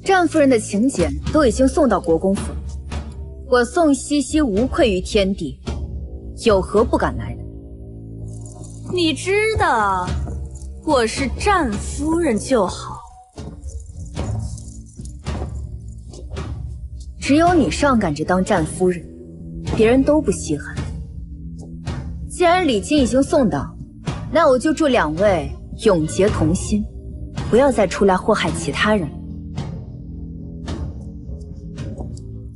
战夫人的请柬都已经送到国公府，我宋西西无愧于天地，有何不敢来的？你知道我是战夫人就好。只有你上赶着当战夫人，别人都不稀罕。既然礼金已经送到，那我就祝两位永结同心，不要再出来祸害其他人。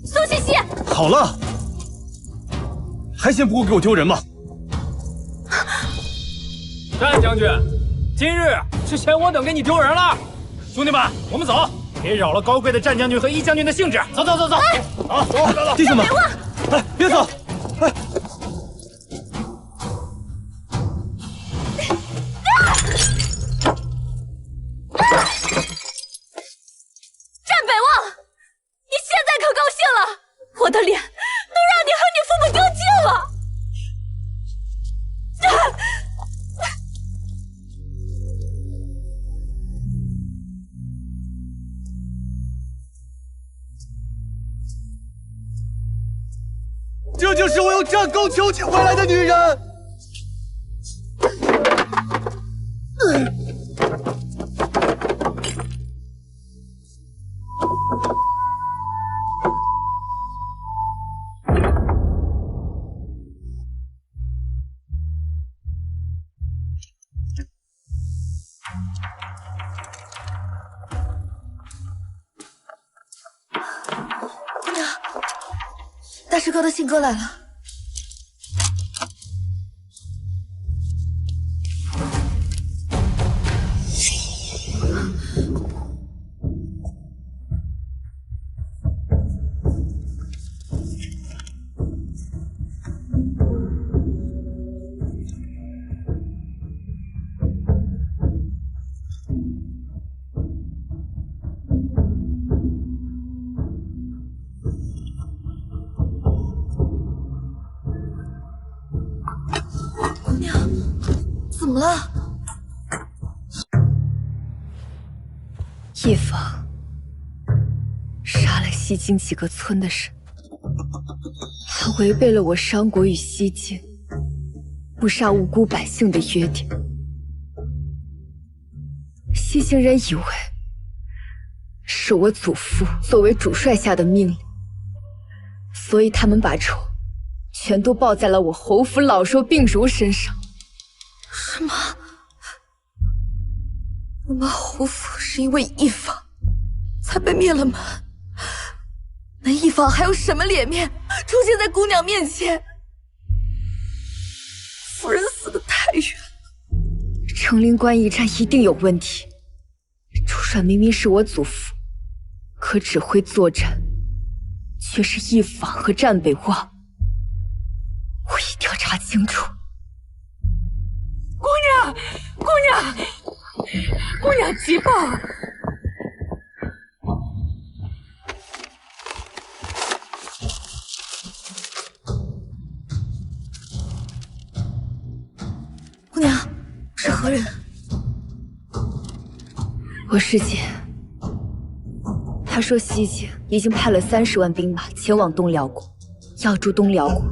苏西西，好了，还嫌不够给我丢人吗？战将军，今日是嫌我等给你丢人了。兄弟们，我们走，别扰了高贵的战将军和一将军的兴致。走走走走，好，走，弟兄们，哎，别走，哎。战北望，你现在可高兴了？我的脸都让你和你父母丢尽了。这就是我用战功求娶回来的女人。大师哥的信鸽来了。怎么了？一方杀了西京几个村的人，还违背了我商国与西京不杀无辜百姓的约定。西京人以为是我祖父作为主帅下的命令，所以他们把仇全都报在了我侯府老弱病孺身上。什么？我们侯府是因为一方才被灭了门？那一方还有什么脸面出现在姑娘面前？夫人死得太冤了。成灵关一战一定有问题。主帅明明是我祖父，可指挥作战却是一方和战北望。我一定要查清楚。姑娘，姑娘，姑娘急报！姑娘是何人？我师姐，她说西京已经派了30万兵马前往东辽国，要助东辽国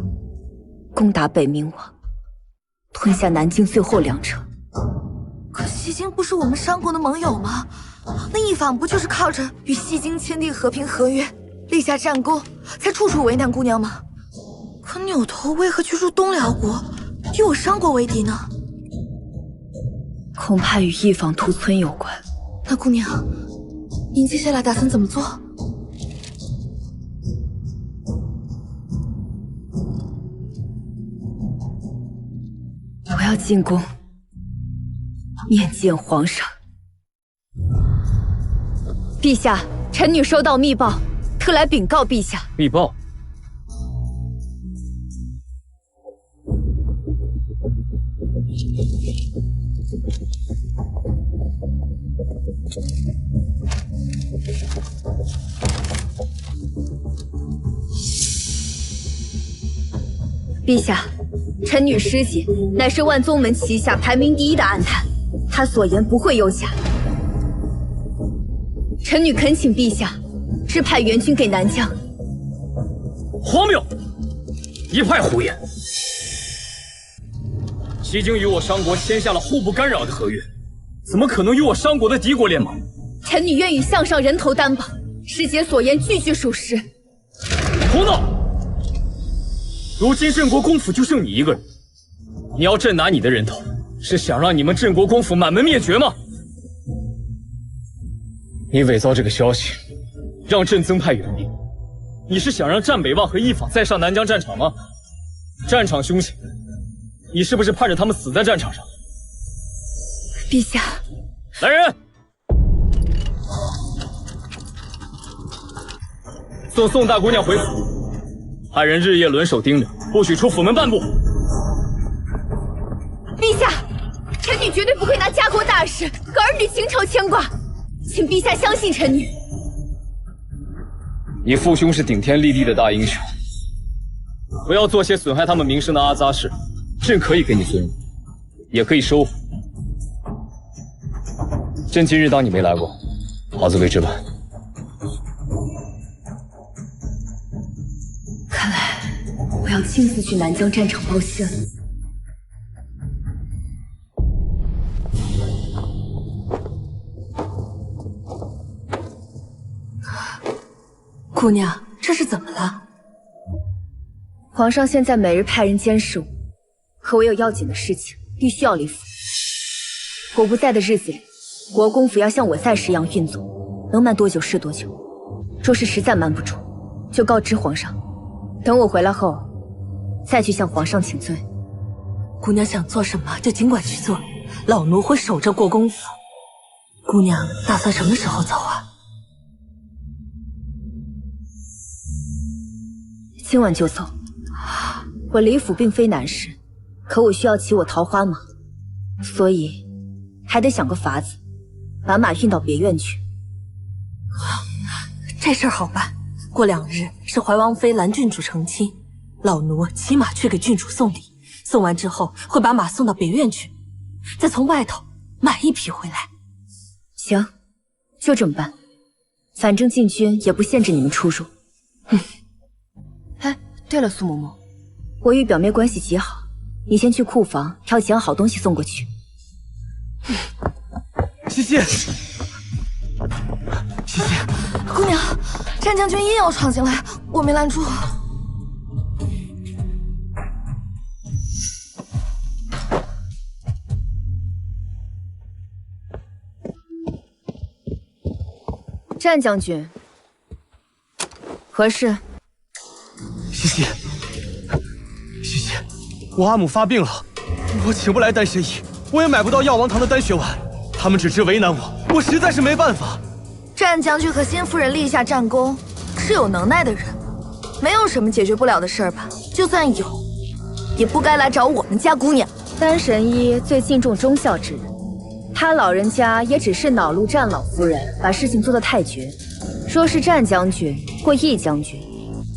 攻打北冥王，吞下南京最后2城。可西京不是我们商国的盟友吗？那一方不就是靠着与西京签订和平合约，立下战功，才处处为难姑娘吗？可扭头为何去入东辽国，与我商国为敌呢？恐怕与一方屠村有关。那姑娘，您接下来打算怎么做？我要进宫面见皇上。陛下，臣女收到密报，特来禀告陛下。密报。陛下，臣女师姐乃是万宗门旗下排名第1的暗探，她所言不会有假。臣女恳请陛下支派援军给南疆。荒谬！一派胡言！西京与我商国签下了互不干扰的合约，怎么可能与我商国的敌国联盟？臣女愿与项上人头担保，师姐所言句句属实。胡闹！如今镇国公府就剩你一个人，你要朕拿你的人头，是想让你们镇国公府满门灭绝吗？你伪造这个消息，让朕增派援兵，你是想让战北望和一坊再上南疆战场吗？战场凶险，你是不是盼着他们死在战场上？陛下，来人，送宋大姑娘回府，派人日夜轮守盯着，不许出府门半步。陛下，臣女绝对不会拿家国大事和儿女情仇牵挂，请陛下相信臣女。你父兄是顶天立地的大英雄，不要做些损害他们名声的阿杂事。朕可以给你尊荣，也可以收回。朕今日当你没来过，好自为之吧。看来我要亲自去南疆战场报信了。姑娘，这是怎么了？皇上现在每日派人监视我，可我有要紧的事情，必须要离府。我不在的日子里，国公府要像我在时一样运作，能瞒多久是多久。若是实在瞒不住，就告知皇上，等我回来后，再去向皇上请罪。姑娘想做什么就尽管去做，老奴会守着国公府。姑娘打算什么时候走啊？今晚就走。我离府并非难事，可我需要骑我桃花马，所以还得想个法子，把马运到别院去。这事儿好办，过2日是怀王妃兰郡主成亲，老奴骑马去给郡主送礼，送完之后会把马送到别院去，再从外头买一匹回来。行，就这么办。反正禁军也不限制你们出入。哎，对了，苏嬷嬷，我与表妹关系极好，你先去库房挑几样好东西送过去。西西，西西，姑娘，战将军硬要闯进来，我没拦住。战将军，何事？西西，西西，我阿母发病了，我请不来丹神医，我也买不到药王堂的丹血丸，他们只知为难我，我实在是没办法。战将军和新夫人立下战功，是有能耐的人，没有什么解决不了的事儿吧？就算有，也不该来找我们家姑娘。丹神医最敬重忠孝之人，他老人家也只是恼怒战老夫人把事情做得太绝。若是战将军或易将军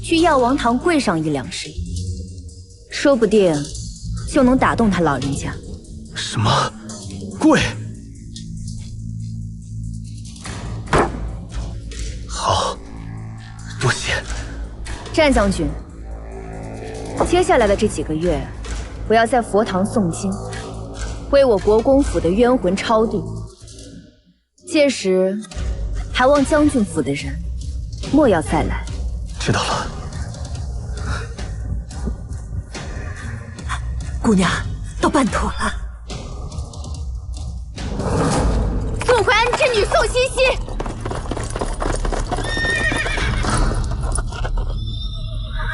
去药王堂跪上1-2时，说不定就能打动他老人家。什么？跪？好，多谢。战将军，接下来的这几个月，我要在佛堂诵经，为我国公府的冤魂超度。届时，还望将军府的人莫要再来。知道了。姑娘，都办妥了。送回安之女宋茜茜。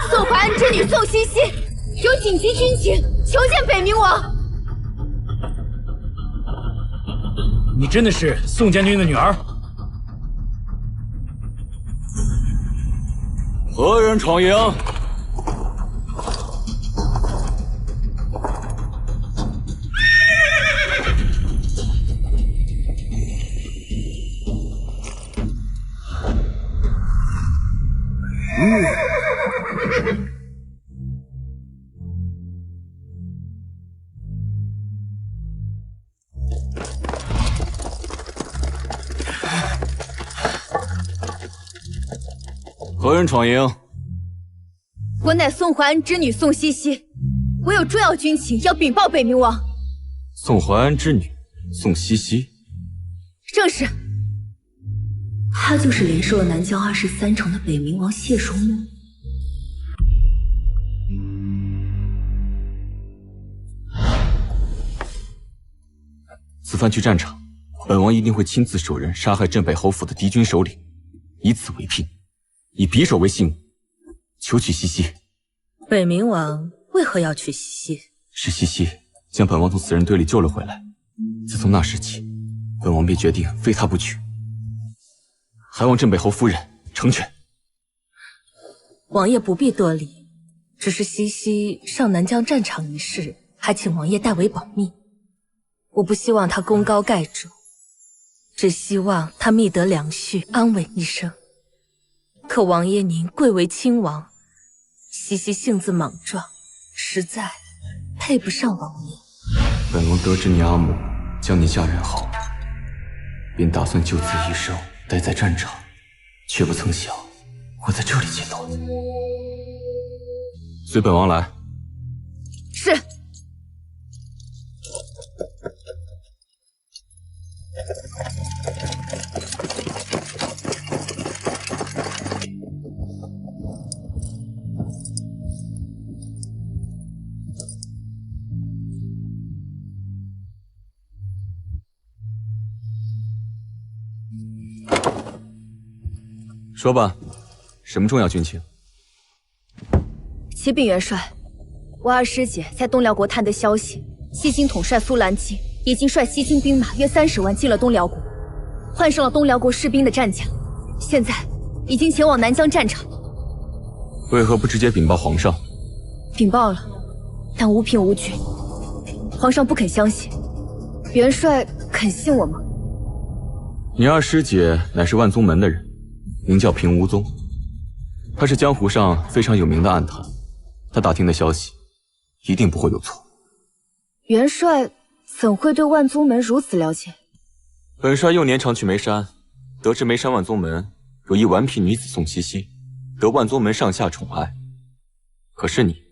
送回安之女宋茜茜，有紧急军情，求见北冥王。你真的是宋将军的女儿？何人闯营？何人闯营？我乃宋淮安之女宋茜茜，我有重要军情要禀报北冥王。宋淮安之女宋茜茜，正是。她就是连受了南疆23城的北冥王谢荣木。此番去战场，本王一定会亲自手刃杀害镇北侯府的敌军首领，以此为聘，以匕首为信物，求娶茜茜。北冥王为何要娶茜茜？是茜茜将本王从死人堆里救了回来。自从那时起，本王便决定非她不娶，还望镇北侯夫人成全。王爷不必多礼，只是茜茜上南疆战场一事，还请王爷代为保密。我不希望她功高盖主，只希望她觅得良婿，安稳一生。可王爷您贵为亲王，茜茜性子莽撞，实在配不上王爷。本王得知你阿母将你嫁人后，便打算就此一生待在战场，却不曾想会在这里见到你。随本王来。是。说吧，什么重要军情？启禀元帅，我二师姐在东辽国探得消息，西京统帅苏兰基已经率西京兵马约30万进了东辽国，换上了东辽国士兵的战甲，现在已经前往南疆战场。为何不直接禀报皇上？禀报了，但无凭无据，皇上不肯相信。元帅肯信我吗？你二师姐乃是万宗门的人，名叫平无宗，她是江湖上非常有名的暗探，她打听的消息一定不会有错。元帅怎会对万宗门如此了解？本帅幼年常去眉山，得知眉山万宗门有一顽皮女子宋茜茜，得万宗门上下宠爱。可是你，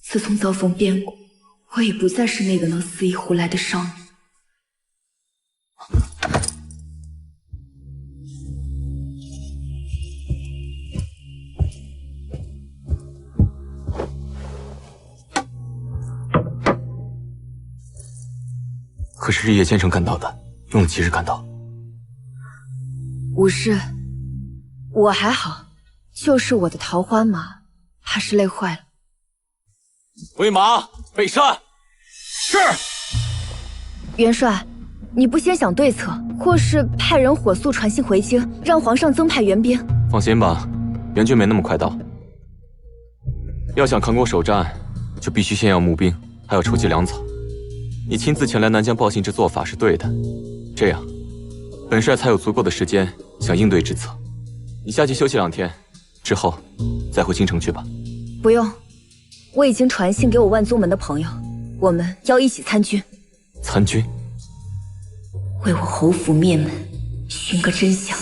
自从遭逢变故，我已不再是那个能肆意胡来的少女。可是日夜兼程赶到的，用了几日赶到无事，我还好，就是我的桃花马，怕是累坏了。回马备山。是。元帅，你不先想对策，或是派人火速传信回京，让皇上增派援兵？放心吧，援军没那么快到。要想扛过首战，就必须先要募兵，还要筹集粮草。你亲自前来南疆报信，这做法是对的，这样本帅才有足够的时间想应对之策。你下去休息2天，之后再回京城去吧。不用，我已经传信给我万宗门的朋友，我们要一起参军。参军？为我侯府灭门，寻个真相。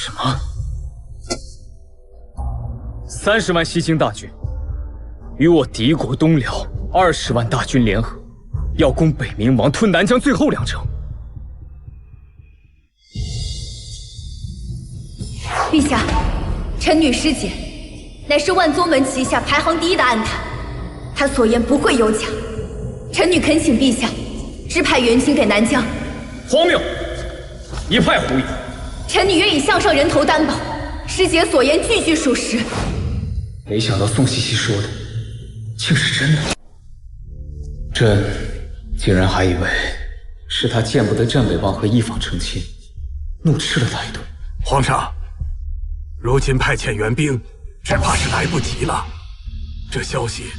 什么？30万西京大军与我敌国东辽20万大军联合，要攻北冥王吞南疆最后2城。陛下，臣女师姐乃是万宗门旗下排行第1的暗探，她所言不会有假。臣女恳请陛下支派援军给南疆。荒谬！一派胡言！臣女愿以项上人头担保，师姐所言句句属实。没想到宋茜茜说的竟是真的，朕竟然还以为是他见不得镇北王和一坊成亲，怒斥了他一顿。皇上，如今派遣援兵，只怕是来不及了。这消息，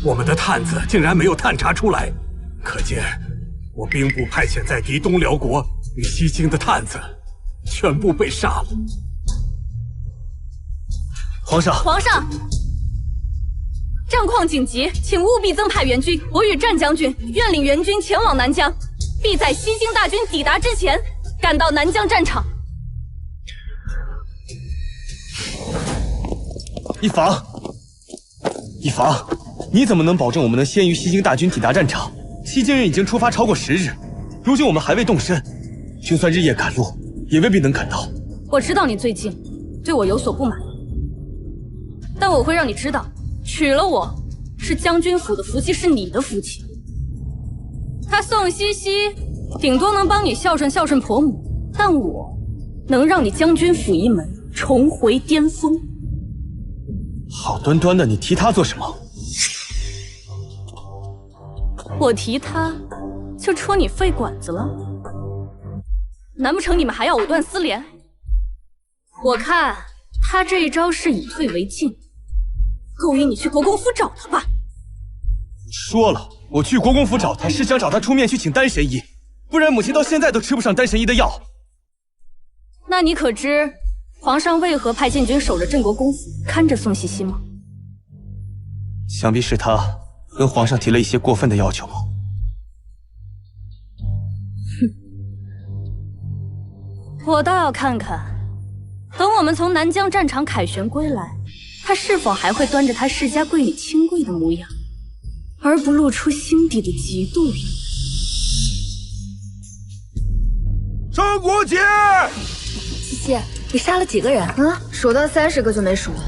我们的探子竟然没有探查出来，可见我兵部派遣在敌东辽国与西京的探子全部被杀了。皇上，皇上，战况紧急，请务必增派援军。我与战将军愿领援军前往南疆，必在西京大军抵达之前赶到南疆战场。一房，你怎么能保证我们能先于西京大军抵达战场？西京人已经出发超过10日，如今我们还未动身，就算日夜赶路，也未必能赶到。我知道你最近对我有所不满，但我会让你知道，娶了我是将军府的福气，是你的福气。他宋西西顶多能帮你孝顺孝顺婆母，但我能让你将军府一门重回巅峰。好端端的，你提他做什么？我提他，就戳你肺管子了。难不成你们还要藕断丝连？我看他这一招是以退为进，勾引你去国公府找他吧。说了，我去国公府找他是想找他出面去请丹神医，不然母亲到现在都吃不上丹神医的药。那你可知皇上为何派禁军守着镇国公府，看着宋西西吗？想必是他跟皇上提了一些过分的要求吗？我倒要看看，等我们从南疆战场凯旋归来，他是否还会端着他世家贵女清贵的模样，而不露出心底的嫉妒意。张国杰，西西，你杀了几个人？数到30个就没数了。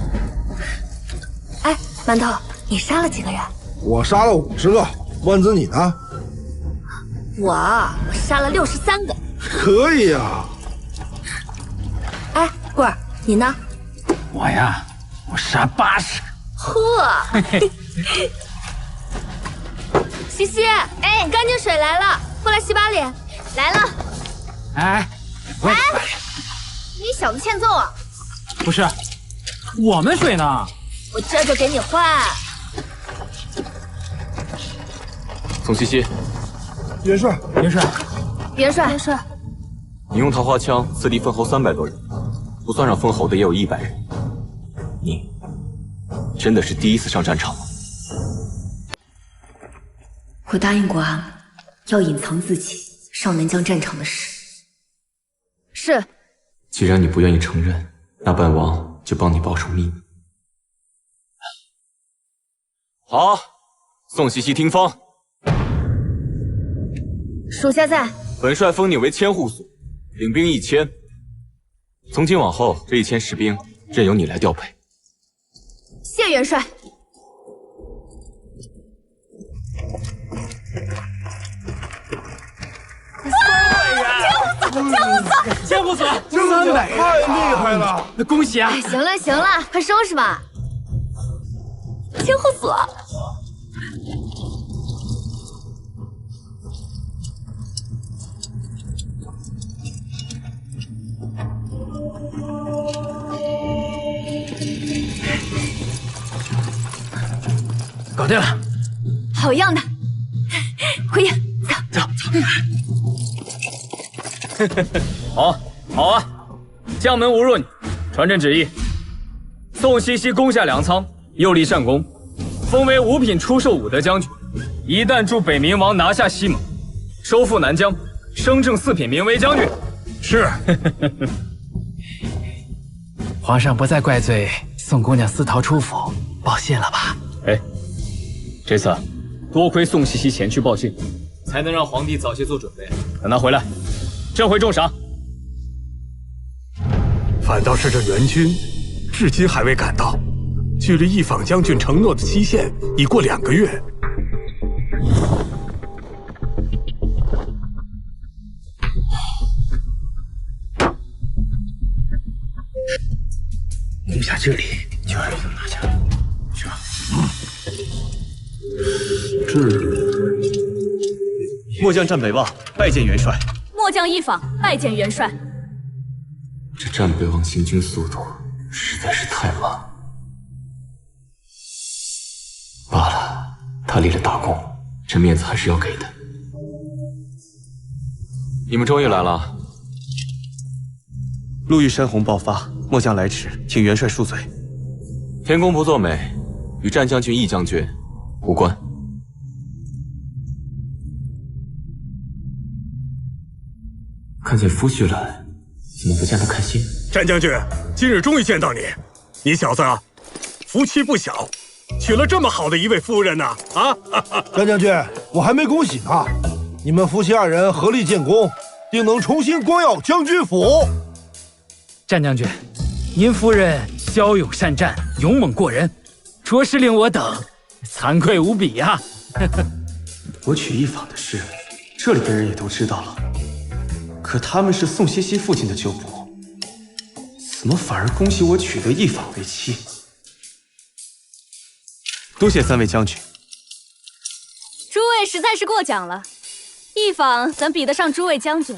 哎，馒头，你杀了几个人？我杀了50个，万子你呢？我杀了63个。可以啊。哎，棍儿，你呢？我呀，我杀80个。呵，西西，哎，干净水来了，过来洗把脸。来了。哎，喂，你小子欠揍啊！不是，我们水呢？我这就给你换。宋西西，元帅，元帅，元帅，你用桃花枪刺敌封侯300多人，不算上封侯的也有100人。你真的是第一次上战场吗？我答应过阿母，要隐藏自己上南疆战场的事。是。既然你不愿意承认，那本王就帮你保守秘密。好，宋西西听封。属下在。本帅封你为千户所，领兵1000。从今往后，这1000士兵任由你来调配。谢元帅。千户所300人，太厉害了！恭喜啊！哎，行了行了，快收拾吧。千户所。搞定了，好样的！回营，走。好啊！将门无润，传朕旨意：宋西西攻下粮仓，又立善功，封为5品出售武德将军。一旦助北冥王拿下西蒙，收复南疆，升正4品明威将军。是。皇上不再怪罪宋姑娘私逃出府，报信了吧？哎，这次多亏宋西西前去报信，才能让皇帝早些做准备。等他回来，朕会重赏。反倒是这援军，至今还未赶到，距离一坊将军承诺的期限已过2个月。攻下这里，就能拿下。去吧。末将战北望，拜见元帅。末将一访，拜见元帅。这战北望行军速度实在是太慢。罢了，他立了大功，这面子还是要给的。你们终于来了。路遇山洪爆发，末将来迟，请元帅恕罪。天公不作美，与战将军、义将军无关。看见夫婿了，怎么不见得开心？战将军，今日终于见到你，你小子福气不小，娶了这么好的一位夫人呢！啊，战将军，我还没恭喜呢。你们夫妻二人合力建功，定能重新光耀将军府。战将军，您夫人骁勇善战，勇猛过人，着实令我等惭愧无比呀。我娶一坊的事，这里的人也都知道了。可他们是宋西西父亲的旧部，怎么反而恭喜我娶得一坊为妻？多谢三位将军。诸位实在是过奖了，一坊怎比得上诸位将军？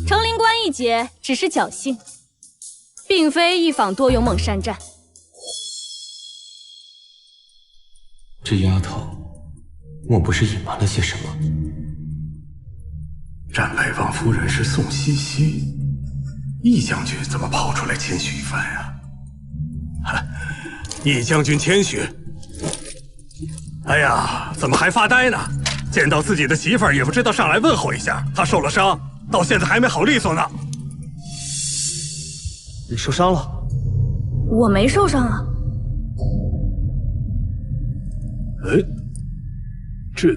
成灵关一劫只是侥幸，并非一坊多勇猛善战。这丫头，莫不是隐瞒了些什么？战败王夫人是宋西西，义将军怎么跑出来谦虚一番呀？义将军谦虚。哎呀，怎么还发呆呢？见到自己的媳妇儿也不知道上来问候一下。她受了伤，到现在还没好利索呢。你受伤了？我没受伤啊。哎，这……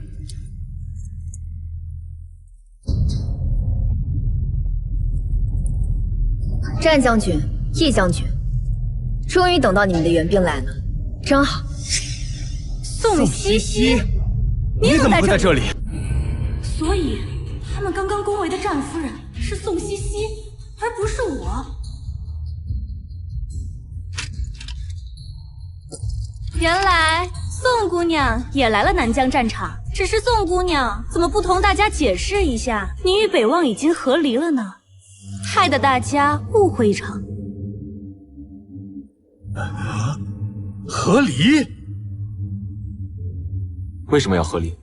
战将军、义将军，终于等到你们的援兵来了，真好。宋西西，你怎么会在这里？所以，他们刚刚恭维的战夫人是宋西西，而不是我。原来宋姑娘也来了南疆战场，只是宋姑娘怎么不同大家解释一下，你与北望已经和离了呢？害得大家误会一场。和离？为什么要和离？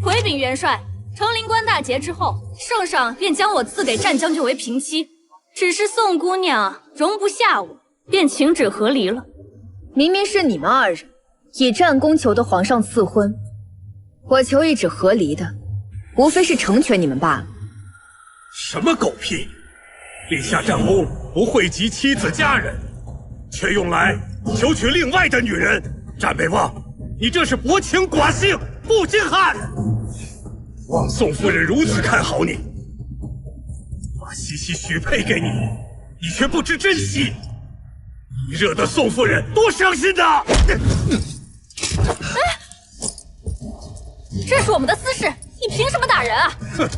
回禀元帅，成灵关大捷之后，圣上便将我赐给战将军为平妻，只是宋姑娘容不下我，便请旨和离了。明明是你们二人以战功求得皇上赐婚，我求一纸和离的，无非是成全你们罢了。什么狗屁！立下战功不惠及妻子家人，却用来求娶另外的女人。战北望，你这是薄情寡性，不经汉。望宋夫人如此看好你，把西西许配给你，你却不知珍惜，你惹得宋夫人多伤心呐！这是我们的私事，你凭什么打人啊？哼！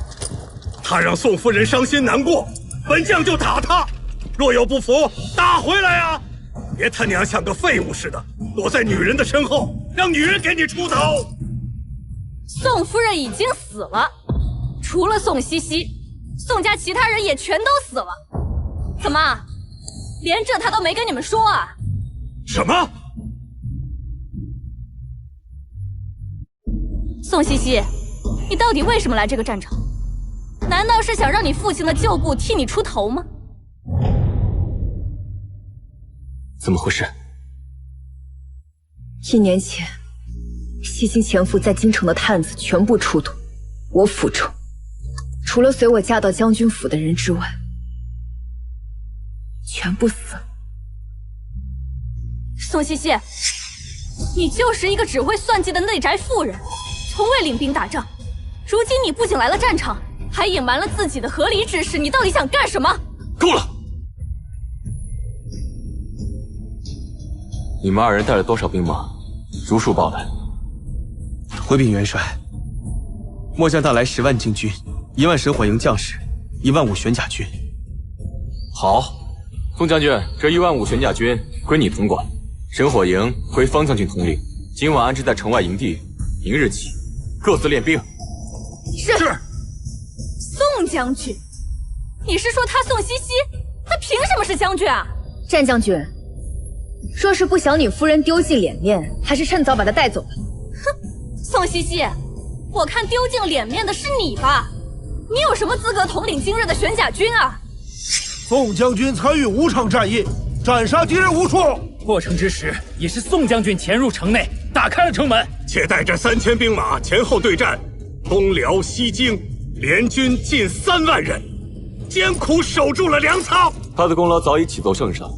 他让宋夫人伤心难过，本将就打他。若有不服，打回来啊！别他娘像个废物似的，躲在女人的身后，让女人给你出头。宋夫人已经死了，除了宋西西，宋家其他人也全都死了。怎么，连这他都没跟你们说啊？什么？宋西西，你到底为什么来这个战场？难道是想让你父亲的旧部替你出头吗？怎么回事？1年前，西京潜伏在京城的探子全部出土，我府中除了随我嫁到将军府的人之外，全部死了。宋西西，你就是一个只会算计的内宅妇人，从未领兵打仗。如今你不仅来了战场，还隐瞒了自己的和离之事，你到底想干什么？够了！你们二人带了多少兵马？如数报来。回禀元帅，末将带来10万精军，1万神火营将士，1万5玄甲军。好，宋将军，这1万5玄甲军归你统管，神火营归方将军统领。今晚安置在城外营地，明日起各自练兵。是。宋将军，你是说他宋西西，他凭什么是将军啊？战将军，若是不想你夫人丢尽脸面，还是趁早把她带走吧。哼，宋西西，我看丢尽脸面的是你吧？你有什么资格统领今日的玄甲军啊？宋将军参与5场战役，斩杀敌人无数。破城之时，也是宋将军潜入城内，打开了城门，且带着3000兵马前后对战，东辽西京联军近3万人，艰苦守住了粮仓。他的功劳早已启奏圣上，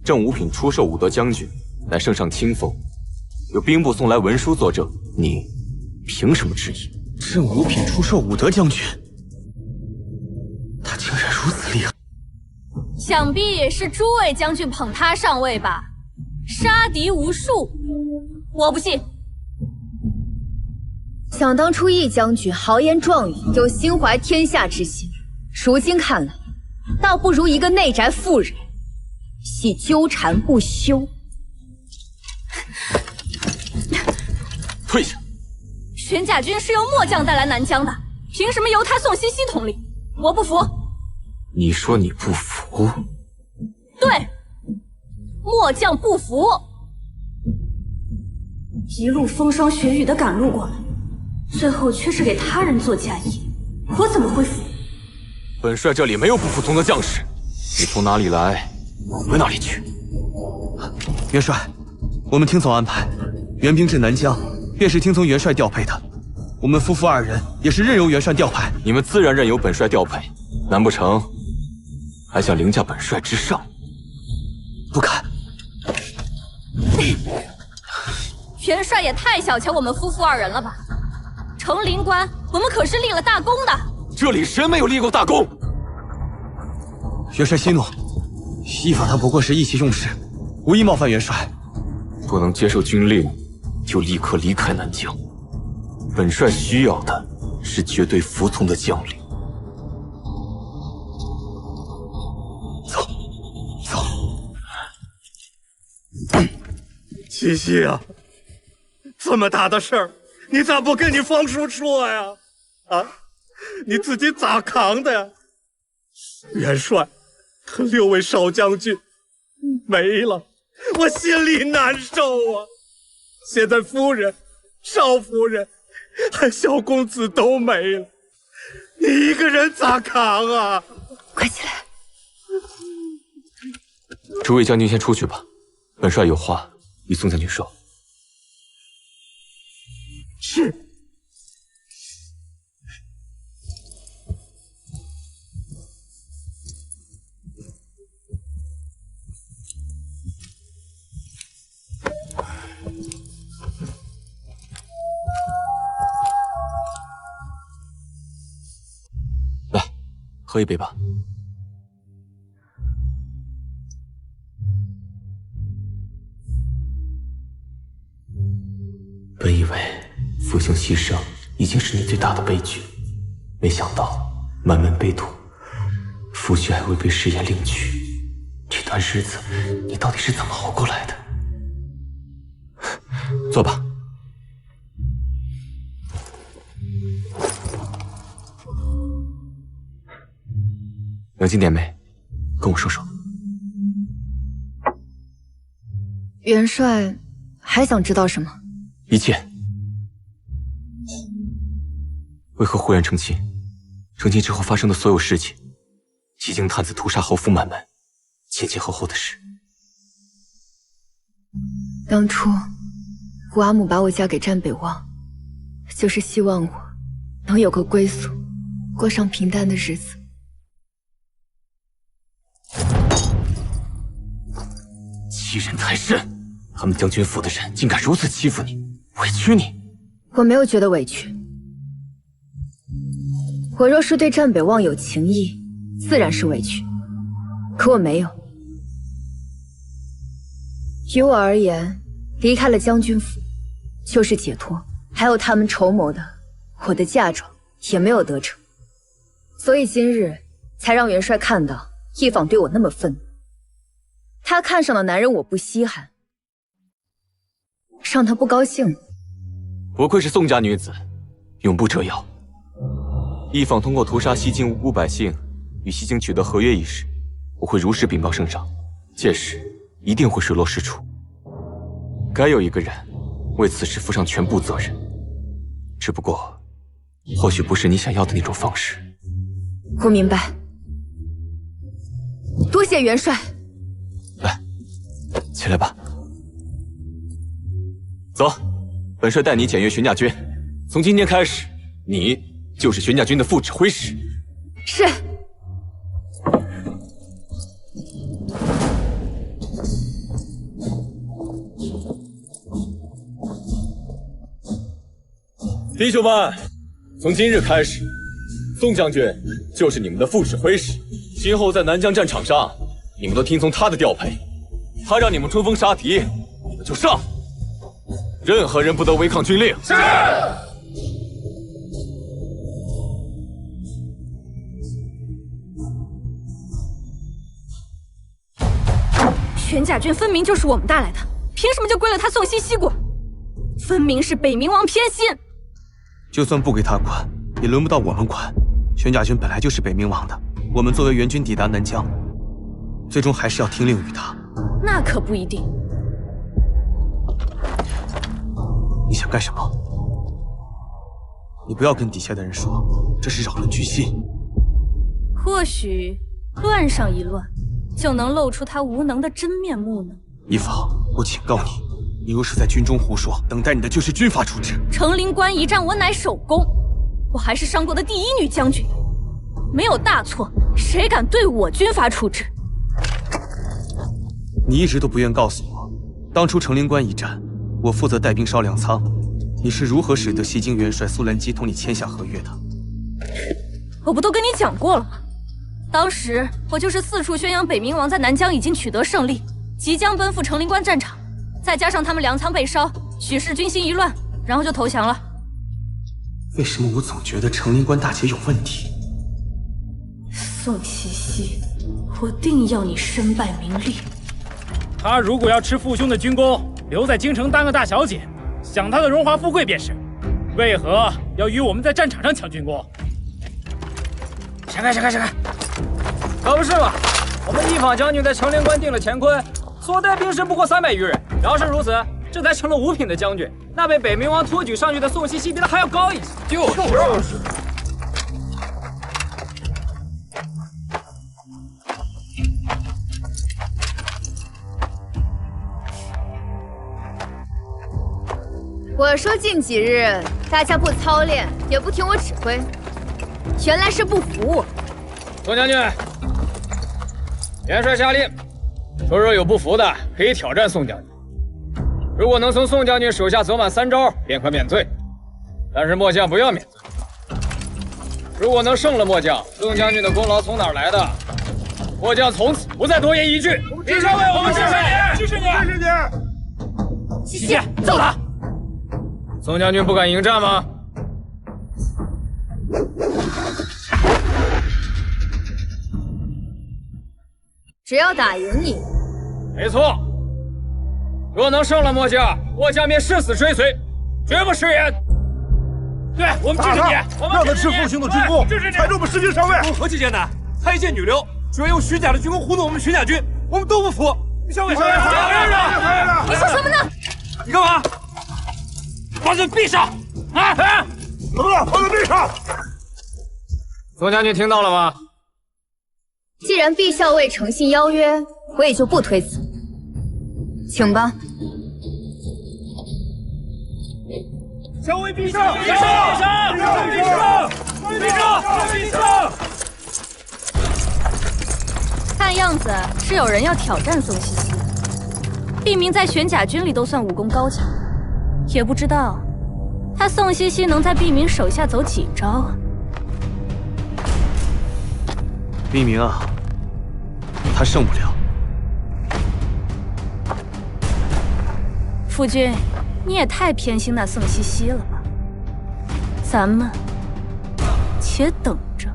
正五品出售武德将军，乃圣上亲封，有兵部送来文书作证，你凭什么质疑？正五品出售武德将军，他竟然如此厉害！想必是诸位将军捧他上位吧？杀敌无数，我不信。想当初易将军豪言壮语，有心怀天下之心，如今看来，倒不如一个内宅妇人，系纠缠不休。退下！玄甲军是由末将带来南疆的，凭什么由他宋西西统领？我不服！你说你不服？对，末将不服。一路风霜雪雨的赶路过来，最后却是给他人做嫁衣，我怎么会服？本帅这里没有不服从的将士，你从哪里来，回哪里去。元帅，我们听从安排，援兵至南疆，便是听从元帅调配的。我们夫妇2人也是任由元帅调派。你们自然任由本帅调配，难不成还想凌驾本帅之上？不敢。元帅也太小瞧我们夫妇2人了吧？成灵关，我们可是立了大功的。这里谁没有立过大功？元帅息怒，一法他不过是意气用事，无意冒犯元帅。不能接受军令，就立刻离开南疆。本帅需要的是绝对服从的将领。走，走。西西啊，这么大的事儿，你咋不跟你方叔说呀？啊，你自己咋扛的呀？元帅和6位少将军没了，我心里难受啊。现在夫人、少夫人还小公子都没了，你一个人咋扛啊？快起来！诸位将军先出去吧，本帅有话与宋将军说。是。来，喝一杯吧。本以为父兄牺牲已经是你最大的悲剧，没想到满门被屠，父婿还未被食言领取。这段日子你到底是怎么熬过来的？坐吧。冷静点没？跟我说说。元帅还想知道什么？一切。为何忽然成亲？成亲之后发生的所有事情，西京探子屠杀侯府满门，前后后的事。当初我阿母把我嫁给战北望，就是希望我能有个归宿，过上平淡的日子。欺人太甚！他们将军府的人竟敢如此欺负你，委屈你。我没有觉得委屈。我若是对战北望有情意，自然是委屈。可我没有。于我而言，离开了将军府，就是解脱。还有他们筹谋的，我的嫁妆也没有得逞。所以今日才让元帅看到一坊对我那么愤怒。他看上的男人我不稀罕，让他不高兴。不愧是宋家女子，永不折腰。一坊通过屠杀西京无辜百姓，与西京取得合约一事，我会如实禀报圣上，届时一定会水落石出。该有一个人为此事负上全部责任。只不过或许不是你想要的那种方式。我明白，多谢元帅。来，起来吧。走，本帅带你检阅玄甲军。从今天开始，你就是玄甲军的副指挥使。是。弟兄们，从今日开始，宋将军就是你们的副指挥使。今后在南疆战场上，你们都听从他的调配。他让你们冲锋杀敌，你们就上。任何人不得违抗军令。是。玄甲军分明就是我们带来的，凭什么就归了他宋西西管？分明是北冥王偏心。就算不给他管，也轮不到我们管。玄甲军本来就是北冥王的，我们作为援军抵达南疆，最终还是要听令于他。那可不一定。你想干什么？你不要跟底下的人说，这是扰乱军心。或许乱上一乱，就能露出他无能的真面目呢。一房，我警告你，你若是在军中胡说，等待你的就是军法处置。成灵关一战，我乃首功，我还是商国的第一女将军，没有大错，谁敢对我军法处置？你一直都不愿告诉我，当初成灵关一战，我负责带兵烧粮仓，你是如何使得西京元帅苏兰基同你签下合约的？我不都跟你讲过了吗？当时我就是四处宣扬北冥王在南疆已经取得胜利，即将奔赴成灵关战场，再加上他们粮仓被烧，许是军心一乱，然后就投降了。为什么我总觉得成灵关大捷有问题？宋西西，我定要你身败名裂。他如果要吃父兄的军功，留在京城当个大小姐，享他的荣华富贵便是。为何要与我们在战场上抢军功？闪开！闪开！闪开！可不是嘛！我们一坊将军在成灵关定了乾坤，所带兵士不过300余人。要是如此，这才成了5品的将军，那被北冥王托举上去的宋西西比他还要高一级。就是。我说近几日大家不操练，也不听我指挥，原来是不服我。宋将军，元帅下令，说若有不服的，可以挑战宋将军。如果能从宋将军手下走满3招，便可免罪。但是末将不要免罪。如果能胜了末将，宋将军的功劳从哪儿来的？末将从此不再多言一句。李少尉，我们支持你，支持你，支持你。西西，揍他！宋将军不敢迎战吗？只要打赢你，没错。若能胜了末将，末将便誓死追随，绝不食言。对，我们支持你，让他吃父兄的军功，才是我们士兵上位。何其艰难！他一介女流，居然用虚假的军功糊弄我们玄甲军，我们都不服。小伟，你说什么呢？你干嘛？把嘴闭上！啊！怎么了？把嘴闭上！宋将军听到了吗？既然陛下未诚信邀约，我也就不推辞，请吧。小尉闭上！闭上！闭上！闭上！闭上！闭上！看样子是有人要挑战宋西西。毕明在玄甲军里都算武功高强，也不知道他宋西西能在毕明手下走几招啊？毕明啊，他胜不了。夫君，你也太偏心那宋西西了吧？咱们且等着。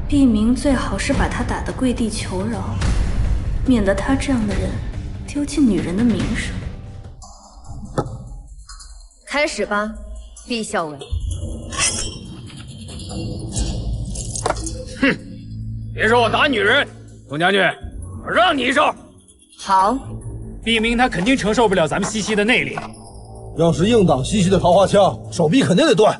毕明最好是把他打得跪地求饶，免得他这样的人丢尽女人的名声。开始吧，毕校尉。哼，别说我打女人，宋将军，我让你一招。好。毕明他肯定承受不了咱们西西的内力，要是硬挡西西的桃花枪，手臂肯定得断。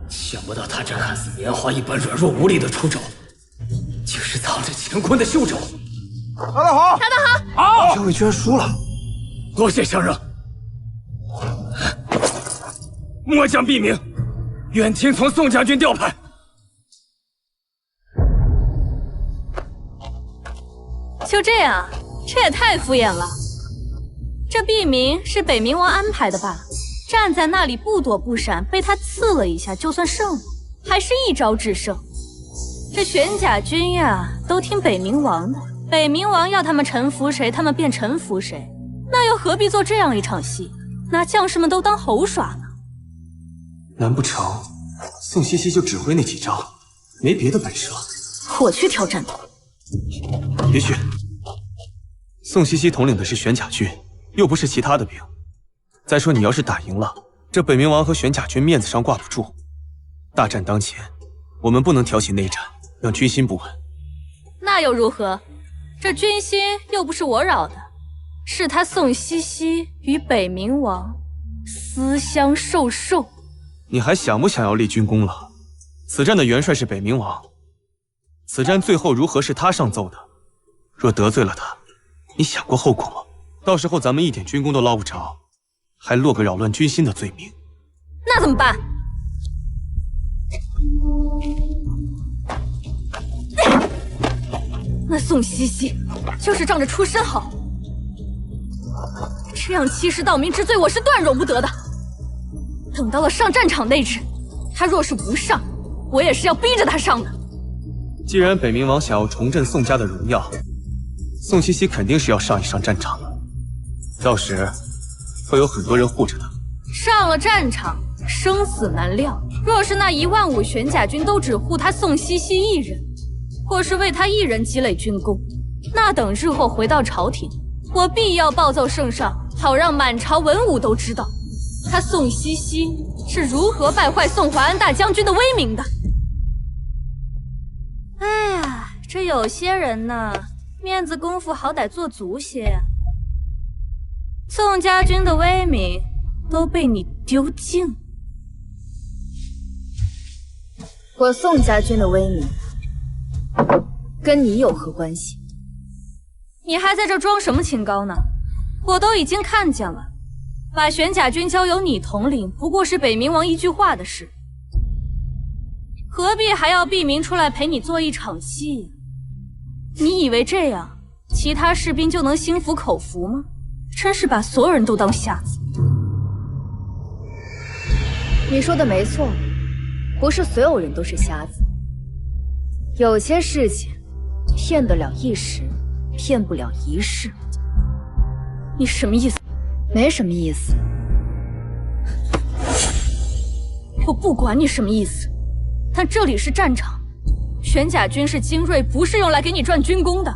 想不到他这看似棉花一般软弱无力的出招，竟是藏着乾坤的袖手。打得好，打得好！好，小伟居然输了，多谢相让。末将毕明，愿听从宋将军调派。就这样，这也太敷衍了。这毕明是北冥王安排的吧？站在那里不躲不闪，被他刺了一下就算胜了，还是一招制胜。这玄甲军呀，都听北冥王的，北冥王要他们臣服谁，他们便臣服谁，那又何必做这样一场戏，拿将士们都当猴耍呢？难不成宋西西就只会那几招，没别的本事了？我去挑战他。别去，宋西西统领的是玄甲军，又不是其他的兵。再说你要是打赢了，这北冥王和玄甲军面子上挂不住。大战当前，我们不能挑起内战，让军心不稳。那又如何？这军心又不是我扰的，是他宋西西与北冥王私相授受。你还想不想要立军功了？此战的元帅是北冥王，此战最后如何是他上奏的。若得罪了他，你想过后果吗？到时候咱们一点军功都捞不着，还落个扰乱军心的罪名。那怎么办？那宋西西就是仗着出身好，这样欺世盗名之罪，我是断容不得的。等到了上战场那日，他若是不上，我也是要逼着他上的。既然北冥王想要重振宋家的荣耀，宋西西肯定是要上一上战场的，到时会有很多人护着他。上了战场，生死难料。若是那15000玄甲军都只护他宋西西一人，或是为他一人积累军功，那等日后回到朝廷，我必要报奏圣上，好让满朝文武都知道，他宋西西是如何败坏宋淮安大将军的威名的。哎呀，这有些人呢，面子功夫好歹做足些呀。宋家军的威名都被你丢尽。我宋家军的威名跟你有何关系？你还在这装什么清高呢？我都已经看见了，把玄甲军交由你统领，不过是北冥王一句话的事，何必还要毕明出来陪你做一场戏？你以为这样其他士兵就能心服口服吗？真是把所有人都当瞎子。你说的没错，不是所有人都是瞎子，有些事情骗得了一时，骗不了一世。你什么意思？没什么意思。我不管你什么意思，但这里是战场，玄甲军是精锐，不是用来给你赚军功的。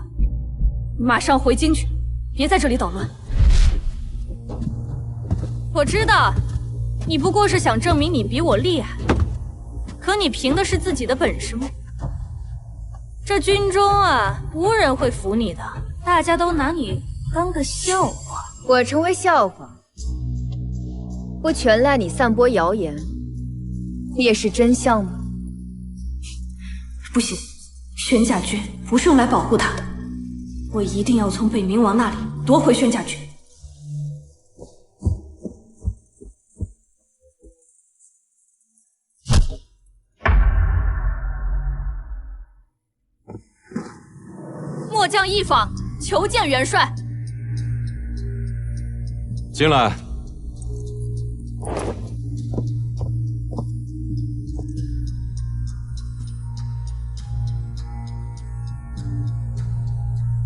马上回京去，别在这里捣乱。我知道，你不过是想证明你比我厉害，可你凭的是自己的本事吗？这军中啊，无人会服你的，大家都拿你当个笑话。我成为笑话，不全赖你散播谣言，也是真相吗？不行，玄甲军不是用来保护他的，我一定要从北冥王那里夺回玄甲军。末将一访，求见元帅。进来。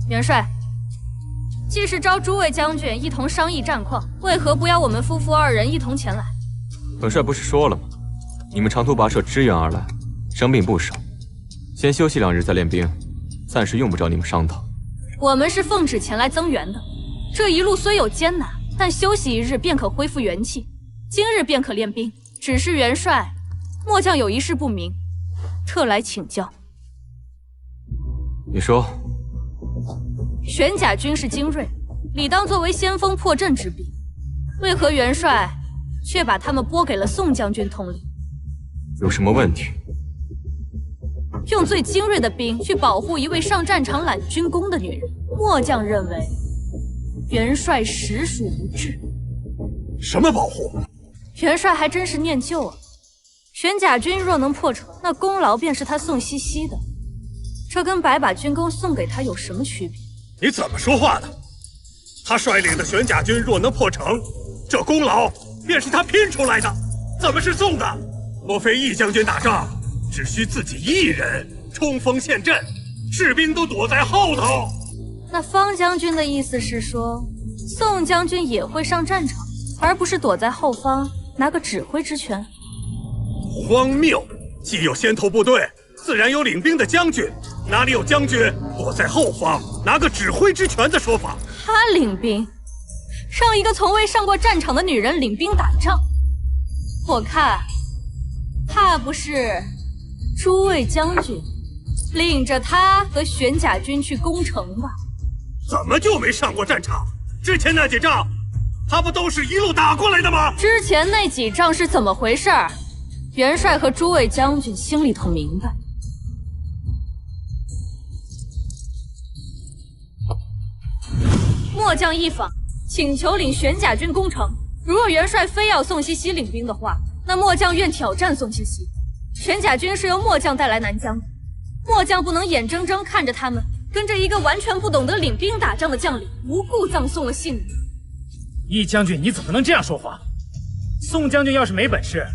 元帅，既是召诸位将军一同商议战况，为何不邀我们夫妇二人一同前来？本帅不是说了吗？你们长途跋涉支援而来，伤病不少，先休息2日再练兵，暂时用不着你们商讨。我们是奉旨前来增援的，这一路虽有艰难，但休息一日便可恢复元气，今日便可练兵。只是元帅，末将有一事不明，特来请教。你说。玄甲军是精锐，理当作为先锋破阵之兵，为何元帅却把他们拨给了宋将军统领？有什么问题？用最精锐的兵去保护一位上战场揽军功的女人，末将认为元帅实属无智。什么保护？元帅还真是念旧啊！玄甲军若能破城，那功劳便是他宋西西的，这跟白把军功送给他有什么区别？你怎么说话的？他率领的玄甲军若能破城，这功劳便是他拼出来的，怎么是送的？莫非义将军打仗只需自己一人冲锋陷阵，士兵都躲在后头？那方将军的意思是说，宋将军也会上战场，而不是躲在后方拿个指挥之权？荒谬！既有先头部队，自然有领兵的将军，哪里有将军躲在后方拿个指挥之权的说法？他领兵，让一个从未上过战场的女人领兵打仗，我看怕不是诸位将军领着他和玄甲军去攻城吧？怎么就没上过战场？之前那几仗，他不都是一路打过来的吗？之前那几仗是怎么回事？元帅和诸位将军心里头明白。末将一访，请求领玄甲军攻城。如若元帅非要宋西西领兵的话，那末将愿挑战宋西西。玄甲军是由末将带来南疆的，末将不能眼睁睁看着他们跟着一个完全不懂得领兵打仗的将领无故葬送了性命。义将军，你怎么能这样说话？宋将军要是没本事，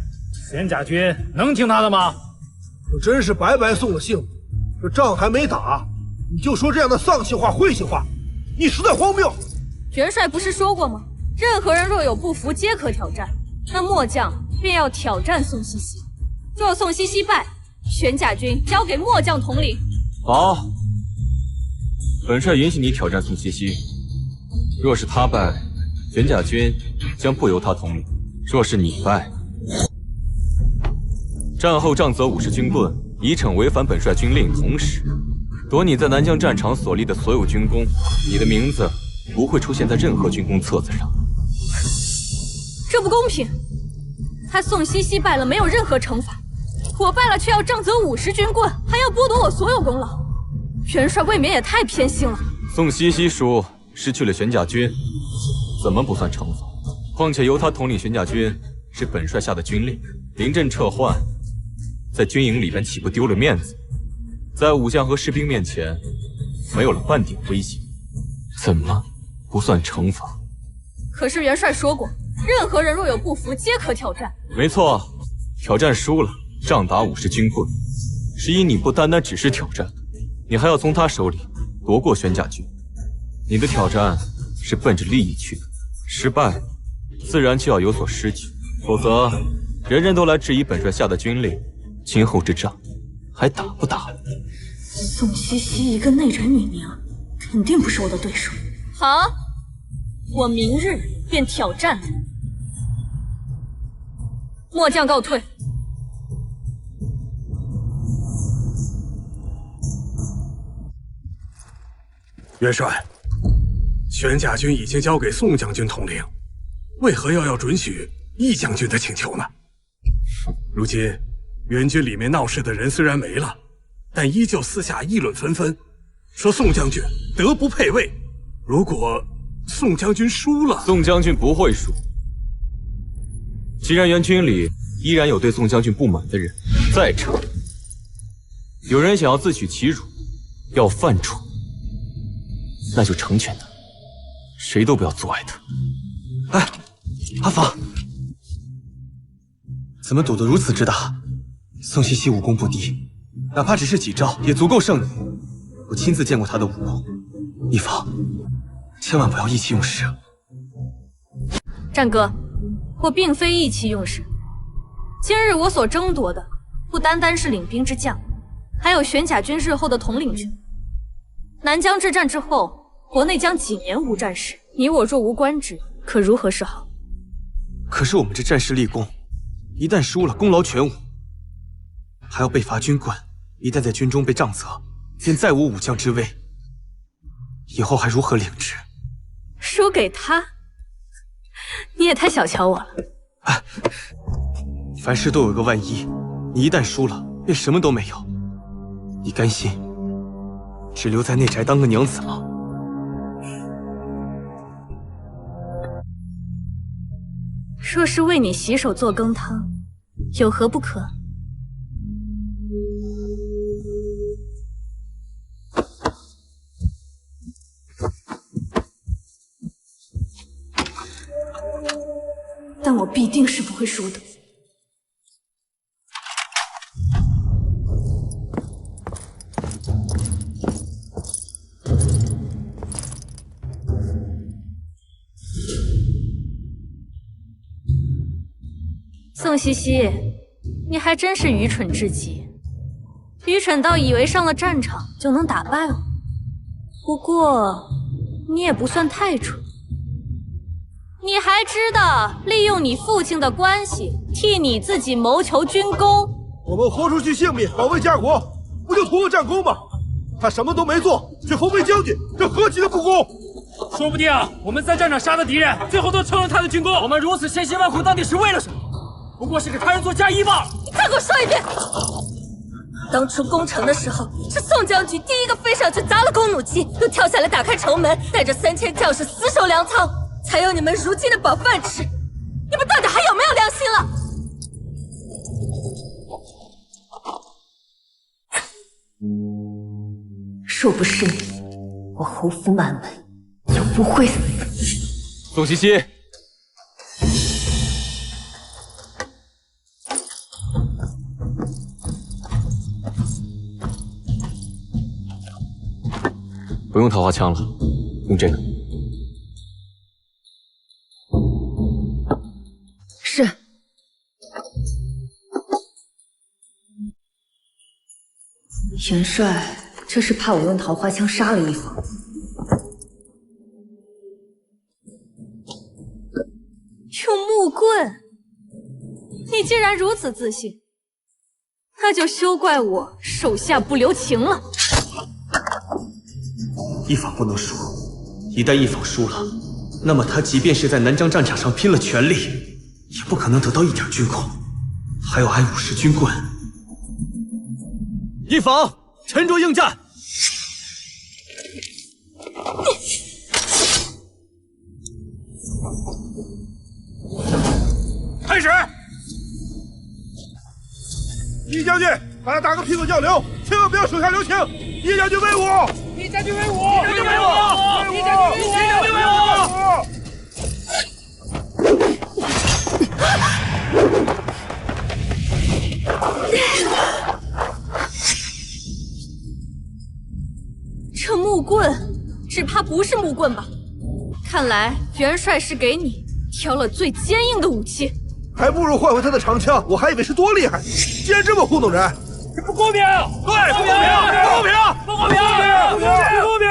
玄甲军能听他的吗？我真是白白送了性命，这仗还没打，你就说这样的丧气话、晦气话，你实在荒谬！元帅不是说过吗？任何人若有不服，皆可挑战。那末将便要挑战宋西西。若宋西西败，玄甲军交给末将统领。好，本帅允许你挑战宋西西。若是他败，玄甲军将不由他统领；若是你败，战后杖责50军棍，以惩违反本帅军令，同时夺你在南疆战场所立的所有军功，你的名字不会出现在任何军功册子上。这不公平！他宋西西败了，没有任何惩罚；我败了，却要杖责50军棍，还要剥夺我所有功劳。元帅未免也太偏心了。宋西西输，失去了玄甲军，怎么不算惩罚？况且由他统领玄甲军是本帅下的军令，临阵撤换，在军营里边岂不丢了面子？在武将和士兵面前，没有了半点威胁，怎么不算惩罚？可是元帅说过，任何人若有不服，皆可挑战。没错，挑战输了，杖打50军棍。是因你不单单只是挑战，你还要从他手里夺过玄甲军。你的挑战是奔着利益去的，失败自然就要有所失去，否则人人都来质疑本帅下的军令，今后之仗还打不打？宋西西一个内人女娘，肯定不是我的对手。好，我明日便挑战他。末将告退。元帅，玄甲军已经交给宋将军统领，为何要准许义将军的请求呢？如今援军里面闹事的人虽然没了，但依旧私下议论纷纷，说宋将军德不配位。如果宋将军输了，宋将军不会输。既然援军里依然有对宋将军不满的人，再者有人想要自取其辱，要犯楚，那就成全他，谁都不要阻碍他。哎，阿房，怎么赌得如此之大？宋西西武功不低，哪怕只是几招也足够胜你。我亲自见过他的武功，一房，千万不要意气用事。战哥，我并非意气用事。今日我所争夺的，不单单是领兵之将，还有玄甲军日后的统领权。南疆之战之后，国内将几年无战事，你我若无官职，可如何是好？可是我们这战事立功，一旦输了，功劳全无，还要被罚军棍。一旦在军中被杖责，便再无武将之威，以后还如何领职？输给他，你也太小瞧我了。哎，凡事都有个万一，你一旦输了，便什么都没有。你甘心只留在内宅当个娘子吗？若是为你洗手做羹汤，有何不可？但我必定是不会输的。宋西西，你还真是愚蠢至极，愚蠢到以为上了战场就能打败我。不过，你也不算太蠢。你还知道利用你父亲的关系，替你自己谋求军功。我们豁出去性命保卫家国，不就图个战功吗？他什么都没做，却封为将军，这何其的不公！说不定我们在战场杀的敌人，最后都成了他的军功。我们如此千辛万苦，到底是为了什么？不过是给他人做嫁衣罢了。你再给我说一遍！当初攻城的时候，是宋将军第一个飞上去砸了弓弩机，又跳下来打开城门，带着3000将士死守粮仓，才有你们如今的饱饭吃。你们到底还有没有良心了？若不是你，我侯府满门就不会死。宋西西，不用桃花枪了，用这个。是。元帅，这是怕我用桃花枪杀了一方。用木棍？你既然如此自信，那就休怪我手下不留情了。一坊不能输，一旦一坊输了，那么他即便是在南疆战场上拼了全力，也不可能得到一点军功，还要挨50军棍。一坊沉着应战！开始！一将军，把他打个屁滚尿流，千万不要手下留情！一将军威武！一将军威武！一将军威武！一将军威武！这木棍，只怕不是木棍吧？看来元帅是给你挑了最坚硬的武器，还不如换回他的长枪，我还以为是多厉害，竟然这么糊弄人！这不公平！对，不公平！不公平！不公平！不公平！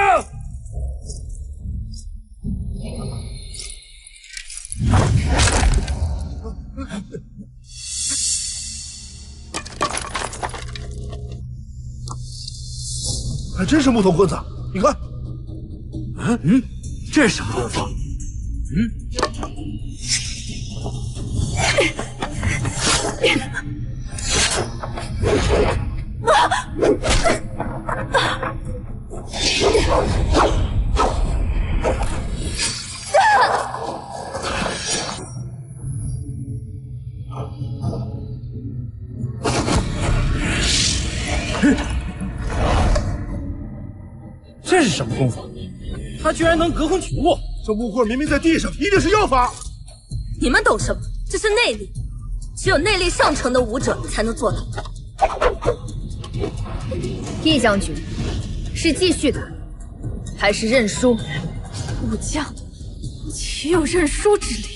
还真是木头棍子，你看。这是什么功夫？这是什么功夫？他居然能隔空取物！这木棍明明在地上，一定是妖法。你们懂什么？这是内力，只有内力上乘的武者才能做到。易将军，是继续打，还是认输？武将岂有认输之理？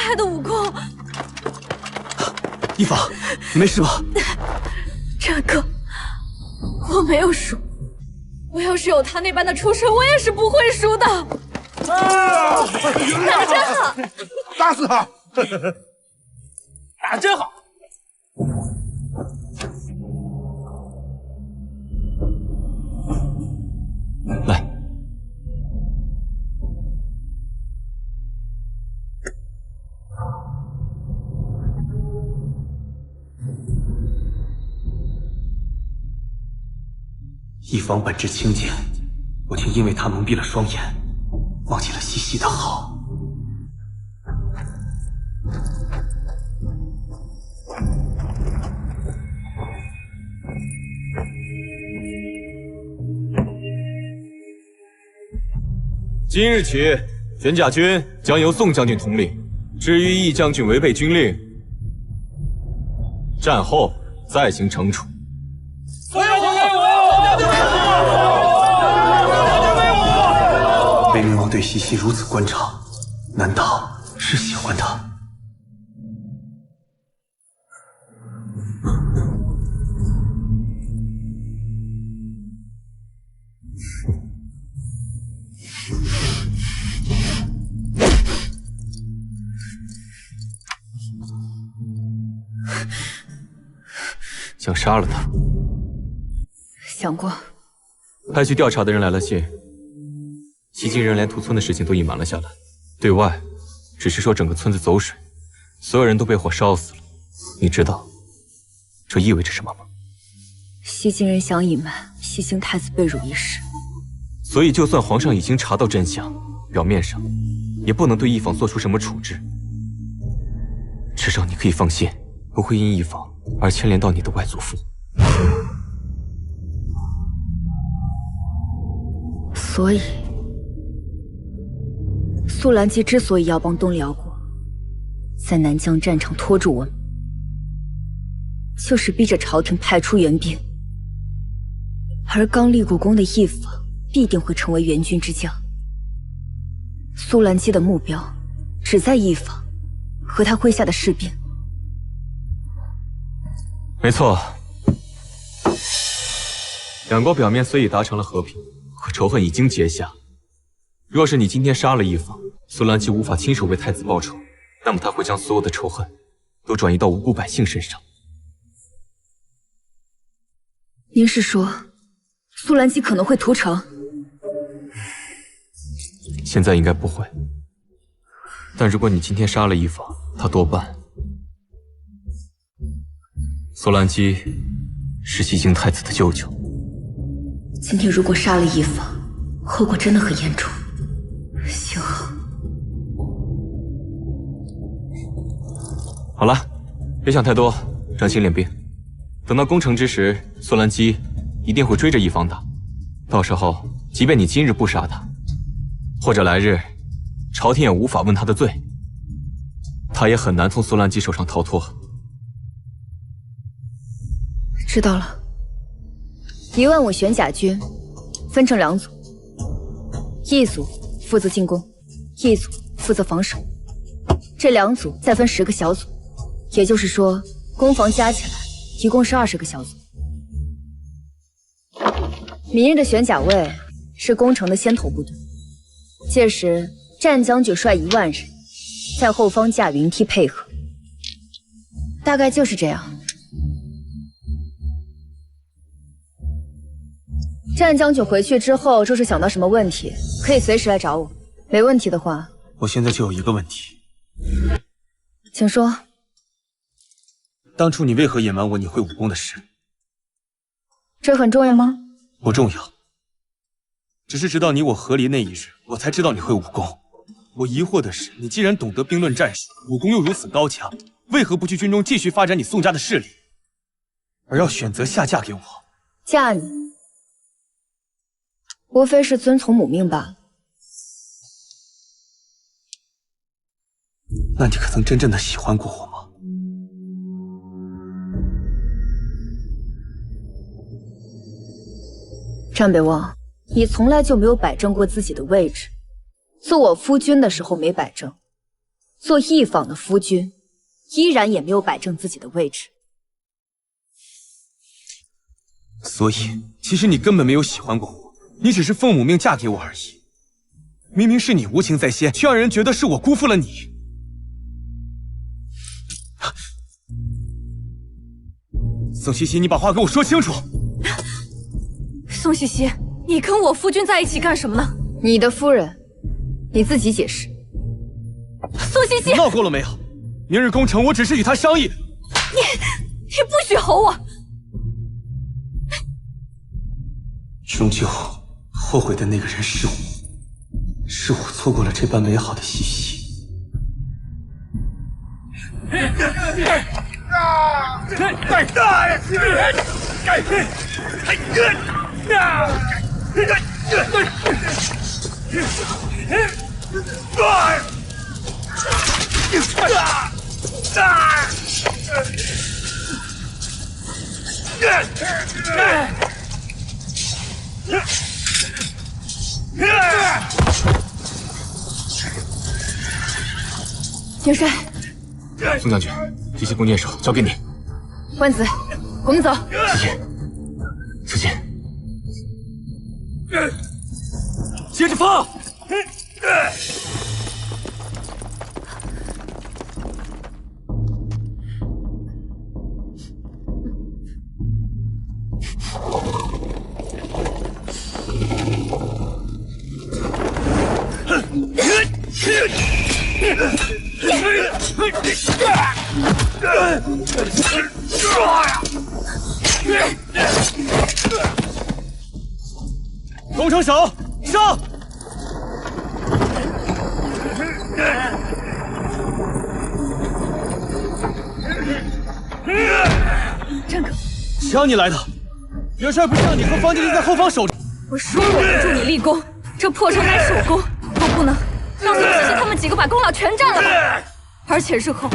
害的武功。一方，你没事吧？战哥，我没有输。我要是有他那般的出身，我也是不会输的。啊！打得真好，打死他！打得真好。来，一方本质清简，我竟因为他蒙蔽了双眼，忘记了西西的好。今日起，玄甲军将由宋将军统领。至于易将军违背军令，战后再行惩处。所有交给我！北冥王对西西如此关照，难道是喜欢他？想杀了他？想过。派去调查的人来了信，西京人连屠村的事情都隐瞒了下来，对外只是说整个村子走水，所有人都被火烧死了。你知道这意味着什么吗？西京人想隐瞒西京太子被辱一事，所以就算皇上已经查到真相，表面上也不能对一坊做出什么处置。至少你可以放心，不会因一坊而牵连到你的外祖父。所以，苏兰基之所以要帮东辽国在南疆战场拖住我们，就是逼着朝廷派出援兵，而刚立过功的一坊必定会成为援军之将。苏兰基的目标只在一坊和他麾下的士兵。没错，两国表面虽已达成了和平，可仇恨已经结下。若是你今天杀了一坊，苏兰基无法亲手为太子报仇，那么他会将所有的仇恨都转移到无辜百姓身上。您是说，苏兰基可能会屠城？现在应该不会，但如果你今天杀了一坊，他多半……苏兰基是西京太子的舅舅。今天如果杀了一坊，后果真的很严重。幸好。好了，别想太多，专心练兵。等到攻城之时，苏兰基一定会追着一坊打。到时候，即便你今日不杀他，或者来日，朝廷也无法问他的罪，他也很难从苏兰基手上逃脱。知道了。1万我玄甲军分成2组，一组负责进攻，一组负责防守。这2组再分10个小组，也就是说，攻防加起来一共是20个小组。明日的玄甲卫是攻城的先头部队，届时战将军率1万人在后方架云梯配合，大概就是这样。战将军回去之后，若是想到什么问题，可以随时来找我。没问题的话，我现在就有一个问题，请说。当初你为何隐瞒我你会武功的事？这很重要吗？不重要，只是直到你我和离那一日，我才知道你会武功。我疑惑的是，你既然懂得兵论战术，武功又如此高强，为何不去军中继续发展你宋家的势力，而要选择下嫁给我？嫁你，无非是遵从母命罢了。那你可曾真正的喜欢过我吗？战北望，你从来就没有摆正过自己的位置。做我夫君的时候没摆正，做一坊的夫君，依然也没有摆正自己的位置。所以，其实你根本没有喜欢过我，你只是奉母命嫁给我而已。明明是你无情在先，却让人觉得是我辜负了你。宋茜茜，你把话跟我说清楚。宋茜茜，你跟我夫君在一起干什么呢？你的夫人，你自己解释。宋茜茜，闹够了没有？明日攻城，我只是与他商议。你不许吼我！终究后悔的那个人是我，是我错过了这般美好的西西。元帅，宋将军，这些弓箭手交给你。万子，我们走。此剑，接着放。攻城手上！战哥，谁让你来的？元帅不是让你和方继林在后方守着？我说过不助你立功，这破城乃是我功，我不能让宋茜茜他们几个把功劳全占了吧？而且日后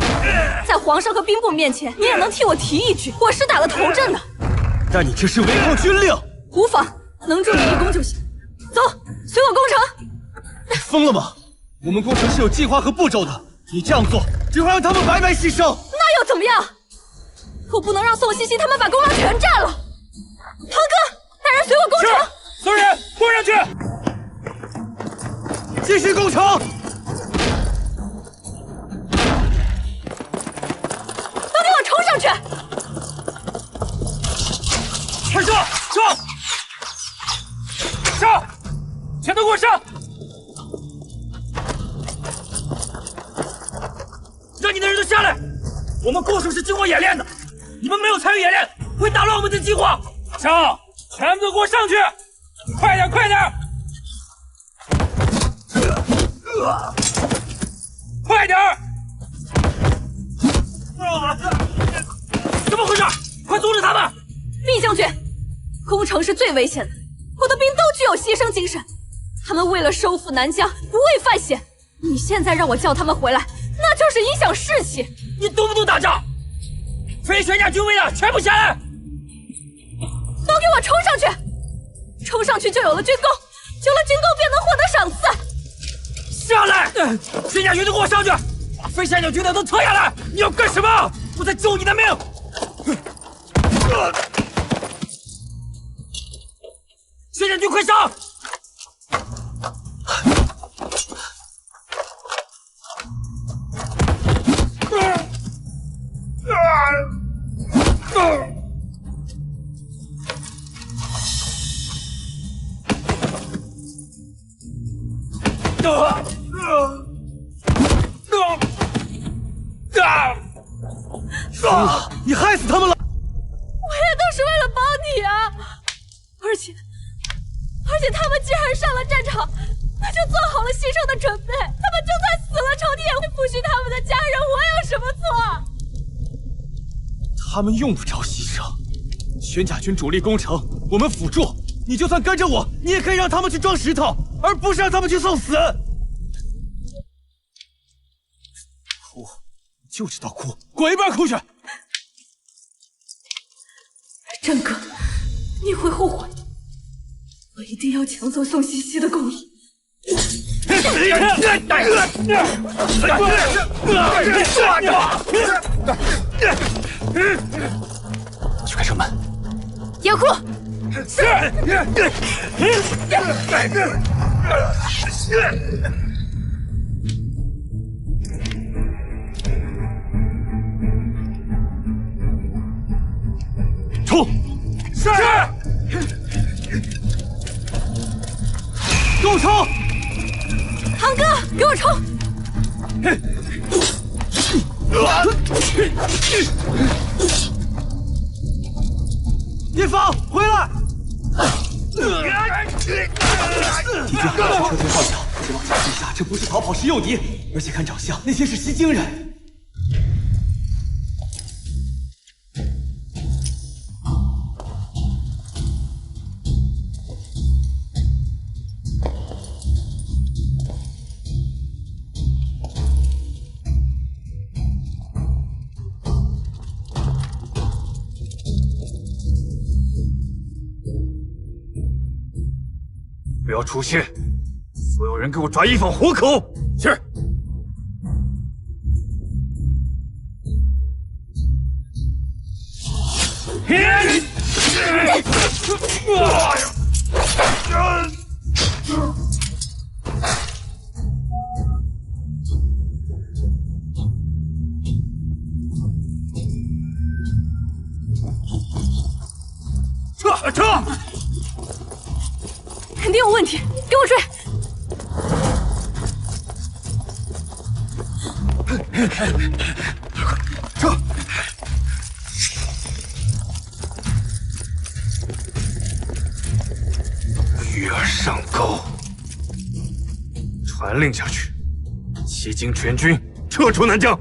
在皇上和兵部面前，你也能替我提一句，我是打了头阵的。但你这是违抗军令。无妨，能助你立功就行。走，随我攻城。疯了吗？我们攻城是有计划和步骤的，你这样做只会让他们白白牺牲。那又怎么样？我不能让宋茜茜他们把功劳全占了。堂哥，带人随我攻城。所有人攻上去！继续攻城！都给我冲上去！快上！上！上！全都给我上！让你的人都下来！我们攻城是经过演练的，你们没有参与演练，会打乱我们的计划。上！全部都给我上去！快点，快点！快点！怎么回事？快阻止他们！厉将军，攻城是最危险的，我的兵都具有牺牲精神，他们为了收复南疆，不畏犯险。你现在让我叫他们回来，那就是影响士气。你懂不懂打仗？非全家军威的全部下来！都给我冲上去！冲上去就有了军功，有了军功便能获得赏赐。下来！全家军都给我上去！非三角军的都撤下来！你要干什么？我在救你的命！宣战军快上！疯了！你害死他们了！我也都是为了帮你啊！而且他们既然上了战场，那就做好了牺牲的准备。他们就算死了，朝廷也会抚恤他们的家人。我有什么错？他们用不着牺牲。宣甲军主力攻城，我们辅助。你就算跟着我，你也可以让他们去装石头，而不是让他们去送死。哭，就知道哭，滚一边哭去！战哥，你会后悔的。我一定要抢走宋茜茜的功劳。去开城门。严库，是。冲！是。给我冲！堂哥，给我冲！叶芳，回来！敌军车推号角，直往下击杀，这不是逃跑是诱敌，而且看长相，那些是西京人。不要出现！所有人给我抓一坊活口！是。撤！肯定有问题，给我追！撤！鱼儿上钩，传令下去，西京全军撤出南疆。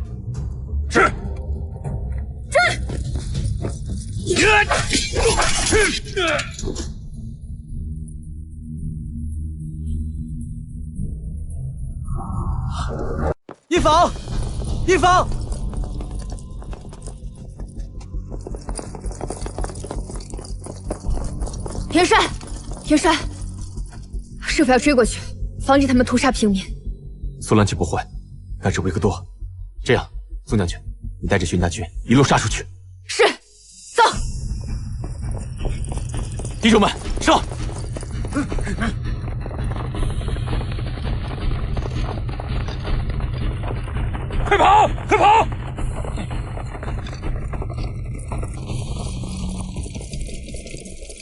是。一坊，一坊，田帅，田帅，是否要追过去，防止他们屠杀平民？苏兰奇不会，但是维克多，这样，宋将军，你带着徐大军一路杀出去。是，走。弟兄们，上！快跑！快跑！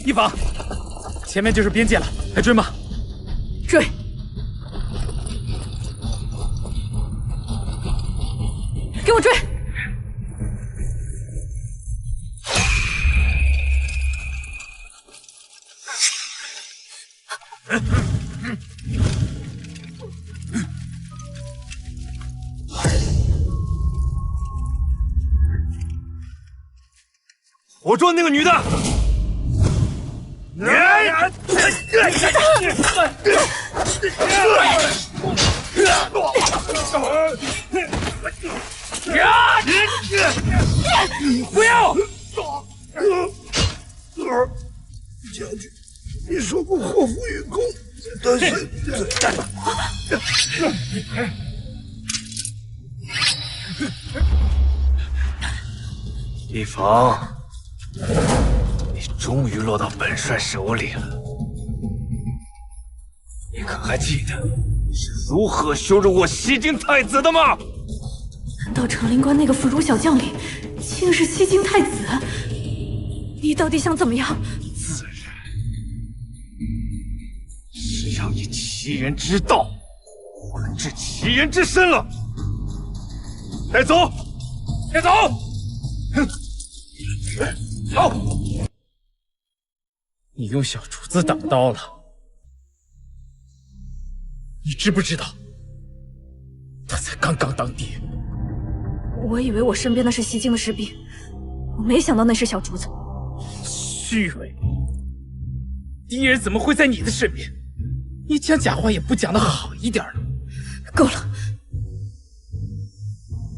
一坊，前面就是边界了，还追吗？追！给我追！我抓那个女的！不要！将军，你说过祸福与共，但是一坊，你终于落到本帅手里了。你可还记得你是如何羞辱我西京太子的吗？难道成陵关那个腐儒小将领竟是西京太子？你到底想怎么样？自然是要以其人之道还治其人之身了。带走，带走！走！你用小厨子挡刀了，你知不知道？他才刚刚当爹。我以为我身边的是西京的士兵，我没想到那是小竹子。虚伪！敌人怎么会在你的身边？你讲假话也不讲得好一点呢。够了！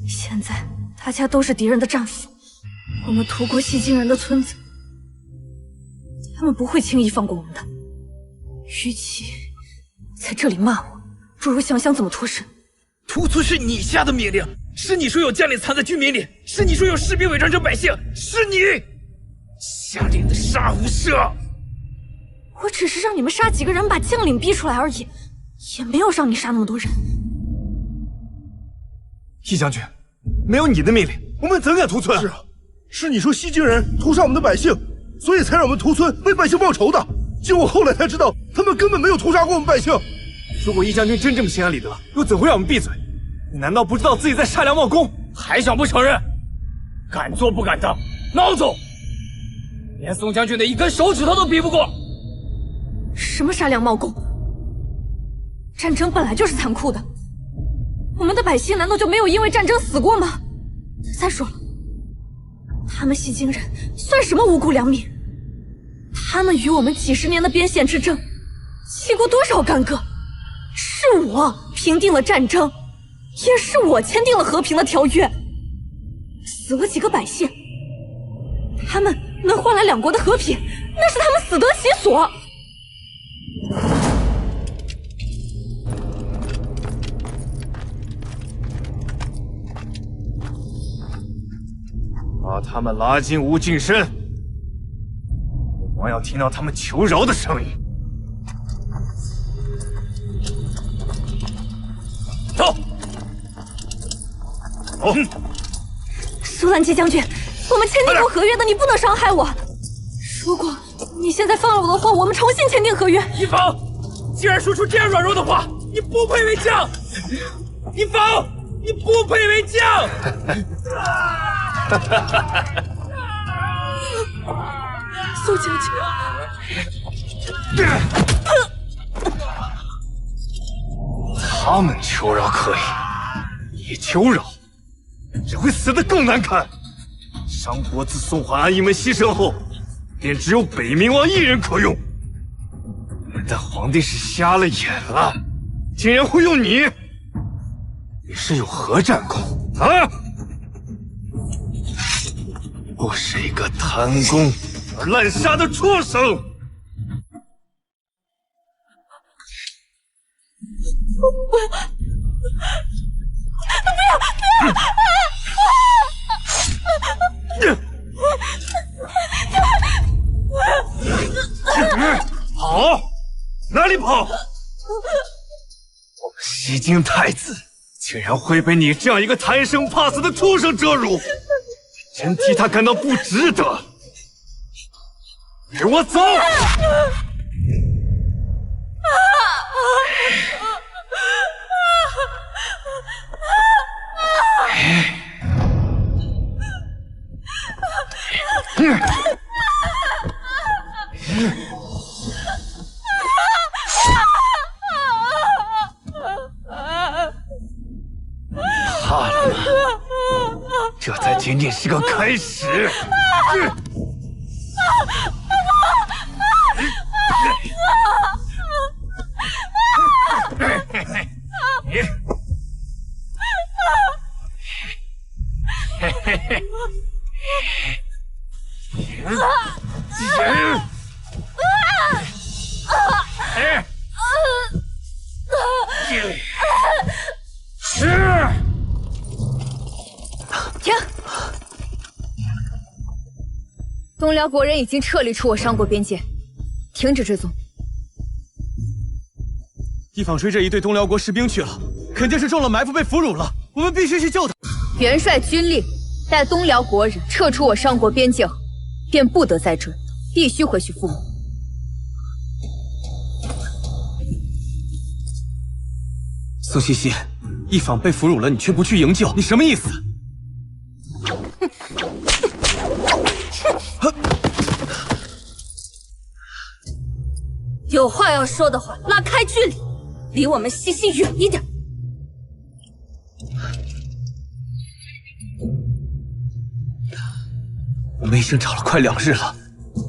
现在大家都是敌人的战俘，我们屠国西京人的村子，他们不会轻易放过我们的。与其在这里骂我，不如想想怎么脱身。屠村是你下的命令，是你说有将领藏在军民里，是你说有士兵伪装成百姓，是你下令的杀无赦。我只是让你们杀几个人，把将领逼出来而已，也没有让你杀那么多人。易将军，没有你的命令，我们怎敢屠村？是啊，是你说西京人屠杀我们的百姓，所以才让我们屠村为百姓报仇的。结果后来才知道，他们根本没有屠杀过我们百姓。如果易将军真这么心安理得，又怎会让我们闭嘴？你难道不知道自己在杀良冒功？还想不承认？敢做不敢当，孬种！连宋将军的一根手指头都比不过。什么杀良冒功？战争本来就是残酷的，我们的百姓难道就没有因为战争死过吗？再说了，他们西京人算什么无辜良民？他们与我们几十年的边线之争，起过多少干戈？是我平定了战争，也是我签订了和平的条约。死了几个百姓，他们能换来两国的和平，那是他们死得其所。把他们拉进无尽深，我要听到他们求饶的声音。走，走！舒兰基将军，我们签订过合约的，你不能伤害我。如果你现在放了我的话，我们重新签订合约。一房，竟然说出这样软弱的话，你不配为将！一房，你不配为将！苏将军，他们求饶可以，你求饶，只会死得更难看。商国自宋桓安一门牺牲后，便只有北冥王一人可用。我们的皇帝是瞎了眼了，竟然会用你！你是有何战功啊？不是一个贪功而滥杀的畜生！跑！哪里跑？我们西京太子竟然会被你这样一个贪生怕死的畜生折辱！真替他感到不值得！给我走！怕了吗？这才仅仅是个开始。停！东辽国人已经撤离出我商国边界，停止追踪。一坊追着一队东辽国士兵去了，肯定是中了埋伏被俘虏了，我们必须去救他。元帅军令，待东辽国人撤出我商国边界后，便不得再追，必须回去复命。苏西西，一坊被俘虏了，你却不去营救，你什么意思？有话要说的话，拉开距离，离我们西西远一点。我们已经找了快2日了，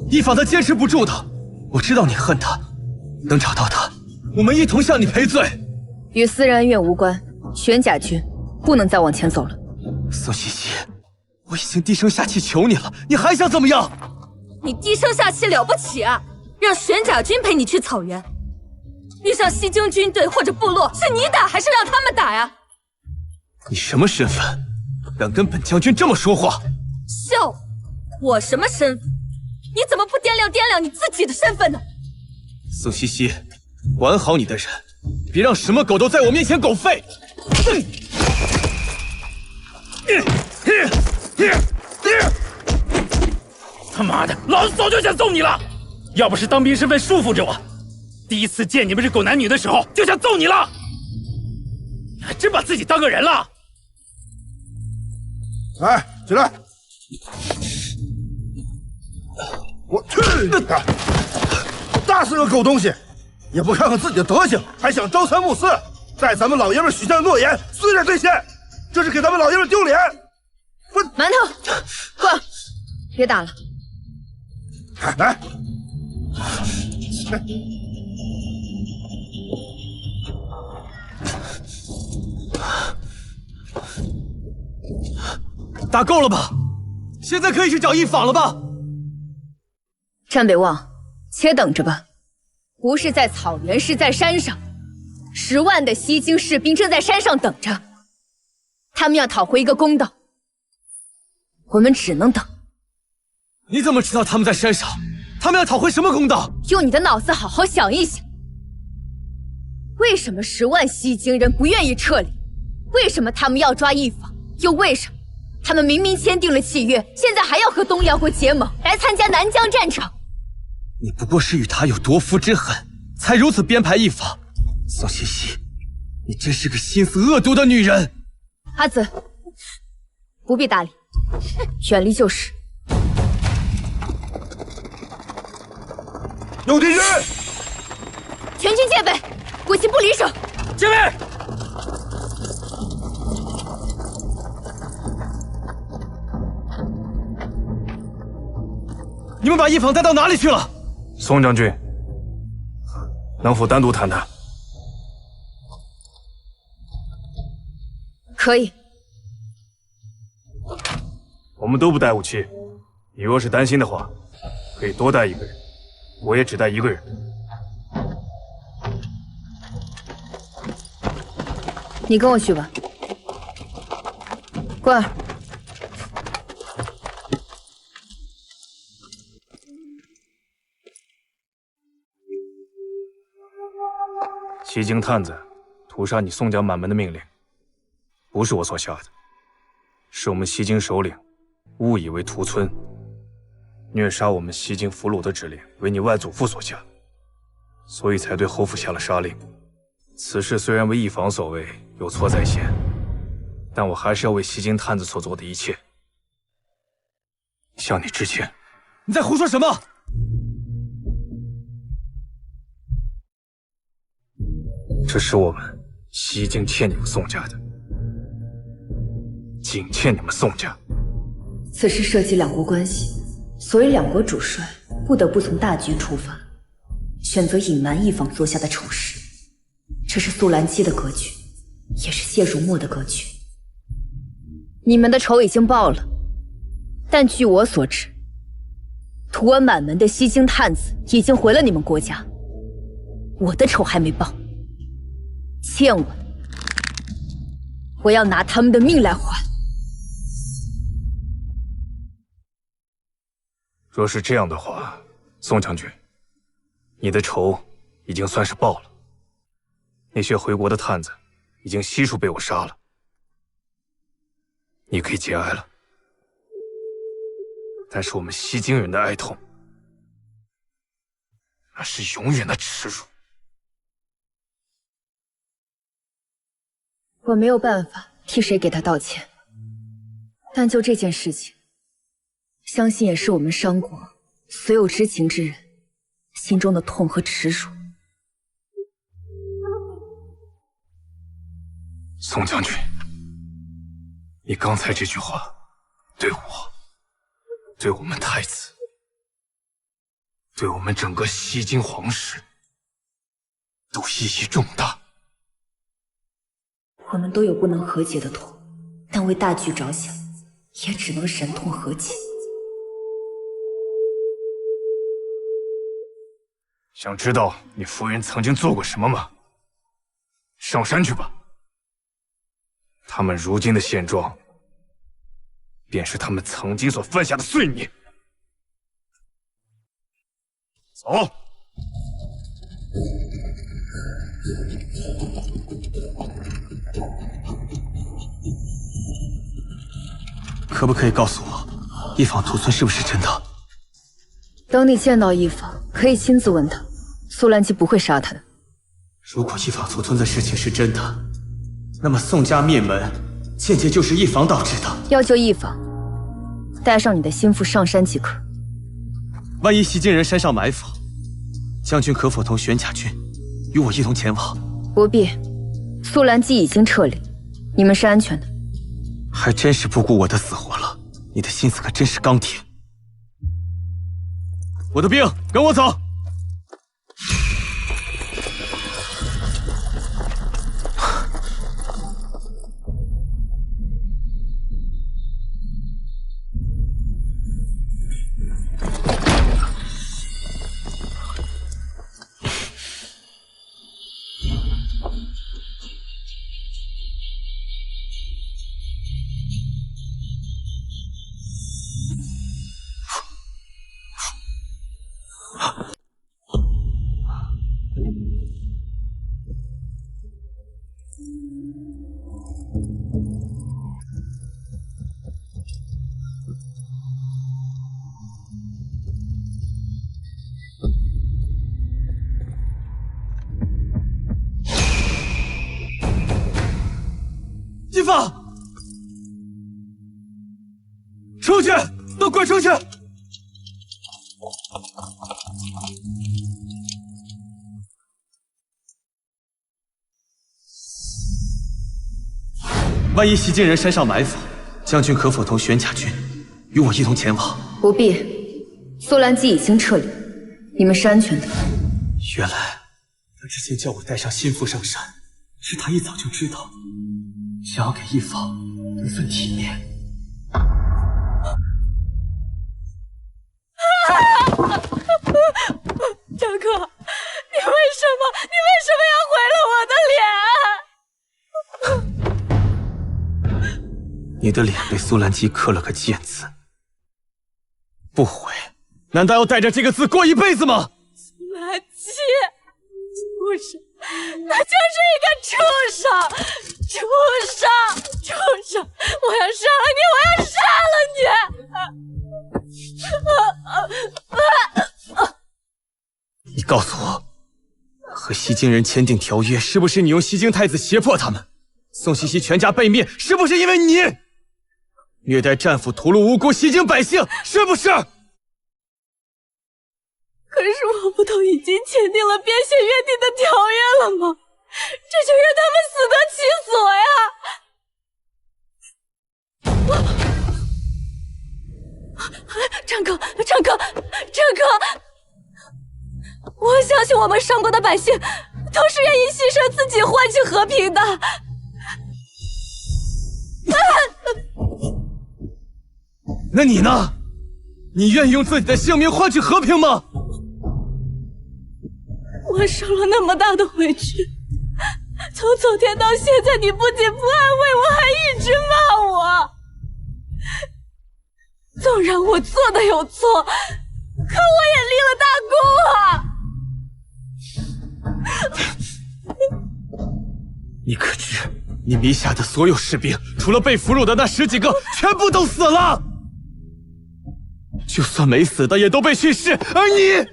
一坊他坚持不住的。我知道你恨他，能找到他，我们一同向你赔罪。与私人恩怨无关，玄甲军不能再往前走了。苏西西，我已经低声下气求你了，你还想怎么样？你低声下气了不起啊？让玄甲军陪你去草原，遇上西京军队或者部落，是你打还是让他们打呀？你什么身份，敢跟本将军这么说话？笑话，我什么身份？你怎么不掂量你自己的身份呢？宋西西，管好你的人，别让什么狗都在我面前狗吠！他妈的，老子早就想揍你了！要不是当兵身份束缚着我，第一次见你们这狗男女的时候就想揍你了。你还真把自己当个人了？来，起来！我去你的！大是个狗东西，也不看看自己的德行，还想朝三暮四，在咱们老爷们许下的诺言虽然兑现，这是给咱们老爷们丢脸。馒头，过来，别打了。来，打够了吧？现在可以去找一坊了吧？战北望，且等着吧。不是在草原，是在山上。10万的西京士兵正在山上等着，他们要讨回一个公道。我们只能等。你怎么知道他们在山上？他们要讨回什么公道？用你的脑子好好想一想，为什么10万西京人不愿意撤离？为什么他们要抓一坊？又为什么他们明明签订了契约，现在还要和东辽国结盟，来参加南疆战场？你不过是与他有夺夫之恨，才如此编排一坊。宋西西，你真是个心思恶毒的女人。阿紫，不必搭理，远离就是。有敌军！全军戒备，国旗不离手。戒备！你们把一坊带到哪里去了？宋将军，能否单独谈谈？可以。我们都不带武器，你若是担心的话，可以多带一个人，我也只带一个人。你跟我去吧。过来。西京探子屠杀你宋家满门的命令，不是我所下的，是我们西京首领误以为屠村，虐杀我们西京俘虏的指令为你外祖父所下，所以才对侯府下了杀令。此事虽然为一坊所为，有错在先，但我还是要为西京探子所做的一切向你致歉。你在胡说什么？这是我们西京欠你们宋家的，仅欠你们宋家。此事涉及两国关系，所以两国主帅不得不从大局出发，选择隐瞒一坊做下的丑事。这是苏兰姬的格局，也是谢如墨的格局。你们的仇已经报了，但据我所知，屠完满门的西京探子已经回了你们国家，我的仇还没报。欠我的，我要拿他们的命来还。若是这样的话，宋将军，你的仇已经算是报了。那些回国的探子已经悉数被我杀了，你可以节哀了。但是我们西京人的哀痛，那是永远的耻辱。我没有办法替谁给他道歉，但就这件事情，相信也是我们商国所有知情之人心中的痛和耻辱。宋将军，你刚才这句话，对我，对我们太子，对我们整个西京皇室，都意义重大。我们都有不能和解的痛，但为大局着想，也只能忍痛和解。想知道你夫人曾经做过什么吗？上山去吧。他们如今的现状，便是他们曾经所犯下的罪孽。走。可不可以告诉我，一坊屠村是不是真的？等你见到一坊，可以亲自问他，苏兰姬不会杀他的。如果一坊屠村的事情是真的，那么宋家灭门，间接就是一坊导致的。要救一坊，带上你的心腹上山即可。万一袭金人山上埋伏，将军可否同玄甲军与我一同前往？不必，苏兰姬已经撤离，你们是安全的。还真是不顾我的死活了，你的心思可真是钢铁。我的兵跟我走。一坊，出去，都滚出去！万一袭金人山上埋伏，将军可否同玄甲军与我一同前往？不必，苏兰姬已经撤离，你们是安全的。原来他之前叫我带上心腹上山，是他一早就知道，想要给一坊一份体面。张哥，你为什么要毁了我的脸？你的脸被苏兰姬刻了个剑字，不悔，难道要带着这个字过一辈子吗？苏兰姬，畜生，那就是一个畜生！我要杀了你！你告诉我，和西京人签订条约，是不是你用西京太子胁迫他们？宋西溪全家被灭，是不是因为你虐待战俘、屠戮无辜西京百姓？是不是？可是我不都已经签订了边线约定的条约了吗？这就让他们死得其所呀！张哥，我相信我们上国的百姓都是愿意牺牲自己换取和平的。那你呢？你愿意用自己的性命换取和平吗？我受了那么大的委屈，从昨天到现在，你不仅不安慰我，还一直骂我。纵然我做的有错，可我也立了大功啊！你可知，你迷下的所有士兵，除了被俘虏的那10几个，全部都死了。就算没死的，也都被训斥，而你，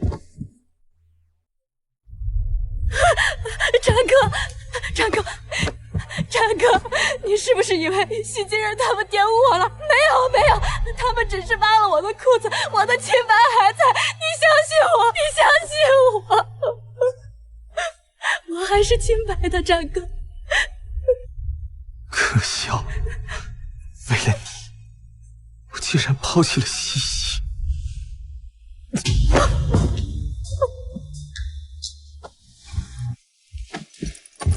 战哥，你是不是以为西京人他们玷污我了？没有，他们只是扒了我的裤子，我的清白还在。你相信我，我还是清白的，战哥。可笑，为了你，我竟然抛弃了西西。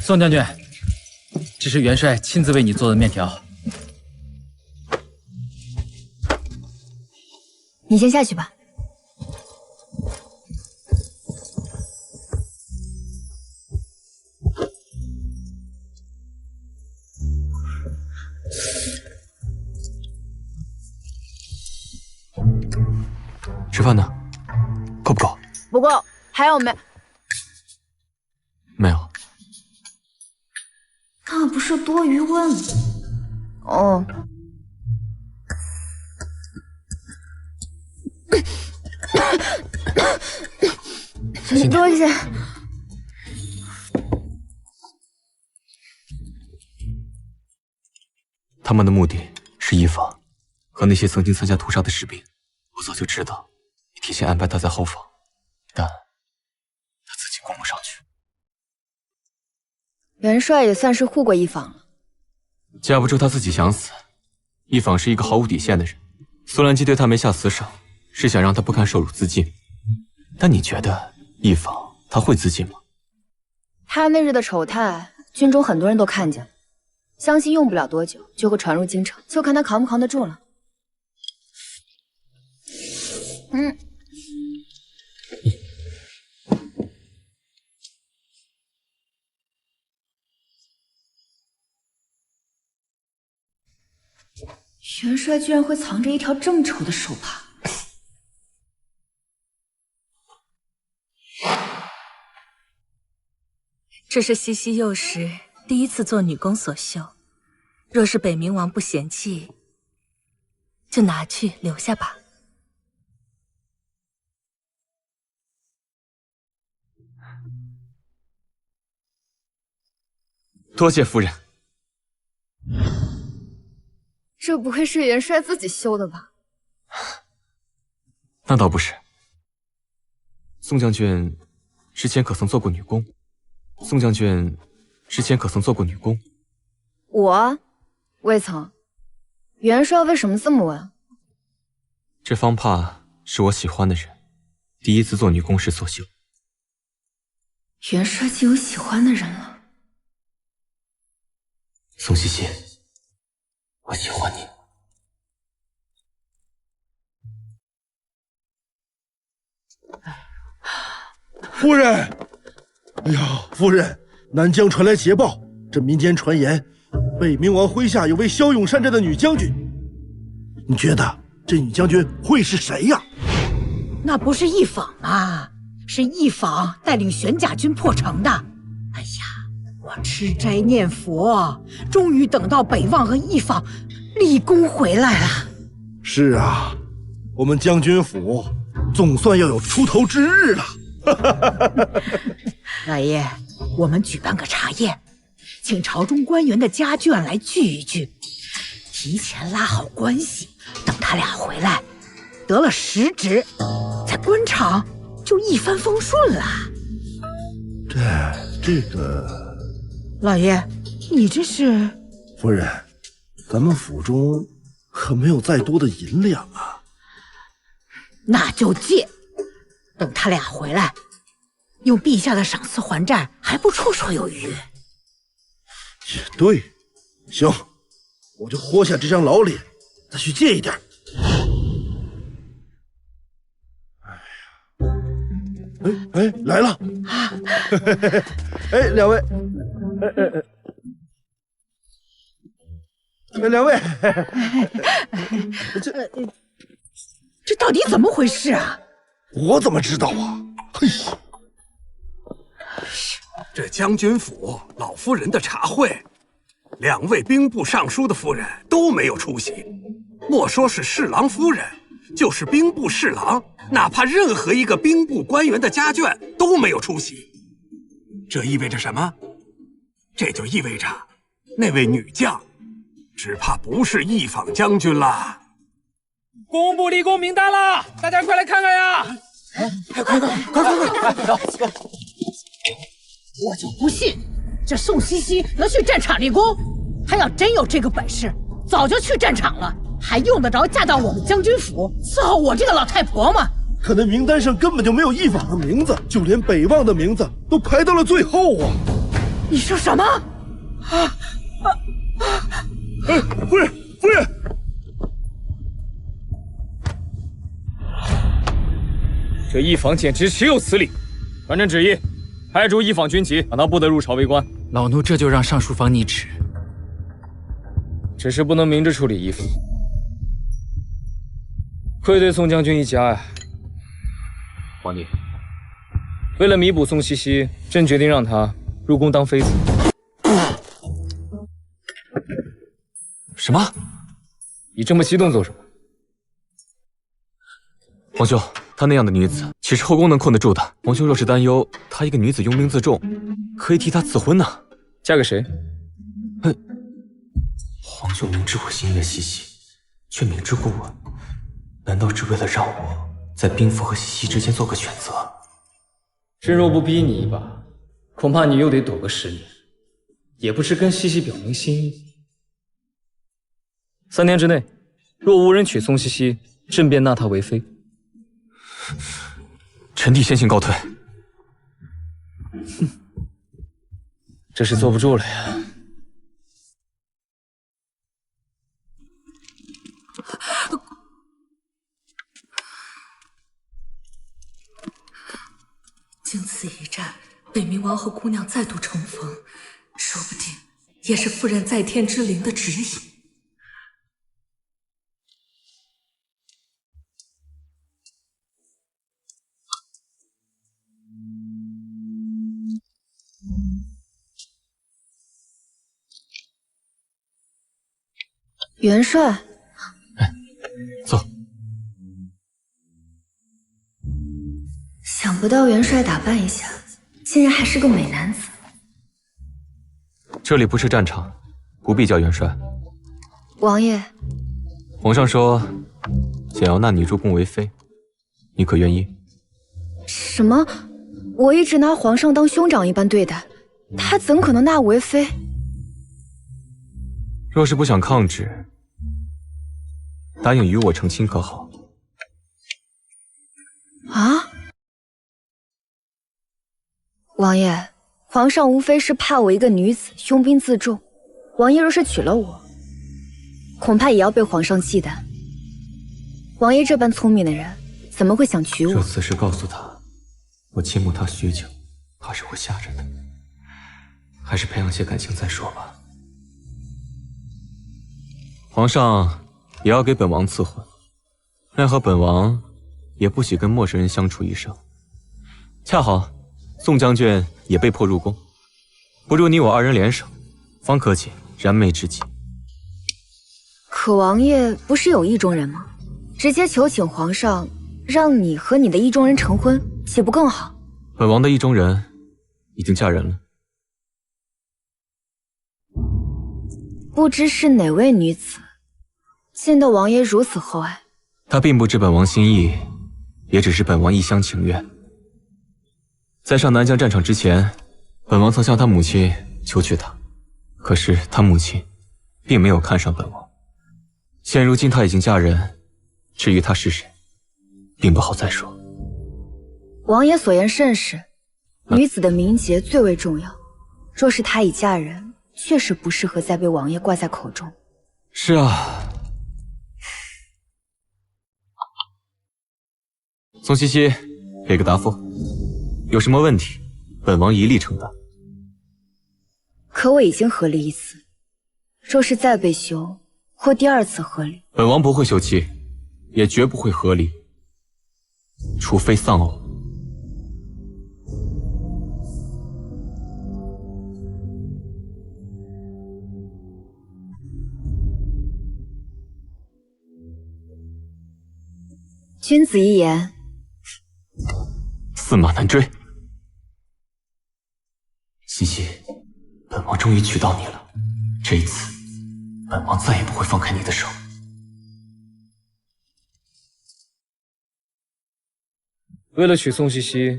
宋将军，这是元帅亲自为你做的面条。你先下去吧。吃饭呢？够不够？不够，还有没？没有。那不是多余问吗？哦。多一些。他们的目的是一坊和那些曾经参加屠杀的士兵。我早就知道，你提前安排他在后方，但他自己攻不上去。元帅也算是护过一坊了。架不住他自己想死。一坊是一个毫无底线的人，苏兰基对他没下死手，是想让他不堪受辱自尽。但你觉得一坊他会自尽吗？他那日的丑态，军中很多人都看见了，相信用不了多久就会传入京城，就看他扛不扛得住了。元帅居然会藏着一条这么丑的手帕。这是西西幼时第一次做女工所绣，若是北冥王不嫌弃，就拿去留下吧。多谢夫人。这不会是元帅自己绣的吧？那倒不是。宋将军之前可曾做过女工？宋将军之前可曾做过女工？我未曾。元帅为什么这么问？这方帕是我喜欢的人第一次做女工时所绣。元帅竟有喜欢的人了。宋西西，我喜欢你。夫人，哎呀，夫人，南疆传来捷报，这民间传言，北冥王麾下有位骁勇善战的女将军。你觉得这女将军会是谁呀？那不是一坊吗？是一坊带领玄甲军破城的。哎呀，我吃斋念佛，终于等到北望和一坊立功回来了。是啊，我们将军府总算要有出头之日了。老爷，我们举办个茶宴，请朝中官员的家眷来聚一聚，提前拉好关系，等他俩回来得了实职，在官场就一帆风顺了。这个，老爷，你这是？夫人，咱们府中可没有再多的银两啊。那就借，等他俩回来，用陛下的赏赐还债，还不绰绰有余。也对，行，我就豁下这张老脸，再去借一点。哎，来了！哎，两位，两位，这到底怎么回事啊？我怎么知道啊？嘿，这将军府老夫人的茶会，2位兵部尚书的夫人都没有出席，莫说是侍郎夫人，就是兵部侍郎，哪怕任何一个兵部官员的家眷都没有出席。这意味着什么？这就意味着那位女将只怕不是一坊将军了。公布立功名单了，大家快来看看呀！快！我就不信这宋西西能去战场立功，她要真有这个本事，早就去战场了，还用得着嫁到我们将军府伺候我这个老太婆吗？可那名单上根本就没有一坊的名字，就连北望的名字都排到了最后啊！你说什么？夫人！这一坊简直岂有此理！传朕旨意，派出一坊军旗，让他不得入朝为官。老奴这就让尚书房拟旨。只是不能明着处理一坊，愧对宋将军一家呀！皇帝，为了弥补宋茜茜，朕决定让她入宫当妃子。什么？你这么激动做什么？皇兄，她那样的女子，岂是后宫能困得住的？皇兄若是担忧她一个女子拥兵自重，可以替她赐婚呢。嫁给谁？皇兄明知我心悦西西，却明知故问，难道只为了让我在兵符和西西之间做个选择？朕若不逼你一把，恐怕你又得躲个10年，也不知跟西西表明心意。3年之内，若无人娶宋茜茜，朕便纳她为妃。臣弟先行告退。哼，这是坐不住了呀。经此一战，北冥王和姑娘再度重逢，说不定也是夫人在天之灵的指引。元帅，坐。想不到元帅打扮一下，竟然还是个美男子。这里不是战场，不必叫元帅。王爷，皇上说想要纳你入宫为妃，你可愿意？什么？我一直拿皇上当兄长一般对待，他怎可能纳我为妃？若是不想抗旨，答应与我成亲可好？啊？王爷，皇上无非是怕我一个女子拥兵自重，王爷若是娶了我，恐怕也要被皇上忌惮。王爷这般聪明的人，怎么会想娶我？若此时告诉他，我倾慕他许久，怕是会吓着他。还是培养些感情再说吧。皇上也要给本王赐婚，奈何本王也不许跟陌生人相处一生。恰好宋将军也被迫入宫，不如你我2人联手，方可解燃眉之急。可王爷不是有意中人吗？直接求请皇上，让你和你的意中人成婚，岂不更好？本王的意中人已经嫁人了。不知是哪位女子，见得王爷如此厚爱。她并不知本王心意，也只是本王一厢情愿。在上南疆战场之前，本王曾向她母亲求娶她，可是她母亲并没有看上本王。现如今她已经嫁人，至于她是谁，并不好再说。王爷所言甚是，女子的名节最为重要。若是她已嫁人，确实不适合再被王爷挂在口中。是啊。宋茜茜，给个答复，有什么问题，本王一力承担。可我已经合离1次，若是再被休，或第2次合离，本王不会休妻，也绝不会合离，除非丧偶。君子一言，驷马难追。茜茜，本王终于娶到你了，这一次，本王再也不会放开你的手。为了娶宋茜茜，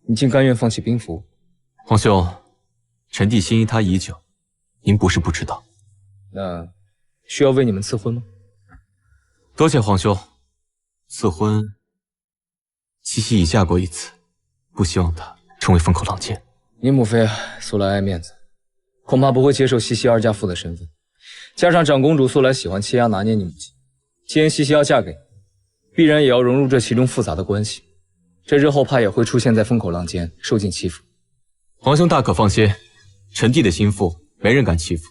你竟甘愿放弃兵符？皇兄，臣弟心仪她已久，您不是不知道。那需要为你们赐婚吗？多谢皇兄。赐婚，茜茜已嫁过1次，不希望她成为风口浪尖。你母妃素来爱面子，恐怕不会接受茜茜2家妇的身份。加上长公主素来喜欢欺压拿捏你母亲，既然茜茜要嫁给你，必然也要融入这其中复杂的关系。这日后怕也会出现在风口浪尖，受尽欺负。皇兄大可放心，臣弟的心腹没人敢欺负。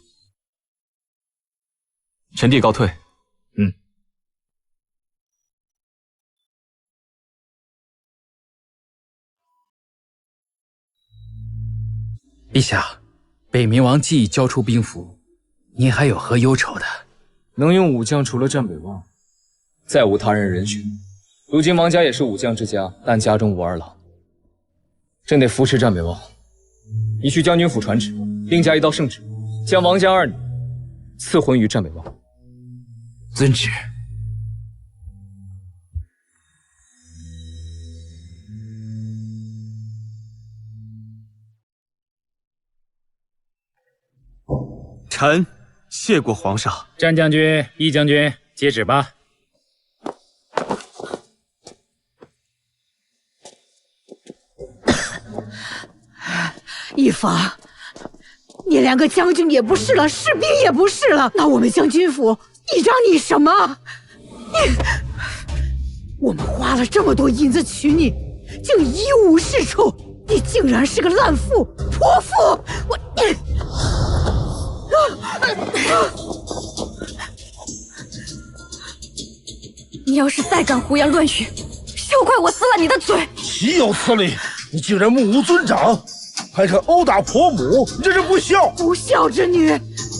臣弟告退。陛下，北冥王既已交出兵符，您还有何忧愁的？能用武将除了战北望，再无他人人选。如今王家也是武将之家，但家中无二郎，朕得扶持战北望。你去将军府传旨，另加一道圣旨，将王家二女赐婚于战北望。遵旨。臣谢过皇上。战将军、义将军，接旨吧。一房，你连个将军也不是了，士兵也不是了，那我们将军府依仗你什么？我们花了这么多银子娶你，竟一无是处，你竟然是个烂妇、泼妇！你要是再敢胡言乱语，休怪我撕了你的嘴！岂有此理！你竟然目无尊长，还敢殴打婆母，你这是不孝！不孝之女！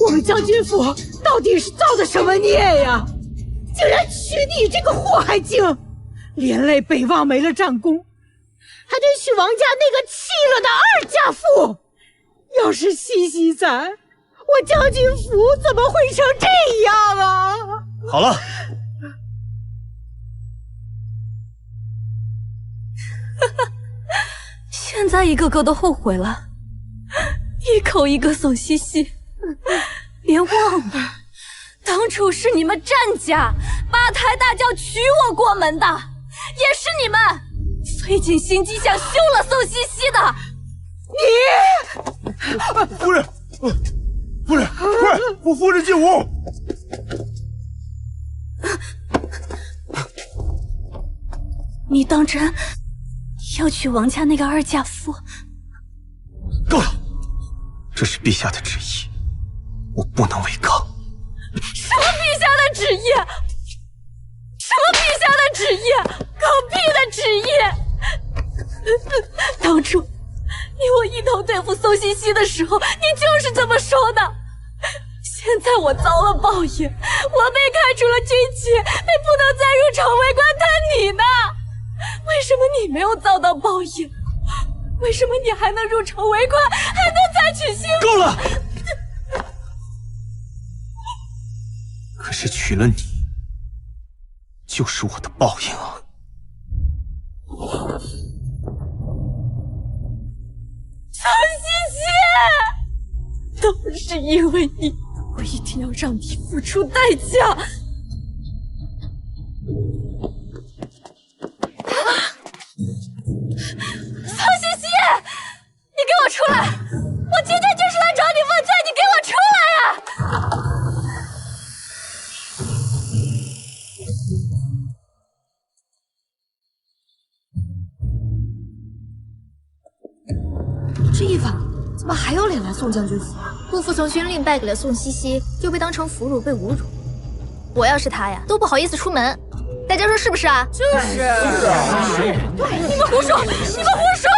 我们将军府到底是造的什么孽呀？竟然娶你这个祸害精，连累北望没了战功，还得娶王家那个弃了的二嫁妇。要是西西在，我将军府怎么会成这样啊？好了。现在一个个都后悔了，一口一个宋西西，别忘了，当初是你们战家八抬大轿娶我过门的，也是你们费尽心机想休了宋西西的。你，夫人，夫人，快，夫人进屋。你当真要娶王家那个二嫁夫？够了，这是陛下的旨意，我不能违抗。什么陛下的旨意？什么陛下的旨意？狗屁的旨意！当初你我一同对付宋西西的时候，你就是这么说的。现在我遭了报应，我被开除了军旗，被不能再入朝为官，但你呢？为什么你没有遭到报应？为什么你还能入朝为官，还能再娶新妇？够了！可是娶了你，就是我的报应啊！宋西西，都是因为你，我一定要让你付出代价。宋西西，你给我出来！我今天就是来找你问罪，你给我出来呀！这一访怎么还有脸来宋将军府？不服从军令，败给了宋西西，又被当成俘虏被侮辱。我要是他呀，都不好意思出门。大家说是不是啊？就是。你们胡说！你们胡说！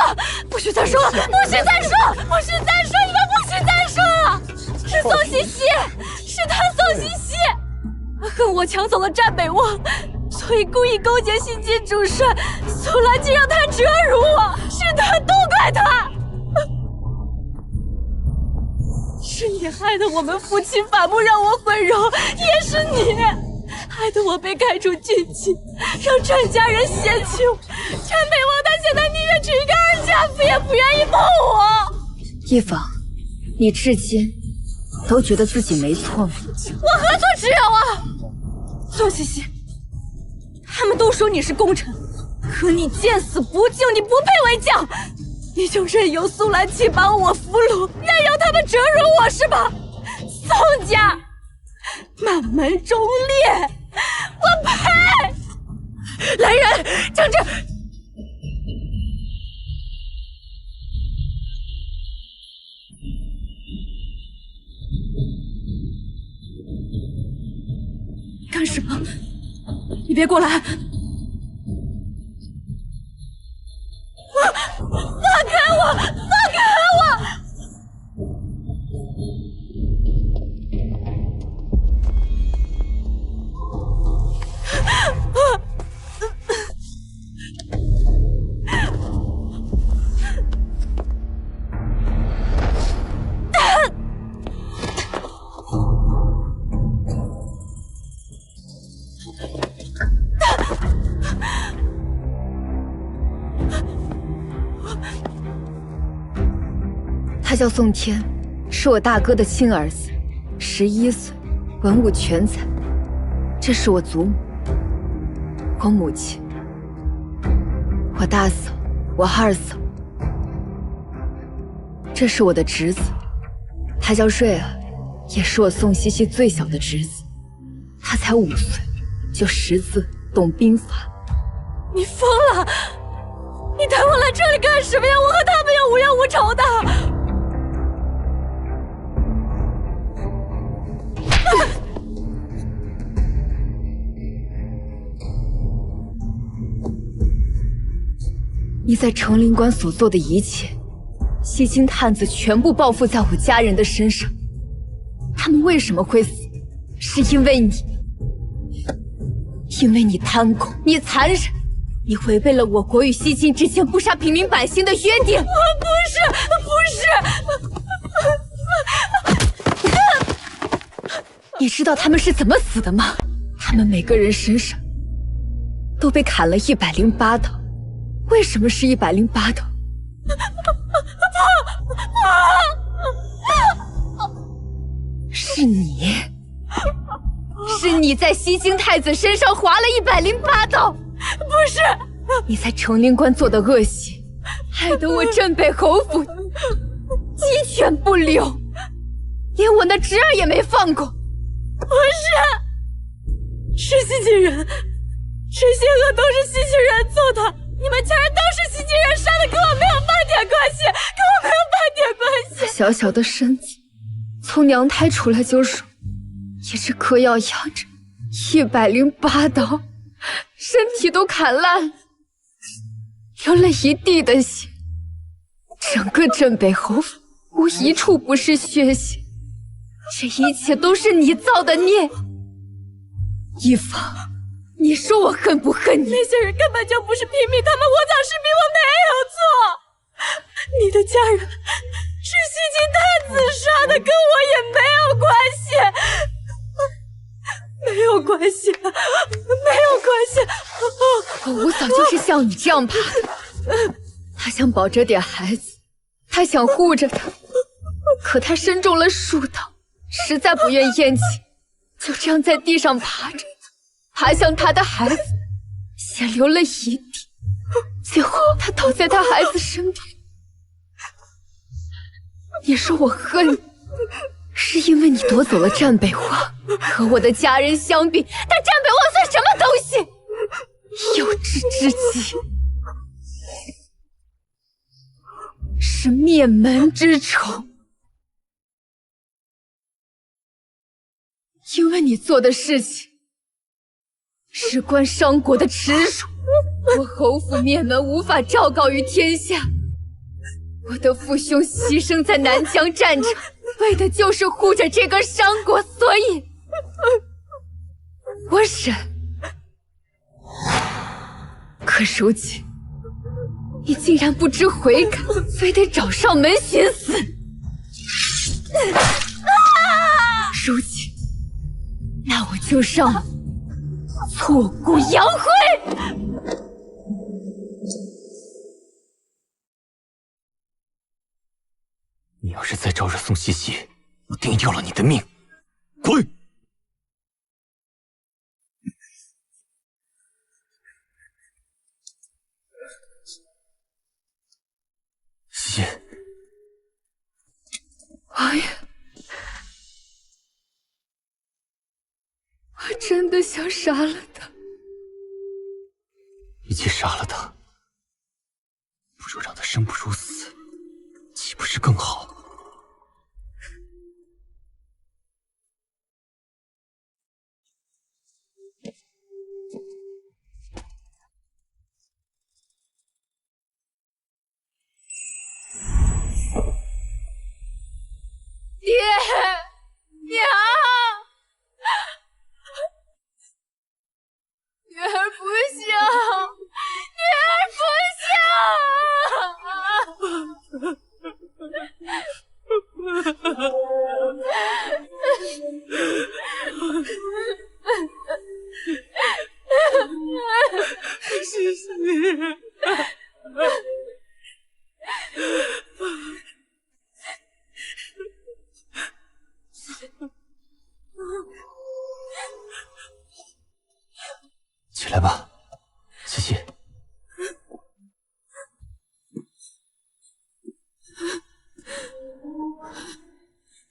不许再说了！不许再说！不许再说！你们不许再说了！是宋西西，是他宋西西，恨我抢走了战北望，所以故意勾结西晋主帅苏兰，竟让他折辱我，是他，都怪他。是你害得我们夫妻反目，让我毁容，也是你害得我被开除军籍，让战家人嫌弃我。战北望他现在宁愿娶一个二嫁夫，也不愿意碰我。一坊，你至今都觉得自己没错吗？我何错之有啊！宋西西，他们都说你是功臣，可你见死不救，你不配为将，你就任由苏兰七把我俘虏，任由他们折辱我是吧？宋家满门忠烈，我呸！来人，将这干什么？你别过来！放开我！放开我！他叫宋天，是我大哥的亲儿子，11岁，文武全才。这是我祖母，我母亲，我大嫂，我二嫂。这是我的侄子，他叫瑞儿，也是我宋茜茜最小的侄子。他才5岁，就识字，懂兵法。你疯了！你带我来这里干什么呀？我和他们又无冤无仇的。你在成灵关所做的一切，西京探子全部报复在我家人的身上。他们为什么会死？是因为你，因为你贪功，你残忍，你违背了我国与西晋之间不杀平民百姓的约定。不是。你知道他们是怎么死的吗？他们每个人身上都被砍了108刀。为什么是108刀？是你，是你在西京太子身上划了108刀。不是，你在成灵关做的恶行，害得我镇北侯府鸡犬不留，连我那侄儿也没放过。不是，是西晋人，这些恶都是西晋人做的。你们家人都是西晋人杀的，跟我没有半点关系，跟我没有半点关系。小小的身子，从娘胎出来就软，也是嗑药养着，108刀，身体都砍烂了，流了一地的血，整个镇北侯府无一处不是血腥。这一切都是你造的孽，一方。你说我恨不恨你？那些人根本就不是平民，他们窝藏士兵，我没有错。你的家人是西京太子杀的，跟我也没有关系，没有关系，没有关系。我五嫂就是像你这样怕的，她想保着点孩子，她想护着他，可她身中了数刀，实在不愿咽气，就这样在地上爬着。爬向他的孩子，血流了一地，最后他倒在他孩子身边。你说我恨你，是因为你夺走了战北王，和我的家人相比，但战北王算什么东西？幼稚之极，是灭门之仇。因为你做的事情事关商国的耻辱，我侯府灭门无法昭告于天下。我的父兄牺牲在南疆战场，为的就是护着这个商国，所以我忍。可如今你竟然不知悔改，非得找上门寻死。如今，那我就让挫骨扬灰！你要是再招惹宋茜茜，我定要了你的命！滚！茜茜，王爷，我真的想杀了他。与其杀了他，不如让他生不如死，岂不是更好？爹，娘，女儿不孝，女儿不孝。起来吧，西西。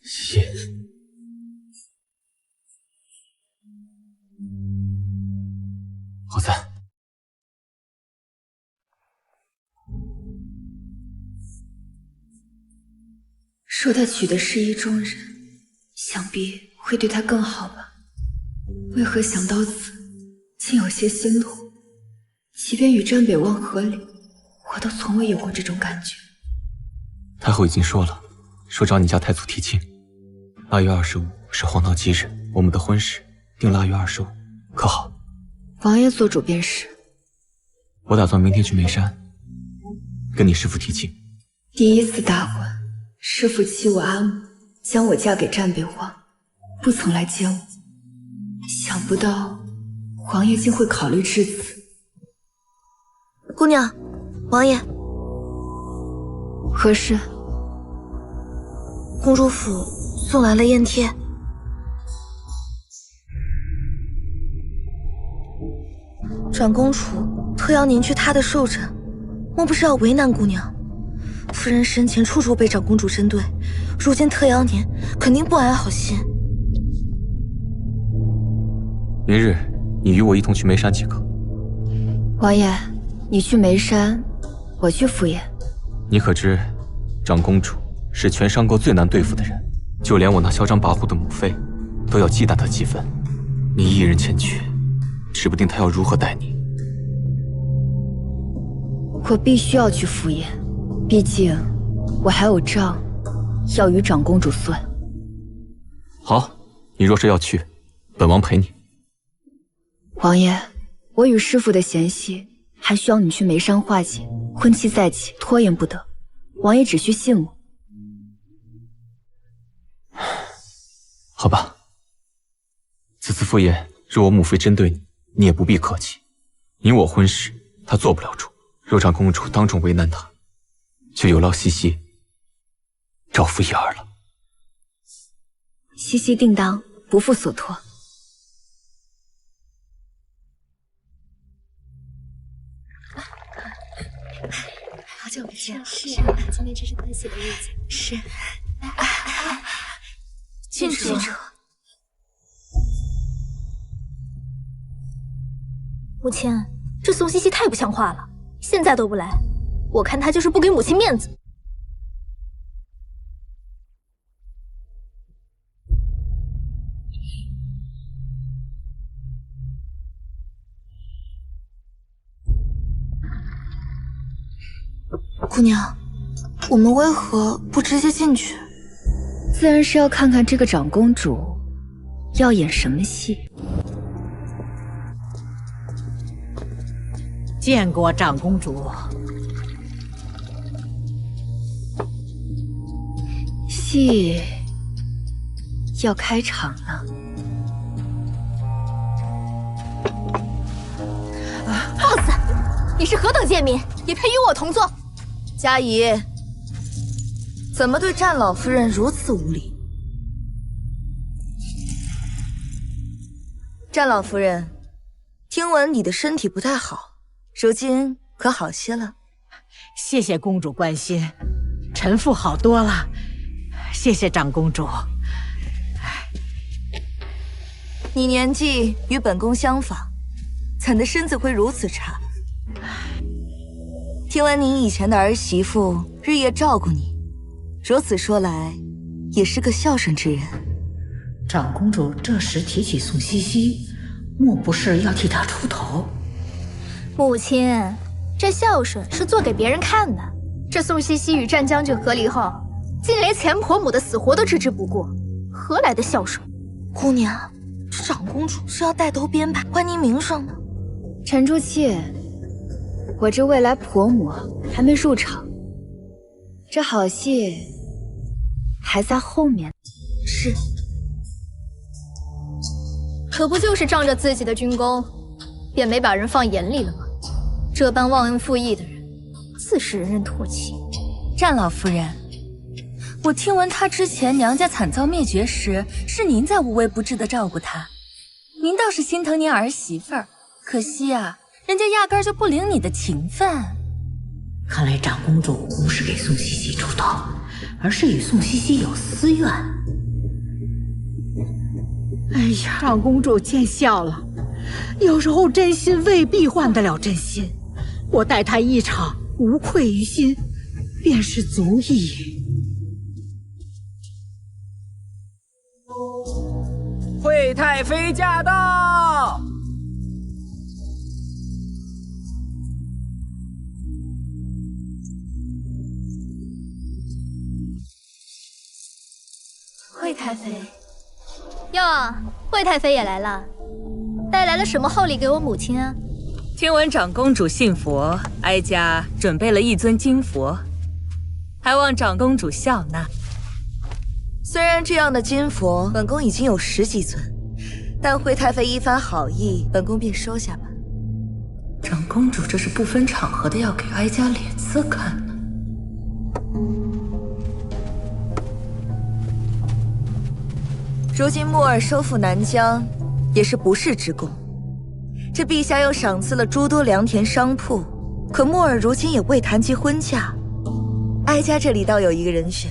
西西。好在。说他娶的是意中人，想必会对他更好吧？为何想到此，竟有些心痛？即便与战北望和离，我都从未有过这种感觉。太后已经说了，说找你家太祖提亲。8月25是黄道吉日，我们的婚事定8月25，可好？王爷做主便是。我打算明天去眉山，跟你师父提亲。第一次大婚，师父欺我阿母，将我嫁给战北王，不曾来见我。想不到王爷竟会考虑至此。姑娘，王爷，何事？公主府送来了砚帖。转公主特邀您去她的寿辰，莫不是要为难姑娘？夫人生前处处被长公主针对，如今特邀您，肯定不安好心。明日你与我一同去眉山即可。王爷，你去眉山，我去敷衍。你可知，长公主是全商国最难对付的人，就连我那嚣张跋扈的母妃，都要忌惮她几分。你一人前去，指不定她要如何待你。我必须要去敷衍，毕竟我还有账要与长公主算。好，你若是要去，本王陪你。王爷，我与师父的嫌隙还需要你去眉山化解，婚期在即，拖延不得。王爷只需信我。好吧，此次赴宴，若我母妃针对你，你也不必客气。你我婚事，她做不了主。若长公主当众为难她，就有劳西西照拂一二了。西西定当不负所托。好久没见，是啊，今天真是欢喜的日子。是，进车。母亲，这宋茜茜太不像话了，现在都不来，我看她就是不给母亲面子。姑娘，我们为何不直接进去？自然是要看看这个长公主要演什么戏。见过长公主。戏要开场了。boss， 你是何等贱民，也配与我同坐？佳怡，怎么对战老夫人如此无礼？战老夫人，听闻你的身体不太好，如今可好些了？谢谢公主关心，臣妇好多了，谢谢长公主。你年纪与本宫相仿，怎的身子会如此差？听闻你以前的儿媳妇日夜照顾你，如此说来，也是个孝顺之人。长公主这时提起宋茜茜，莫不是要替她出头？母亲，这孝顺是做给别人看的。这宋茜茜与战将军和离后，竟连前婆母的死活都置之不顾，何来的孝顺？姑娘，这长公主是要带头编排坏你名声吗？沉住气，我这未来婆母还没入场，这好戏还在后面。是，可不就是仗着自己的军功，便没把人放眼里了吗？这般忘恩负义的人，自是人人唾弃。战老夫人，我听闻她之前娘家惨遭灭绝时，是您在无微不至的照顾她，您倒是心疼您儿媳妇儿，可惜啊，人家压根儿就不领你的情分。看来长公主不是给宋茜茜出头，而是与宋茜茜有私怨。哎呀，长公主见笑了。有时候真心未必换得了真心，我待她一场，无愧于心，便是足矣。惠太妃驾到！惠太妃，哟，惠太妃也来了，带来了什么厚礼给我母亲啊？听闻长公主信佛，哀家准备了一尊金佛，还望长公主笑纳。虽然这样的金佛，本宫已经有10几尊，但惠太妃一番好意，本宫便收下吧。长公主这是不分场合的要给哀家脸色看呢。如今木儿收复南疆，也是不世之功。这陛下又赏赐了诸多良田商铺，可木儿如今也未谈及婚嫁，哀家这里倒有一个人选。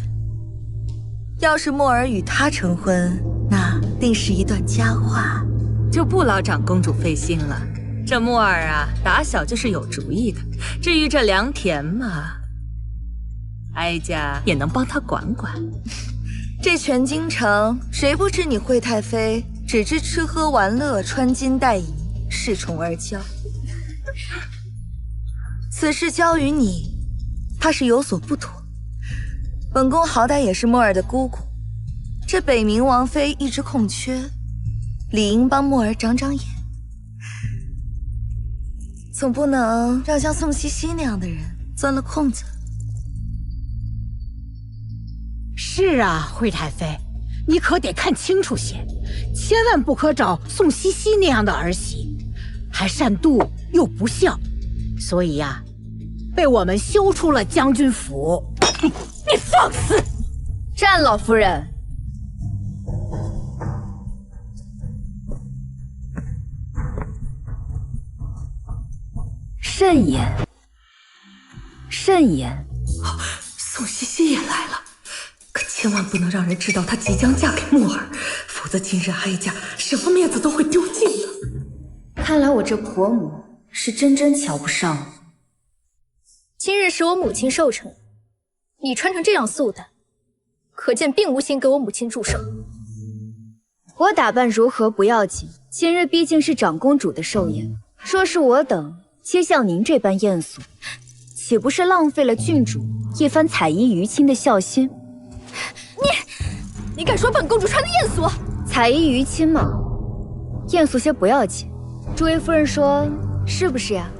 要是木儿与他成婚，那定是一段佳话。就不劳长公主费心了，这木儿啊，打小就是有主意的。至于这良田嘛，哀家也能帮他管管。这全京城，谁不知你惠太妃只知吃喝玩乐、穿金戴银、恃宠而骄？此事交于你，怕是有所不妥。本宫好歹也是木儿的姑姑，这北冥王妃一直空缺，理应帮木儿长长眼，总不能让像宋茜茜那样的人钻了空子。是啊，惠太妃，你可得看清楚些，千万不可找宋茜茜那样的儿媳，还善妒又不孝，所以呀，被我们休出了将军府。你放肆！战老夫人，慎言，慎言。宋茜茜也来了，可千万不能让人知道她即将嫁给木儿，否则今日哀家什么面子都会丢尽的。看来我这婆母是真瞧不上我。今日是我母亲寿辰，你穿成这样素的，可见并无心给我母亲祝寿。我打扮如何不要紧，今日毕竟是长公主的寿宴，若是我等皆像您这般艳俗，岂不是浪费了郡主一番彩衣娱亲的孝心？你敢说本公主穿的艳俗？彩衣娱亲嘛，艳俗些不要紧。诸位夫人说是不是呀？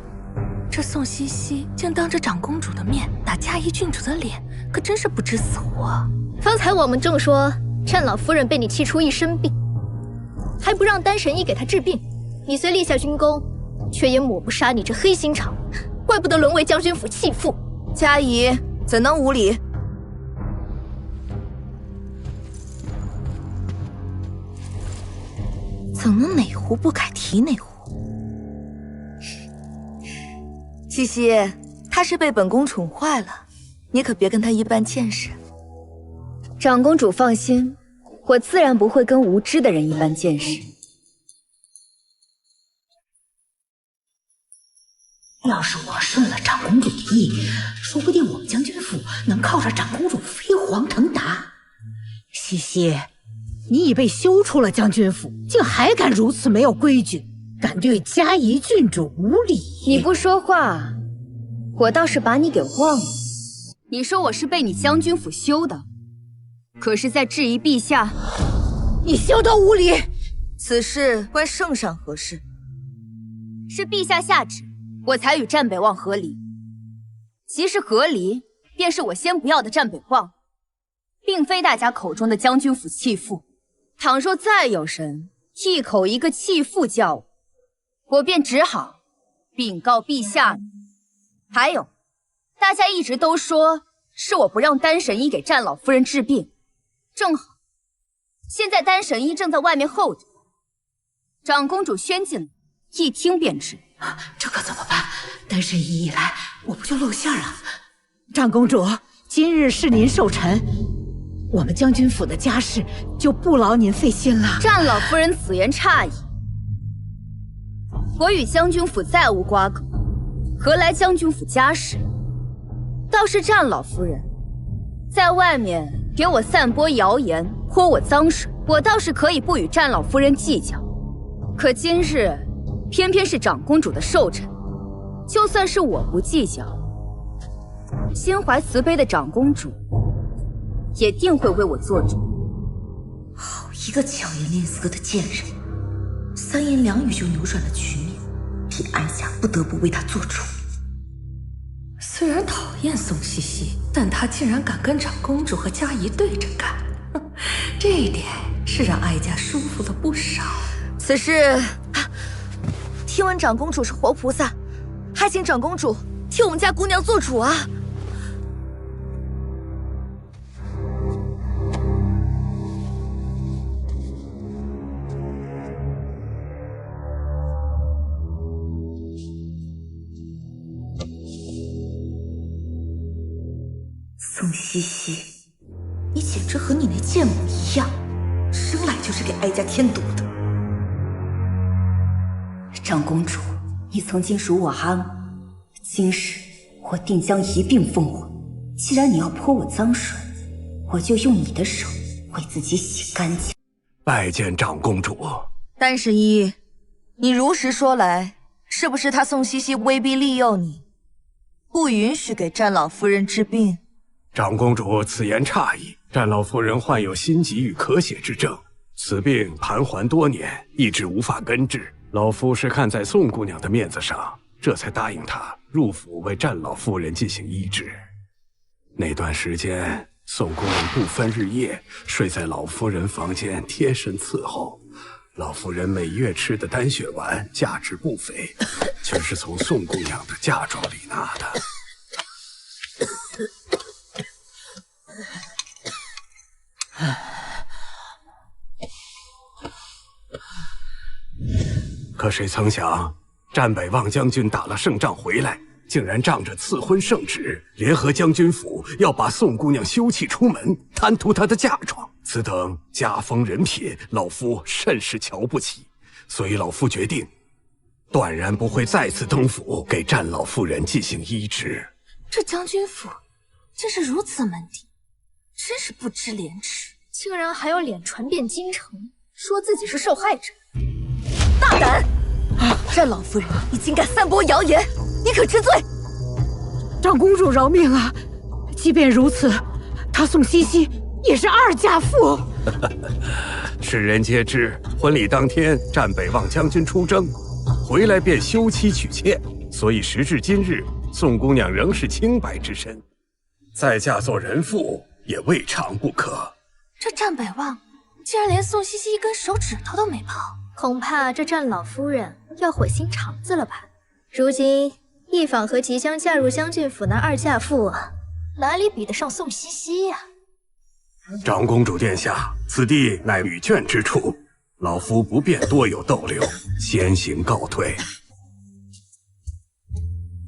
这宋茜茜竟当着长公主的面打嘉怡郡主的脸，可真是不知死活。方才我们正说单老夫人被你气出一身病，还不让丹神医给她治病，你随立下军功，却也抹不杀你这黑心肠，怪不得沦为将军府弃妇。嘉怡怎能无礼？怎能哪壶不开提哪壶？茜茜，她是被本宫宠坏了，你可别跟她一般见识。长公主放心，我自然不会跟无知的人一般见识。要是我顺了长公主的意，说不定我们将军府能靠着长公主飞黄腾达。茜茜，你已被休出了将军府，竟还敢如此没有规矩，敢对嘉怡郡主无礼！你不说话，我倒是把你给忘了。你说我是被你将军府休的，可是在质疑陛下。你休得无礼！此事关圣上何事？是陛下下旨，我才与战北望和离。即是和离，便是我先不要的战北望，并非大家口中的将军府弃妇。倘若再有人一口一个弃妇叫我，我便只好禀告陛下。还有，大家一直都说是我不让丹神医给战老夫人治病，正好现在丹神医正在外面候着，长公主宣进来，一听便知。这可怎么办？单身一来，我不就露馅了？长公主，今日是您寿辰，我们将军府的家事就不劳您费心了。战老夫人此言差矣，我与将军府再无瓜葛，何来将军府家事？倒是战老夫人在外面给我散播谣言，泼我脏水，我倒是可以不与战老夫人计较。可今日偏偏是长公主的寿辰，就算是我不计较，心怀慈悲的长公主也定会为我做主。好一个巧言令色的贱人，三言两语就扭转了局面，替哀家不得不为她做主。虽然讨厌宋茜茜，但她竟然敢跟长公主和佳怡对着干，这一点是让哀家舒服了不少。此事，听闻长公主是活菩萨，还请长公主替我们家姑娘做主啊！宋茜茜，你简直和你那贱母一样，生来就是给哀家添堵的。长公主，你曾经辱我阿母，今日我定将一并奉还。既然你要泼我脏水，我就用你的手为自己洗干净。拜见长公主。单十一，你如实说来，是不是他宋茜茜威逼利诱你，不允许给战老夫人治病？长公主此言差矣，战老夫人患有心疾与咳血之症，此病盘桓多年，一直无法根治。老夫是看在宋姑娘的面子上，这才答应她入府为战老夫人进行医治。那段时间，宋姑娘不分日夜睡在老夫人房间，贴身伺候。老夫人每月吃的丹血丸价值不菲，全是从宋姑娘的嫁妆里拿的。可谁曾想，战北望将军打了胜仗回来，竟然仗着赐婚圣旨，联合将军府要把宋姑娘休弃出门，贪图她的嫁妆。此等家风人品，老夫甚是瞧不起。所以老夫决定，断然不会再次登府给战老夫人进行医治。这将军府竟是如此门第，真是不知廉耻，竟然还有脸传遍京城，说自己是受害者。大胆！战老夫人，你竟敢散播谣言，你可知罪？长公主饶命啊！即便如此，她宋茜茜也是二嫁妇。世人皆知，婚礼当天，战北望将军出征，回来便休妻娶妾，所以时至今日，宋姑娘仍是清白之身，再嫁做人妇也未尝不可。这战北望竟然连宋茜茜一根手指头都没碰，恐怕这战老夫人要悔心肠子了吧？如今一坊和即将嫁入将军府那二嫁妇啊，哪里比得上宋茜茜呀？长公主殿下，此地乃女眷之处，老夫不便多有逗留，先行告退。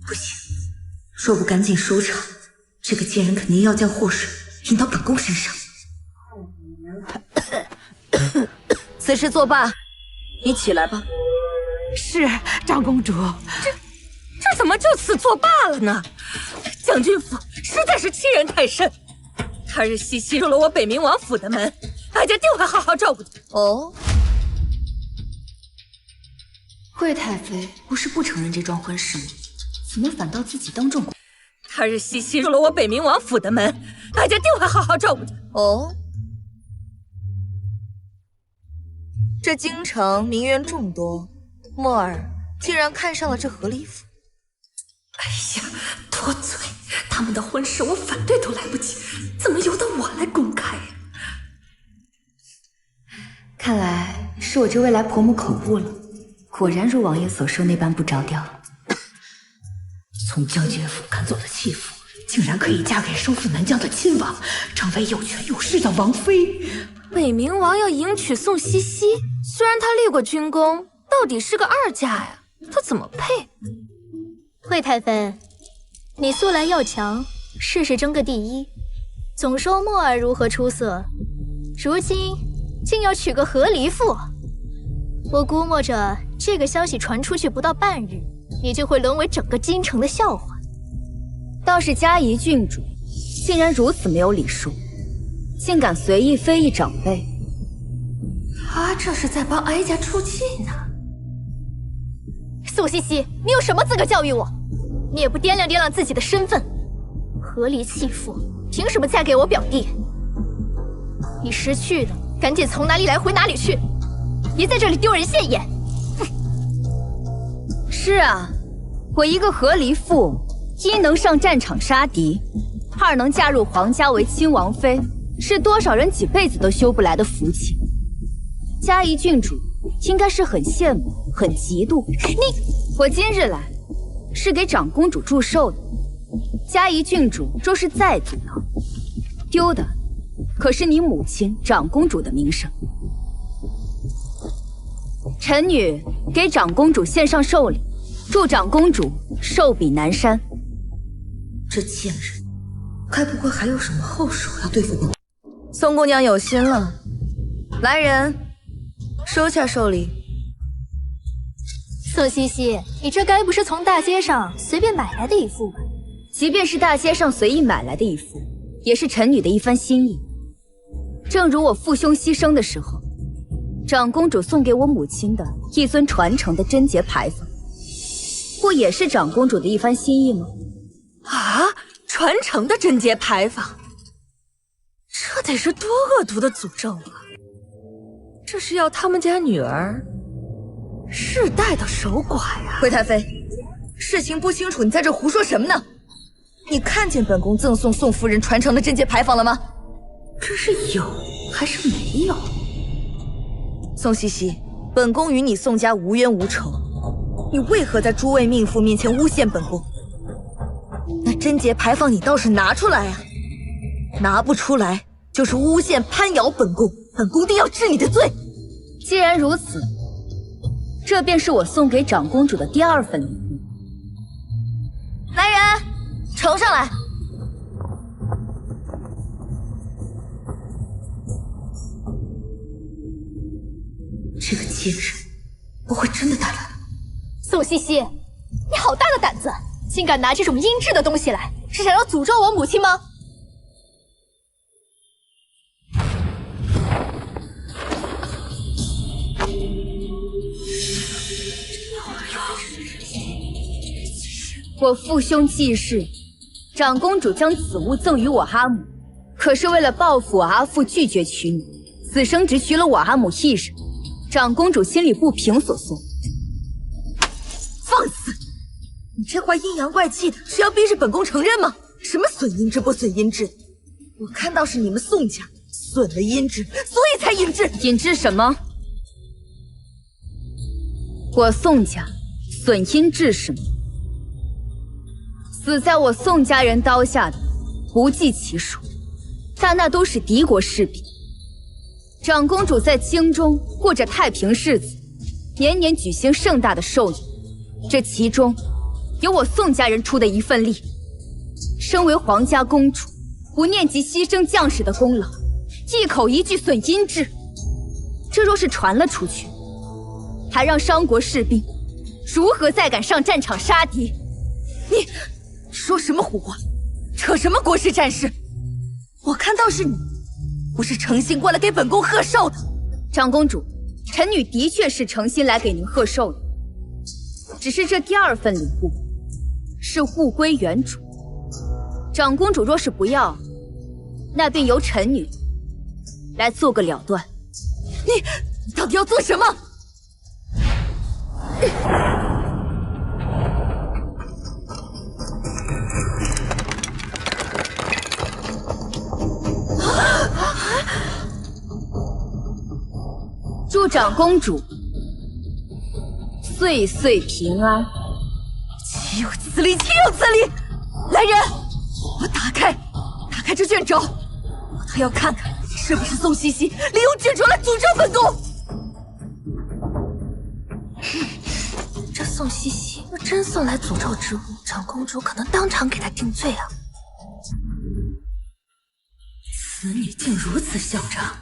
不行，若不赶紧收场，这个贱人肯定要将祸水引到本宫身上。此事作罢，你起来吧。是，长公主。这怎么就此作罢了呢？将军府实在是欺人太甚。他日茜茜入了我北冥王府的门，哀家定会好好照顾她。哦，惠太妃不是不承认这桩婚事吗？怎么反倒自己当众？他日茜茜入了我北冥王府的门，哀家定会好好照顾她。哦，这京城名媛众多，墨儿竟然看上了这和离府。哎呀，多嘴！他们的婚事我反对都来不及，怎么由得我来公开呀？看来是我这未来婆母口误了，果然如王爷所说那般不着调。从将军府赶走的弃妇，竟然可以嫁给收复南疆的亲王，成为有权有势的王妃。北冥王要迎娶宋茜茜，虽然她立过军功，到底是个2家呀，他怎么配？惠太妃，你素来要强，事事争个第一，总说墨儿如何出色，如今竟要娶个和离妇。我估摸着这个消息传出去不到半日，你就会沦为整个京城的笑话。倒是嘉怡郡主，竟然如此没有礼数，竟敢随意非议长辈。他这是在帮哀家出气呢。宋茜茜，你有什么资格教育我？你也不掂量掂量自己的身份，和离弃妇，凭什么嫁给我表弟？你识趣的，赶紧从哪里来回哪里去，别在这里丢人现眼。是啊，我一个和离妇，一能上战场杀敌，2能嫁入皇家为亲王妃，是多少人几辈子都修不来的福气。嘉怡郡主应该是很羡慕，很嫉妒我今日来，是给长公主祝寿的。嘉怡郡主若是再阻挠，丢的可是你母亲长公主的名声。臣女给长公主献上寿礼，祝长公主寿比南山。这贱人，该不会还有什么后手要对付本？宋姑娘有心了，来人，收下寿礼。宋茜茜，你这该不是从大街上随便买来的一副吧？即便是大街上随意买来的一副，也是臣女的一番心意。正如我父兄牺牲的时候，长公主送给我母亲的一尊传承的贞节牌坊，不也是长公主的一番心意吗？啊，传承的贞节牌坊，这得是多恶毒的诅咒啊！这是要他们家女儿世代的守寡呀！惠太妃，事情不清楚，你在这胡说什么呢？你看见本宫赠送宋夫人传承的贞节牌坊了吗？这是有还是没有？宋茜茜，本宫与你宋家无冤无仇，你为何在诸位命妇面前诬陷本宫？那贞节牌坊你倒是拿出来啊！拿不出来就是诬陷攀咬本宫，本宫定要治你的罪。既然如此，这便是我送给长公主的第2份礼物。来人，呈上来。这个贱人不会真的带来了？宋茜茜，你好大的胆子，竟敢拿这种阴质的东西来，是想要诅咒我母亲吗？我父兄记事，长公主将此物赠予我阿母，可是为了报复我阿父拒绝娶你，此生只娶了我阿母一人，长公主心里不平所送。放肆！你这话阴阳怪气的，是要逼着本宫承认吗？什么损阴质不损阴质？我看到是你们宋家损了阴质，所以才引致。引致什么？我宋家损阴质什么？死在我宋家人刀下的不计其数，但那都是敌国士兵。长公主在京中过着太平日子，年年举行盛大的寿宴，这其中有我宋家人出的一份力。身为皇家公主，不念及牺牲将士的功劳，一口一句损阴质，这若是传了出去，还让商国士兵如何再敢上战场杀敌？你说什么胡话，扯什么国事战事？我看到是你，不是诚心过来给本宫贺寿的。长公主，臣女的确是诚心来给您贺寿的，只是这第2份礼物是物归原主。长公主若是不要，那便由臣女来做个了断。你到底要做什么？祝长公主岁岁平安。岂有此理！岂有此理！来人，我打开这卷轴，我倒要看看是不是宋茜茜利用卷轴来诅咒本宫。宋茜茜若真送来诅咒之物，长公主可能当场给她定罪啊！此女竟如此嚣张，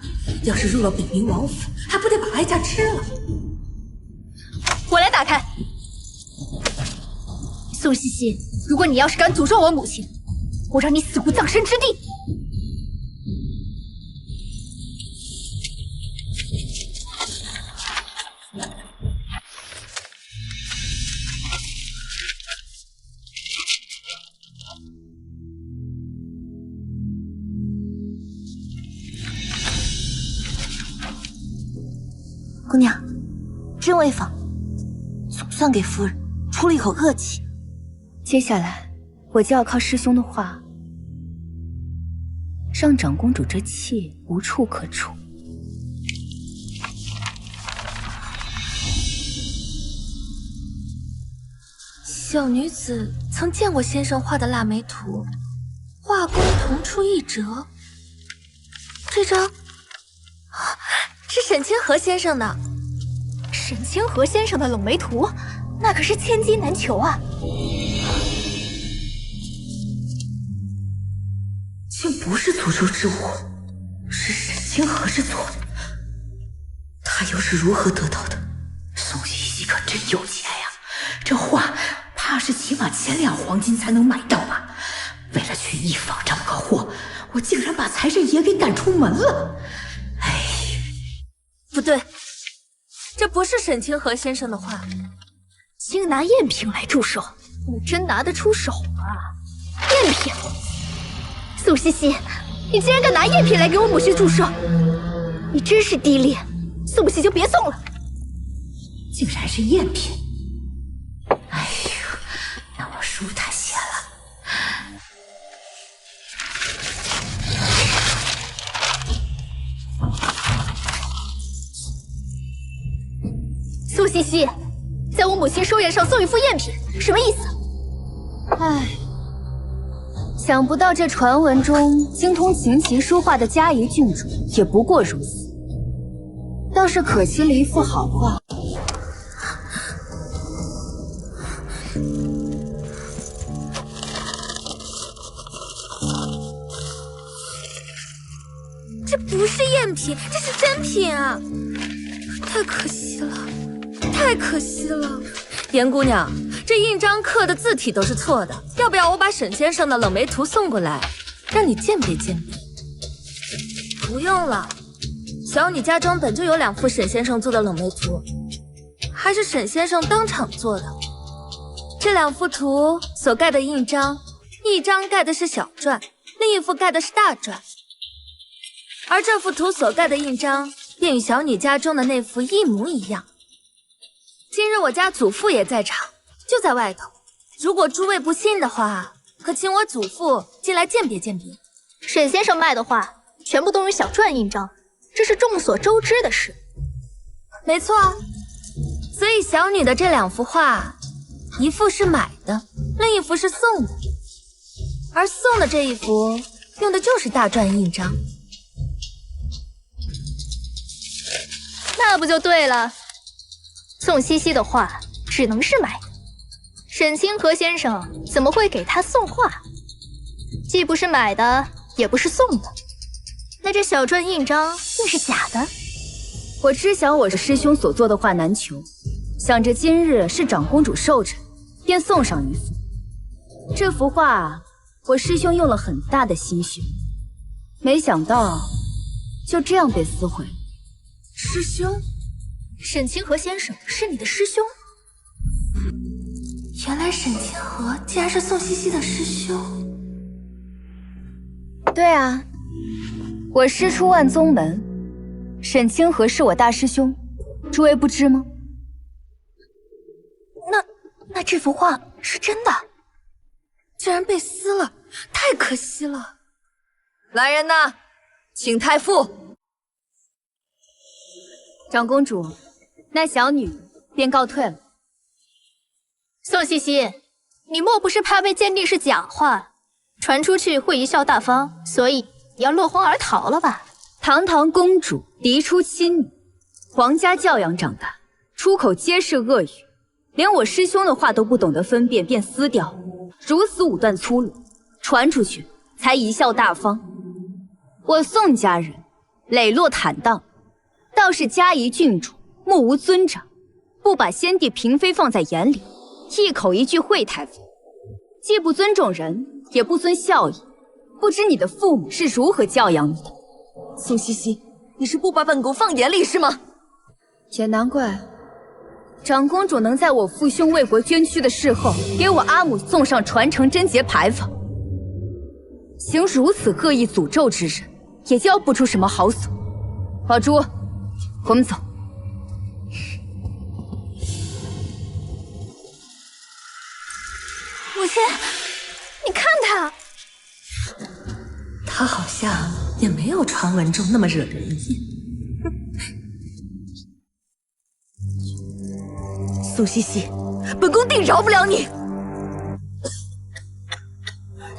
要是入了北冥王府，还不得把哀家吃了？我来打开。宋茜茜，如果你要是敢诅咒我母亲，我让你死无葬身之地！姑娘，真威风，总算给夫人出了一口恶气。接下来，我就要靠师兄的话，让长公主这气无处可出。小女子曾见过先生画的腊梅图，画工同出一辙。这张是沈清河先生的。沈清河先生的冷梅图，那可是千金难求啊！竟不是诅咒之物，是沈清河制作的。他又是如何得到的？宋茜茜可真有钱呀！这画怕是起码1000两黄金才能买到吧？为了去一坊这么个货，我竟然把财神爷给赶出门了！哎，不对，这不是沈清河先生的画，竟拿赝品来祝寿，你真拿得出手啊？赝品！宋茜茜，你竟然敢拿赝品来给我母亲祝寿，你真是低劣！送不起就别送了。竟然是赝品！哎呦，那我舒坦些了。宋茜茜，在我母亲寿宴上送一副赝品，什么意思？唉，想不到这传闻中精通琴棋书画的嘉仪郡主也不过如此，倒是可惜了一幅好画。这不是赝品，这是真品啊！太可惜了，太可惜了。严姑娘，这印章刻的字体都是错的，要不要我把沈先生的冷梅图送过来，让你鉴别鉴别？不用了，小女家中本就有2幅沈先生做的冷梅图，还是沈先生当场做的。这2幅图所盖的印章，一张盖的是小篆，另一幅盖的是大篆。而这幅图所盖的印章便与小女家中的那幅一模一样。今日我家祖父也在场，就在外头。如果诸位不信的话，可请我祖父进来鉴别鉴别。沈先生卖的画全部都用小篆印章，这是众所周知的事。没错啊，所以小女的这2幅画，一幅是买的，另一幅是送的。而送的这一幅用的就是大篆印章。那不就对了？宋茜茜的画只能是买的，沈清河先生怎么会给他送画？既不是买的，也不是送的，那这小篆印章定是假的。我知晓我师兄所做的画难求，想着今日是长公主寿辰，便送上一幅。这幅画我师兄用了很大的心血，没想到就这样被撕毁了。师兄，沈清河先生是你的师兄？原来沈清河竟然是宋茜茜的师兄。对啊，我师出万宗门，沈清河是我大师兄，诸位不知吗？那这幅画是真的，竟然被撕了，太可惜了。来人呐，请太傅。长公主，那小女便告退了。宋茜茜，你莫不是怕被鉴定是假画，传出去会贻笑大方，所以你要落荒而逃了吧？堂堂公主嫡出亲女，皇家教养长大，出口皆是恶语，连我师兄的话都不懂得分辨便撕掉，如此武断粗鲁，传出去才贻笑大方。我宋家人磊落坦荡，倒是嘉仪郡主目无尊长，不把先帝嫔妃放在眼里，一口一句惠太妃，既不尊重人，也不遵孝义。不知你的父母是如何教养你的？苏西西，你是不把本宫放眼里是吗？也难怪，长公主能在我父兄为国捐躯的事后，给我阿母送上传承贞节牌坊。行如此恶意诅咒之人，也教不出什么好所。宝珠，我们走。母亲，你看他，他好像也没有传闻中那么惹人厌。苏西西，本宫定饶不了你！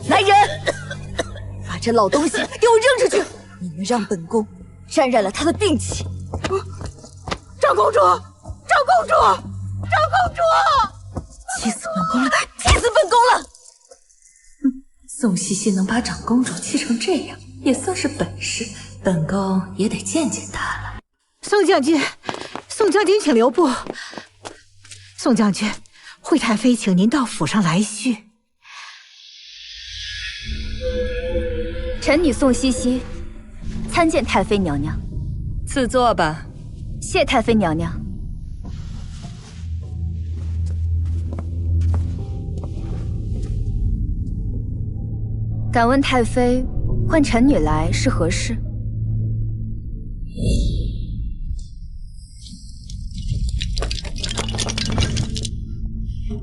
来人，把这老东西给我扔出去！你们让本宫沾染了他的病气。长公主，长公主，长公主！气死本宫了！气死本宫了！宋西西能把长公主气成这样，也算是本事，本宫也得见见她了。宋将军，宋将军，请留步。宋将军，惠太妃请您到府上来叙。臣女宋西西参见太妃娘娘。赐座吧。谢太妃娘娘。敢问太妃，唤臣女来是何事？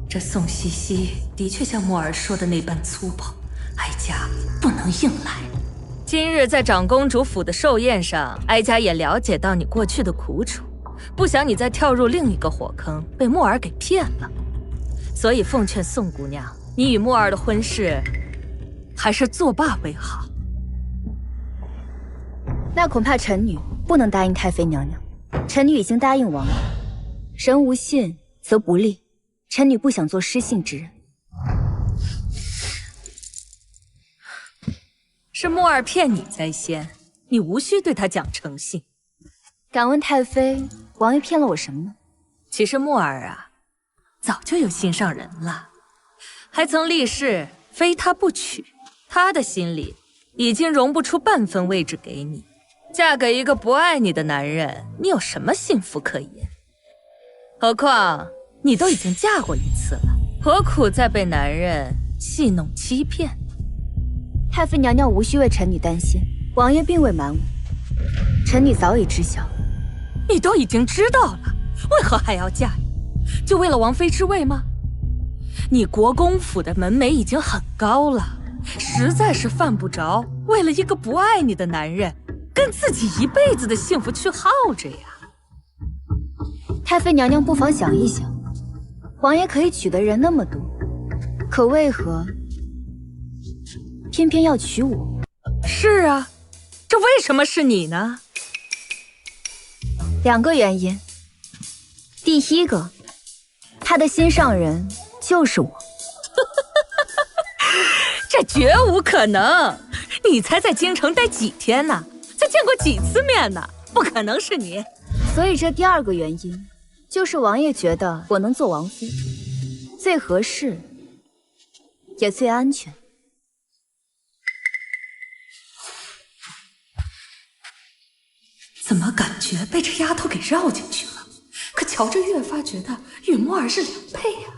这宋西西的确像木儿说的那般粗暴，哀家不能硬来。今日在长公主府的寿宴上，哀家也了解到你过去的苦楚，不想你再跳入另一个火坑，被木儿给骗了。所以奉劝宋姑娘，你与木儿的婚事还是作罢为好。那恐怕臣女不能答应太妃娘娘。臣女已经答应王爷，人无信则不立。臣女不想做失信之人。是木儿骗你在先，你无需对他讲诚信。敢问太妃，王爷骗了我什么呢？其实木儿啊，早就有心上人了，还曾立誓非他不娶。他的心里已经容不出半分位置给你。嫁给一个不爱你的男人，你有什么幸福可言？何况你都已经嫁过一次了，何苦再被男人戏弄欺骗？太妃娘娘无需为臣女担心，王爷并未瞒我，臣女早已知晓。你都已经知道了，为何还要嫁？就为了王妃之位吗？你国公府的门楣已经很高了，实在是犯不着为了一个不爱你的男人，跟自己一辈子的幸福去耗着呀。太妃娘娘不妨想一想，王爷可以娶的人那么多，可为何偏偏要娶我？是啊，这为什么是你呢？2个原因。第一个，他的心上人就是我。这绝无可能！你才在京城待几天呢？才见过几次面呢？不可能是你。所以这第2个原因，就是王爷觉得我能做王妃，最合适，也最安全。怎么感觉被这丫头给绕进去了？可瞧着越发觉得与木儿是良配呀。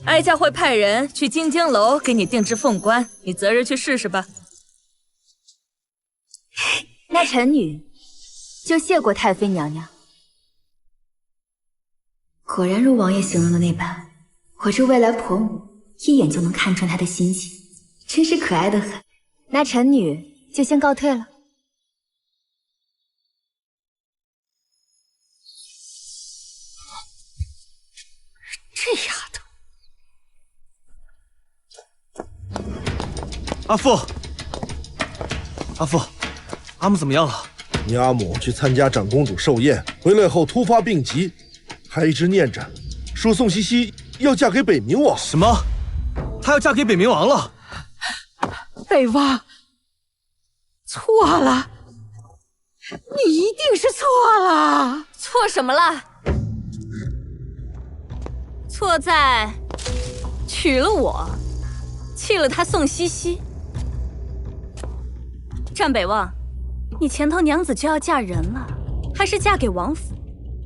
哀家会派人去金京楼给你定制凤冠，你择日去试试吧。那臣女就谢过太妃娘娘。果然如王爷形容的那般，我这未来婆母一眼就能看穿她的心情，真是可爱的很。那臣女就先告退了。这丫头，阿父，阿父，阿母怎么样了？你阿母去参加长公主寿宴，回来后突发病急，还一直念着，说宋茜茜要嫁给北冥王。什么？她要嫁给北冥王了？北王，错了，你一定是错了。错什么了？错在娶了我，弃了他宋茜茜。战北望，你前头娘子就要嫁人了，还是嫁给王府，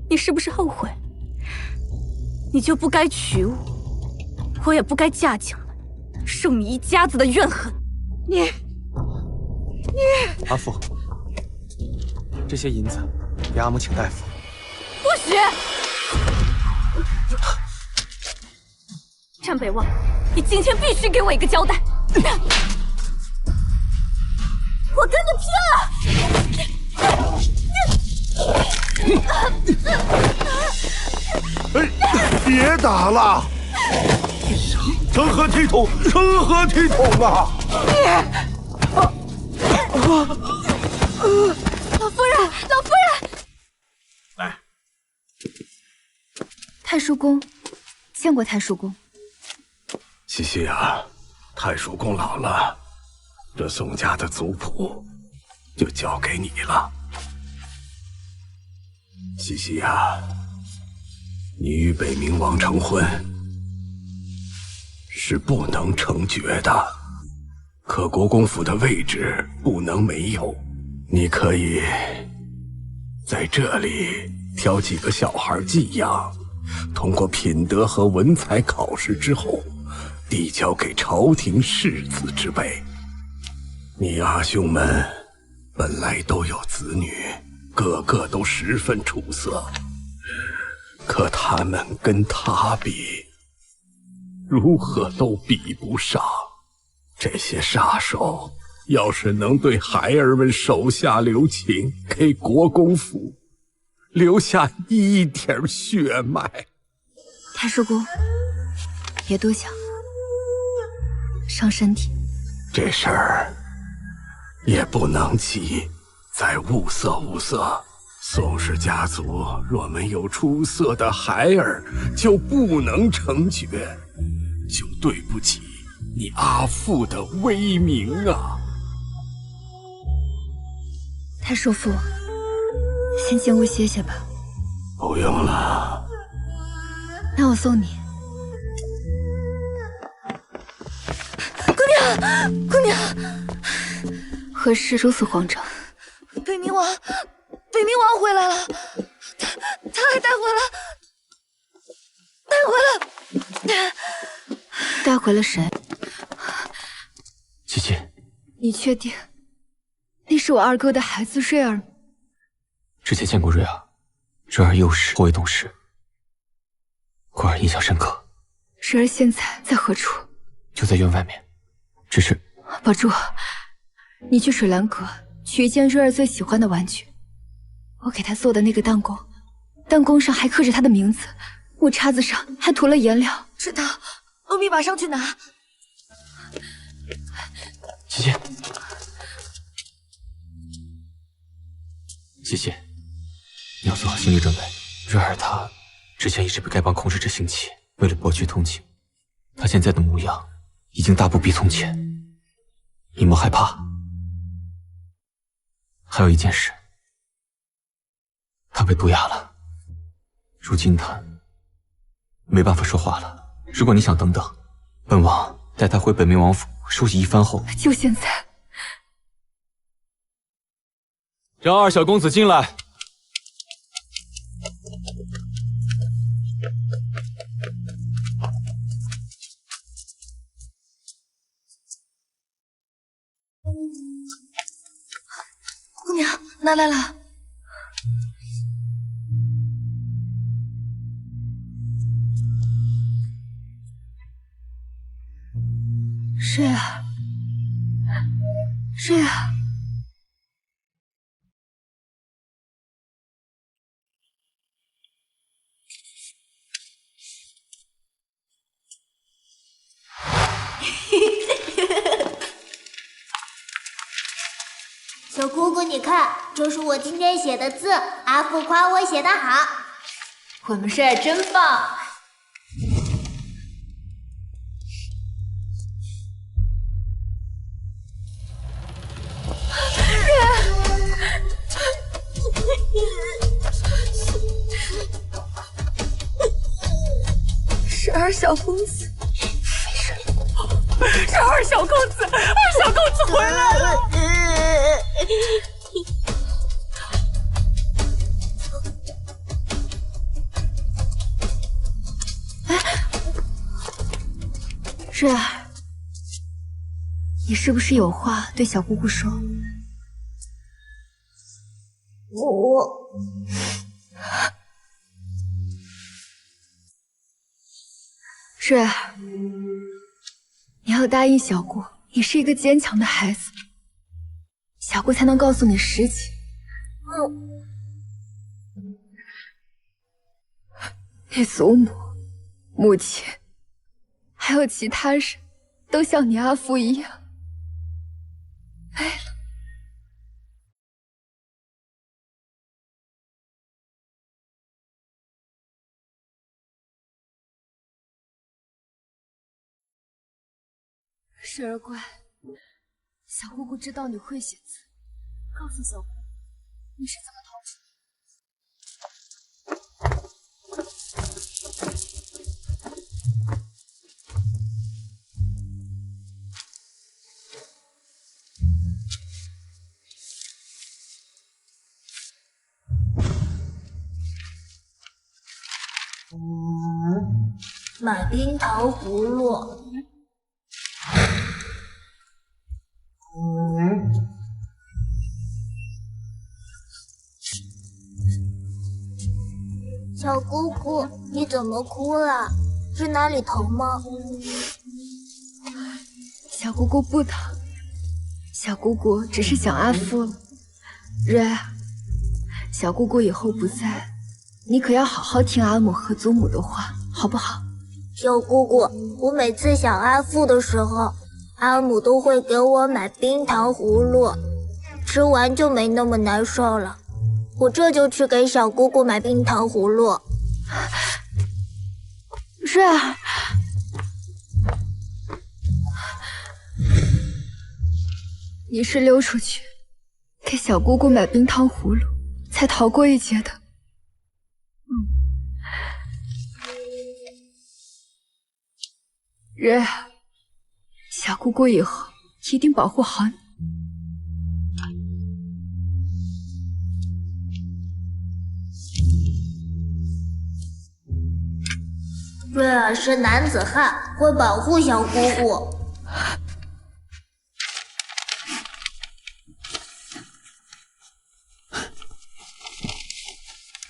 你是不是后悔？你就不该娶我，我也不该嫁进来，受你一家子的怨恨。你，阿父，这些银子给阿母请大夫。不许！战北望，你今天必须给我一个交代！我跟你拼了！别打了！成何体统？成何体统啊！老夫人，老夫人，来，太叔公，见过太叔公。茜茜啊，太叔公老了，这宋家的族谱就交给你了。茜茜啊，你与北冥王成婚是不能成绝的，可国公府的位置不能没有。你可以在这里挑几个小孩寄养，通过品德和文采考试之后，递交给朝廷世子之辈。你阿兄们本来都有子女，个个都十分出色，可他们跟他比，如何都比不上。这些杀手要是能对孩儿们手下留情，给国公府留下一点血脉。太叔公，别多想，伤身体。这事儿也不能急，再物色物色。宋氏家族若没有出色的孩儿，就不能成绝，就对不起你阿父的威名啊！太叔父，先进屋歇歇吧。不用了。那我送你。姑娘，姑娘，何事如此慌张？北冥王回来了，他还带回了谁？琪琪，你确定那是我二哥的孩子瑞儿吗？之前见过瑞儿，瑞儿幼时颇为懂事，果然印象深刻。瑞儿现在在何处？就在院外面，只是……宝珠，你去水兰阁取一件瑞儿最喜欢的玩具，我给她做的那个弹弓，弹弓上还刻着她的名字，木叉子上还涂了颜料。知道，罗密马上去拿。琪琪，琪琪，你要做好心理准备。瑞儿她之前一直被丐帮控制着性起，为了博取同情，她现在的模样已经大不比从前。你莫害怕。还有一件事，她被毒哑了，如今她没办法说话了。如果你想等等，本王带她回北冥王府梳洗一番后，就现在。让二小公子进来。姑娘，拿来了。瑞儿，瑞儿，小姑姑，你看，这是我今天写的字，阿父夸我写得好。我们帅真棒！是二小公子，是二小公子，二小公子回来了！瑞儿，你是不是有话对小姑姑说？瑞儿，你要答应小姑，你是一个坚强的孩子，小姑才能告诉你实情。你祖母、母亲，还有其他人，都像你阿父一样没了。水儿乖，小姑姑知道你会写字，告诉小姑你是怎么逃出买冰糖葫芦。小姑姑，你怎么哭了？是哪里疼吗？小姑姑不疼，小姑姑只是想阿父了。瑞儿，小姑姑以后不在，你可要好好听阿母和祖母的话，好不好？小姑姑，我每次想阿父的时候，阿母都会给我买冰糖葫芦，吃完就没那么难受了。我这就去给小姑姑买冰糖葫芦。瑞儿，你是溜出去给小姑姑买冰糖葫芦，才逃过一劫的。瑞儿，小姑姑以后一定保护好你。瑞儿是男子汉，会保护小姑姑。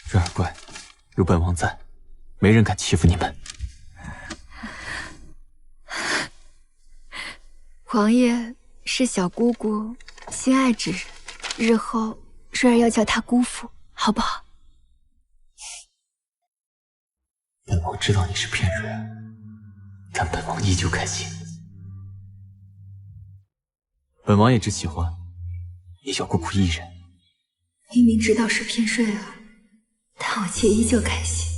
瑞儿乖，有本王在，没人敢欺负你们。王爷是小姑姑心爱之人，日后瑞儿要叫他姑父，好不好？本王知道你是骗瑞儿，但本王依旧开心。本王也只喜欢你小姑姑一人。明明知道是骗瑞儿，但我却依旧开心。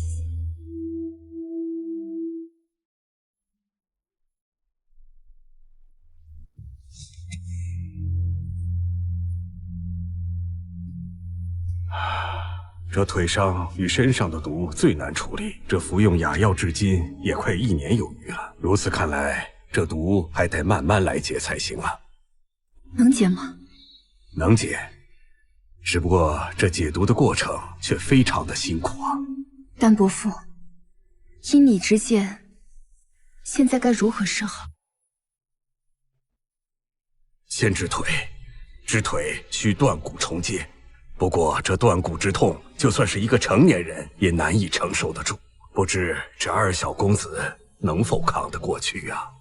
这腿上与身上的毒最难处理，这服用哑药至今也快1年有余了。如此看来，这毒还得慢慢来解才行啊。能解吗？能解，只不过这解毒的过程却非常的辛苦啊。但伯父，依你之见，现在该如何是好？先治腿，治腿需断骨重接。不过这断骨之痛，就算是一个成年人也难以承受得住。不知这二小公子能否扛得过去啊？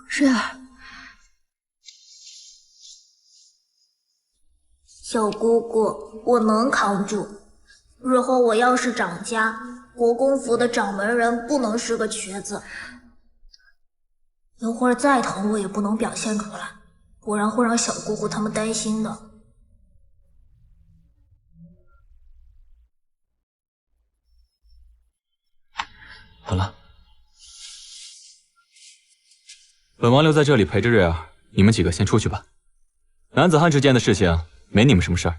瑞儿，小姑姑，我能扛住。日后我要是掌家，国公府的掌门人不能是个瘸子。一会儿再疼，我也不能表现出来。不然会让小姑姑他们担心的。好了，本王留在这里陪着瑞儿，你们几个先出去吧。男子汉之间的事情没你们什么事儿，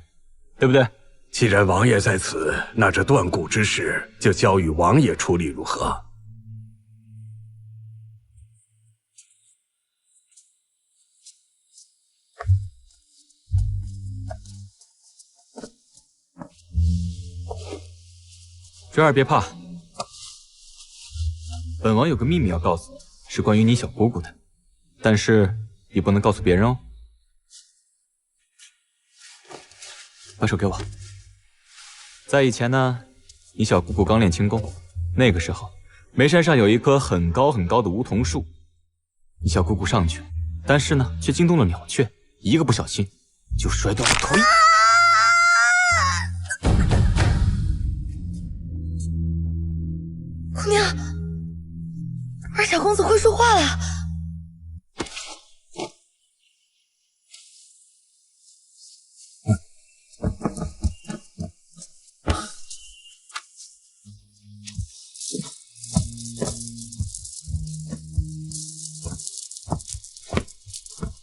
对不对？既然王爷在此，那这断骨之事就交与王爷处理，如何？瑞儿别怕，本王有个秘密要告诉你，是关于你小姑姑的，但是你不能告诉别人哦。把手给我。在以前呢，你小姑姑刚练轻功，那个时候梅山上有一棵很高很高的梧桐树，你小姑姑上去，但是呢却惊动了鸟雀，一个不小心就摔断了腿。姑娘，二小公子会说话了。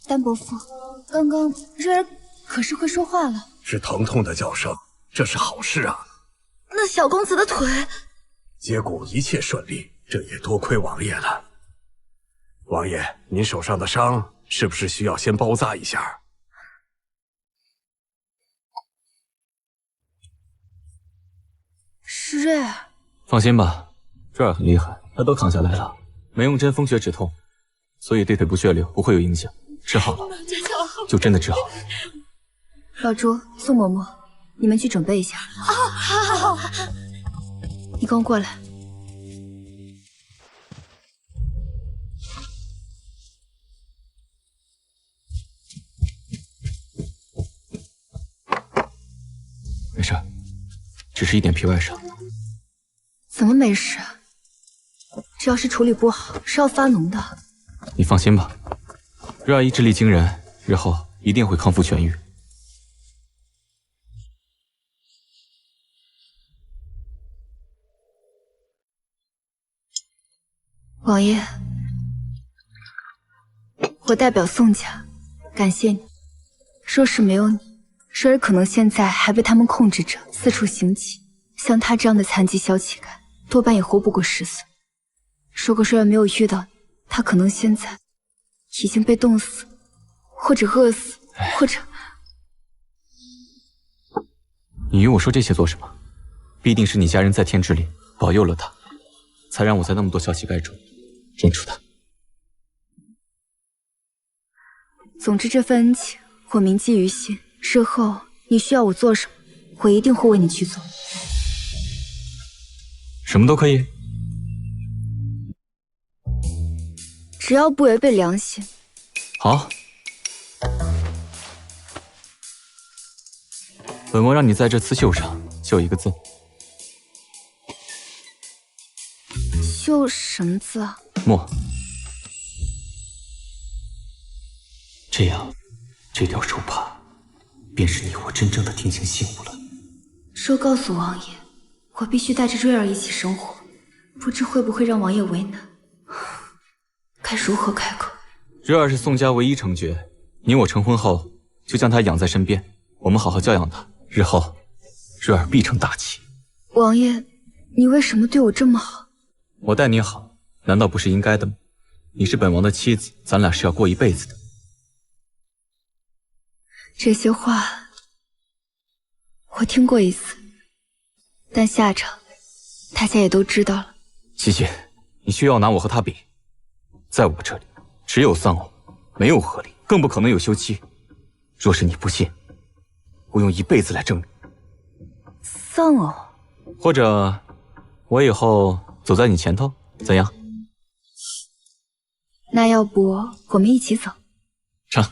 丹伯父，刚刚瑞儿可是会说话了？是疼痛的叫声，这是好事啊。那小公子的腿……接骨一切顺利，这也多亏王爷了。王爷，您手上的伤是不是需要先包扎一下？是瑞儿。放心吧，瑞儿很厉害，她都扛下来了，没用针风血止痛，所以对腿部血流不会有影响。治好了，就真的治好了。老朱、宋嬷嬷，你们去准备一下。好。你跟我过来。没事，只是一点皮外伤。怎么没事？这要是处理不好，是要发脓的。你放心吧，瑞儿意志力惊人，日后一定会康复痊愈。王爷，我代表宋家感谢你。若是没有你，瑞儿可能现在还被他们控制着四处行乞。像他这样的残疾小乞丐，多半也活不过10岁。如果瑞儿没有遇到你，他可能现在已经被冻死，或者饿死，或者……你与我说这些做什么？必定是你家人在天之灵保佑了他，才让我在那么多小乞丐中认出他。总之，这份恩情我铭记于心。日后你需要我做什么，我一定会为你去做。什么都可以，只要不违背良心。好，本王让你在这刺绣上绣一个字。绣什么字啊？墨。这样，这条手帕便是你我真正的定情信物了。说告诉王爷，我必须带着瑞儿一起生活，不知会不会让王爷为难。该如何开口？瑞儿是宋家唯一承爵，你我成婚后就将她养在身边，我们好好教养她，日后瑞儿必成大器。王爷，你为什么对我这么好？我待你好，难道不是应该的吗？你是本王的妻子，咱俩是要过一辈子的。这些话我听过一次，但下场大家也都知道了。西西，你需要拿我和他比？在我这里，只有丧偶，没有合理，更不可能有休妻。若是你不信，我用一辈子来证明。丧偶？或者，我以后走在你前头，怎样？那要不我们一起走？成。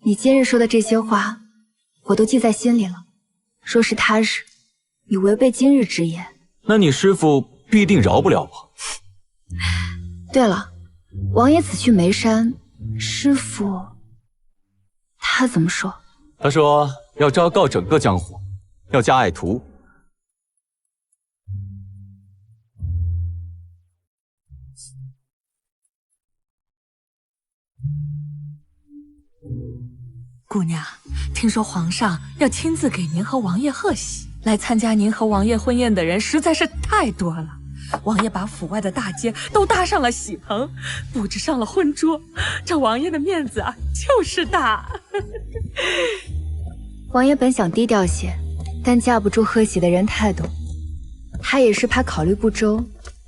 你今日说的这些话，我都记在心里了。若是他日你违背今日之言，那你师父必定饶不了我。对了，王爷此去梅山，师父他怎么说？他说要昭告整个江湖，要加爱徒。姑娘，听说皇上要亲自给您和王爷贺喜，来参加您和王爷婚宴的人实在是太多了。王爷把府外的大街都搭上了喜棚，布置上了婚桌，这王爷的面子啊，就是大。王爷本想低调些，但架不住贺喜的人太多，他也是怕考虑不周，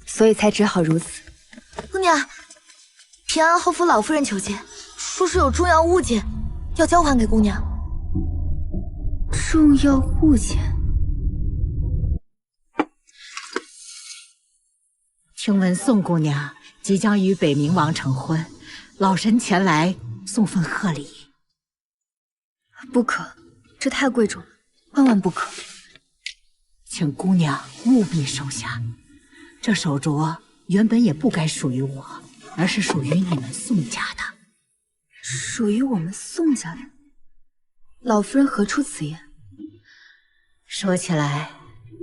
所以才只好如此。姑娘，平安侯府老夫人求见，说是有重要物件要交还给姑娘。重要物件？听闻宋姑娘即将与北冥王成婚，老臣前来送份贺礼。不可，这太贵重了，万万不可。请姑娘务必收下。这手镯原本也不该属于我，而是属于你们宋家的。属于我们宋家的？老夫人何出此言？说起来，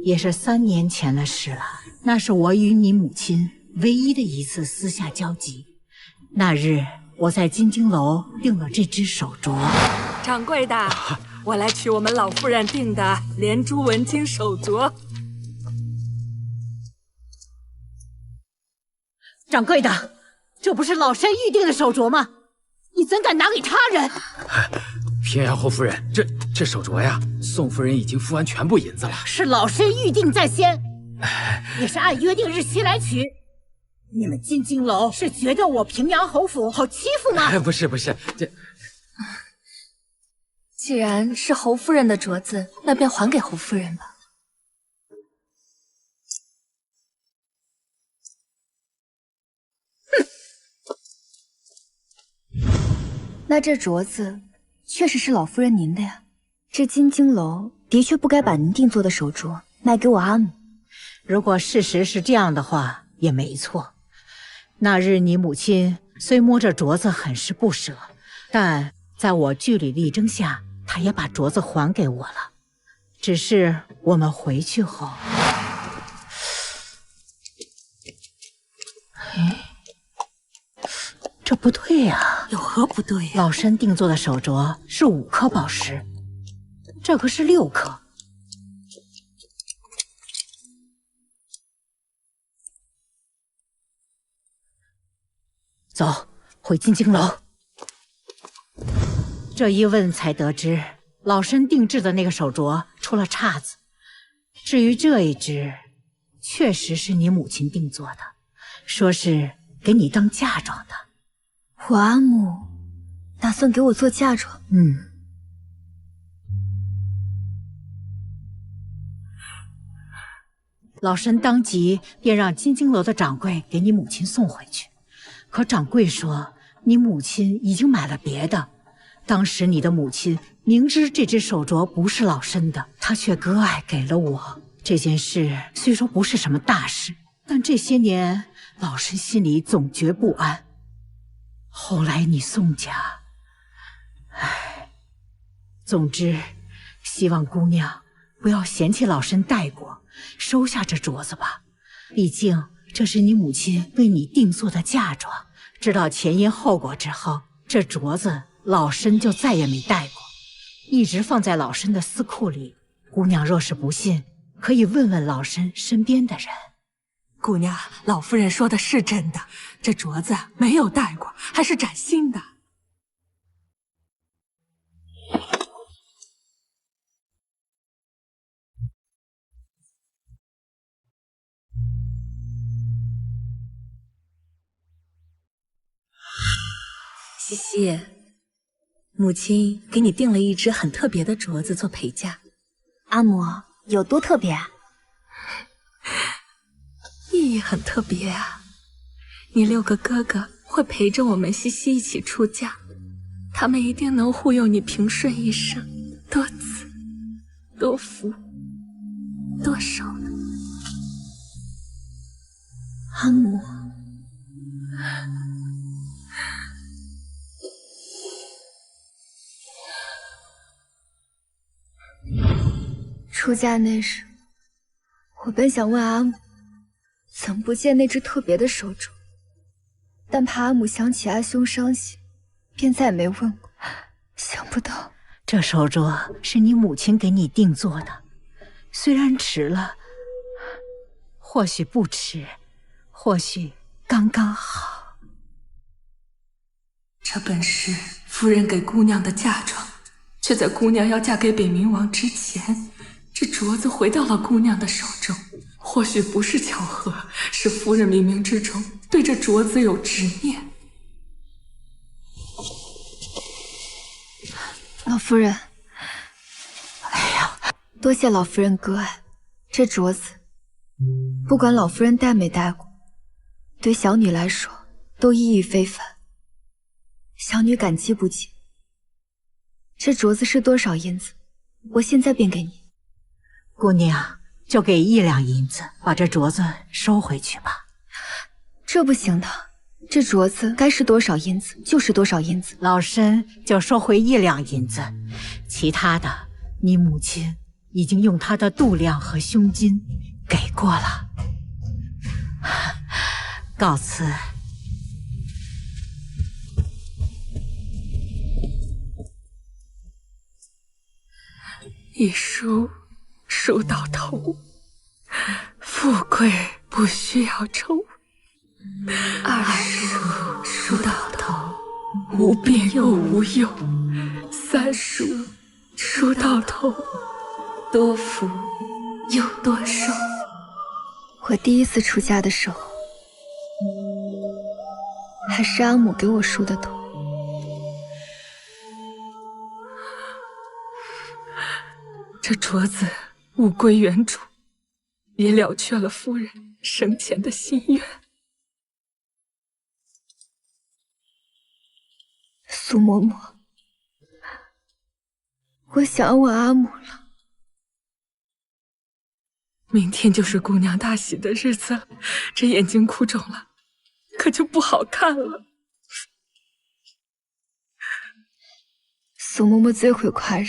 也是3年前的事了。那是我与你母亲唯一的一次私下交集。那日我在金京楼订了这只手镯。掌柜的，我来取我们老夫人订的连珠纹金手镯。掌柜的，这不是老身预定的手镯吗？你怎敢拿给他人？平阳侯夫人，这手镯呀，宋夫人已经付完全部银子了。是老身预定在先，也是按约定日期来取。你们金京楼是觉得我平阳侯府好欺负吗？不是，这既然是侯夫人的镯子，那便还给侯夫人吧。那这镯子确实是老夫人您的呀。这金京楼的确不该把您定做的手镯卖给我阿母。如果事实是这样的话，也没错。那日你母亲虽摸着镯子很是不舍，但在我据理力争下，她也把镯子还给我了。只是我们回去后，这不对呀，有何不对呀？老身定做的手镯是5颗宝石，这可是6颗。走，回金京楼。这一问才得知，老身定制的那个手镯出了岔子。至于这一只，确实是你母亲定做的，说是给你当嫁妆的。我阿母打算给我做嫁妆？老身当即便让金京楼的掌柜给你母亲送回去。可掌柜说，你母亲已经买了别的。当时你的母亲明知这只手镯不是老身的，她却割爱给了我。这件事虽说不是什么大事，但这些年老身心里总觉不安。后来你宋家，总之，希望姑娘不要嫌弃老身待过，收下这镯子吧。毕竟这是你母亲为你定做的嫁妆，知道前因后果之后，这镯子老身就再也没戴过，一直放在老身的私库里。姑娘若是不信，可以问问老身身边的人。姑娘，老夫人说的是真的，这镯子没有戴过，还是崭新的。西西，母亲给你订了一只很特别的镯子做陪嫁。阿母，有多特别啊？意义很特别啊！你6个哥哥会陪着我们西西一起出嫁，他们一定能护佑你平顺一生，多子多福多寿呢。阿母，出嫁那时，我本想问阿母怎么不见那只特别的手镯，但怕阿母想起阿兄伤心，便再没问过。想不到这手镯是你母亲给你定做的，虽然迟了，或许不迟，或许刚刚好。这本是夫人给姑娘的嫁妆，却在姑娘要嫁给北冥王之前，这镯子回到了姑娘的手中。或许不是巧合，是夫人冥冥之中对这镯子有执念。老夫人，哎呀，多谢老夫人割爱。这镯子，不管老夫人戴没戴过，对小女来说都意义非凡。小女感激不尽。这镯子是多少银子？我现在便给你。姑娘，就给1两银子，把这镯子收回去吧。这不行的，这镯子该是多少银子就是多少银子。老身就收回1两银子，其他的你母亲已经用她的度量和胸襟给过了。告辞。一书书到头，富贵不需要愁；二书书到头，无变又无忧；三书书到头，多福又多寿。我第一次出家的时候，还是阿母给我梳的头。这镯子物归原主，也了却了夫人生前的心愿。苏嬷嬷，我想我阿母了。明天就是姑娘大喜的日子了，这眼睛哭肿了，可就不好看了。苏嬷嬷最会夸人。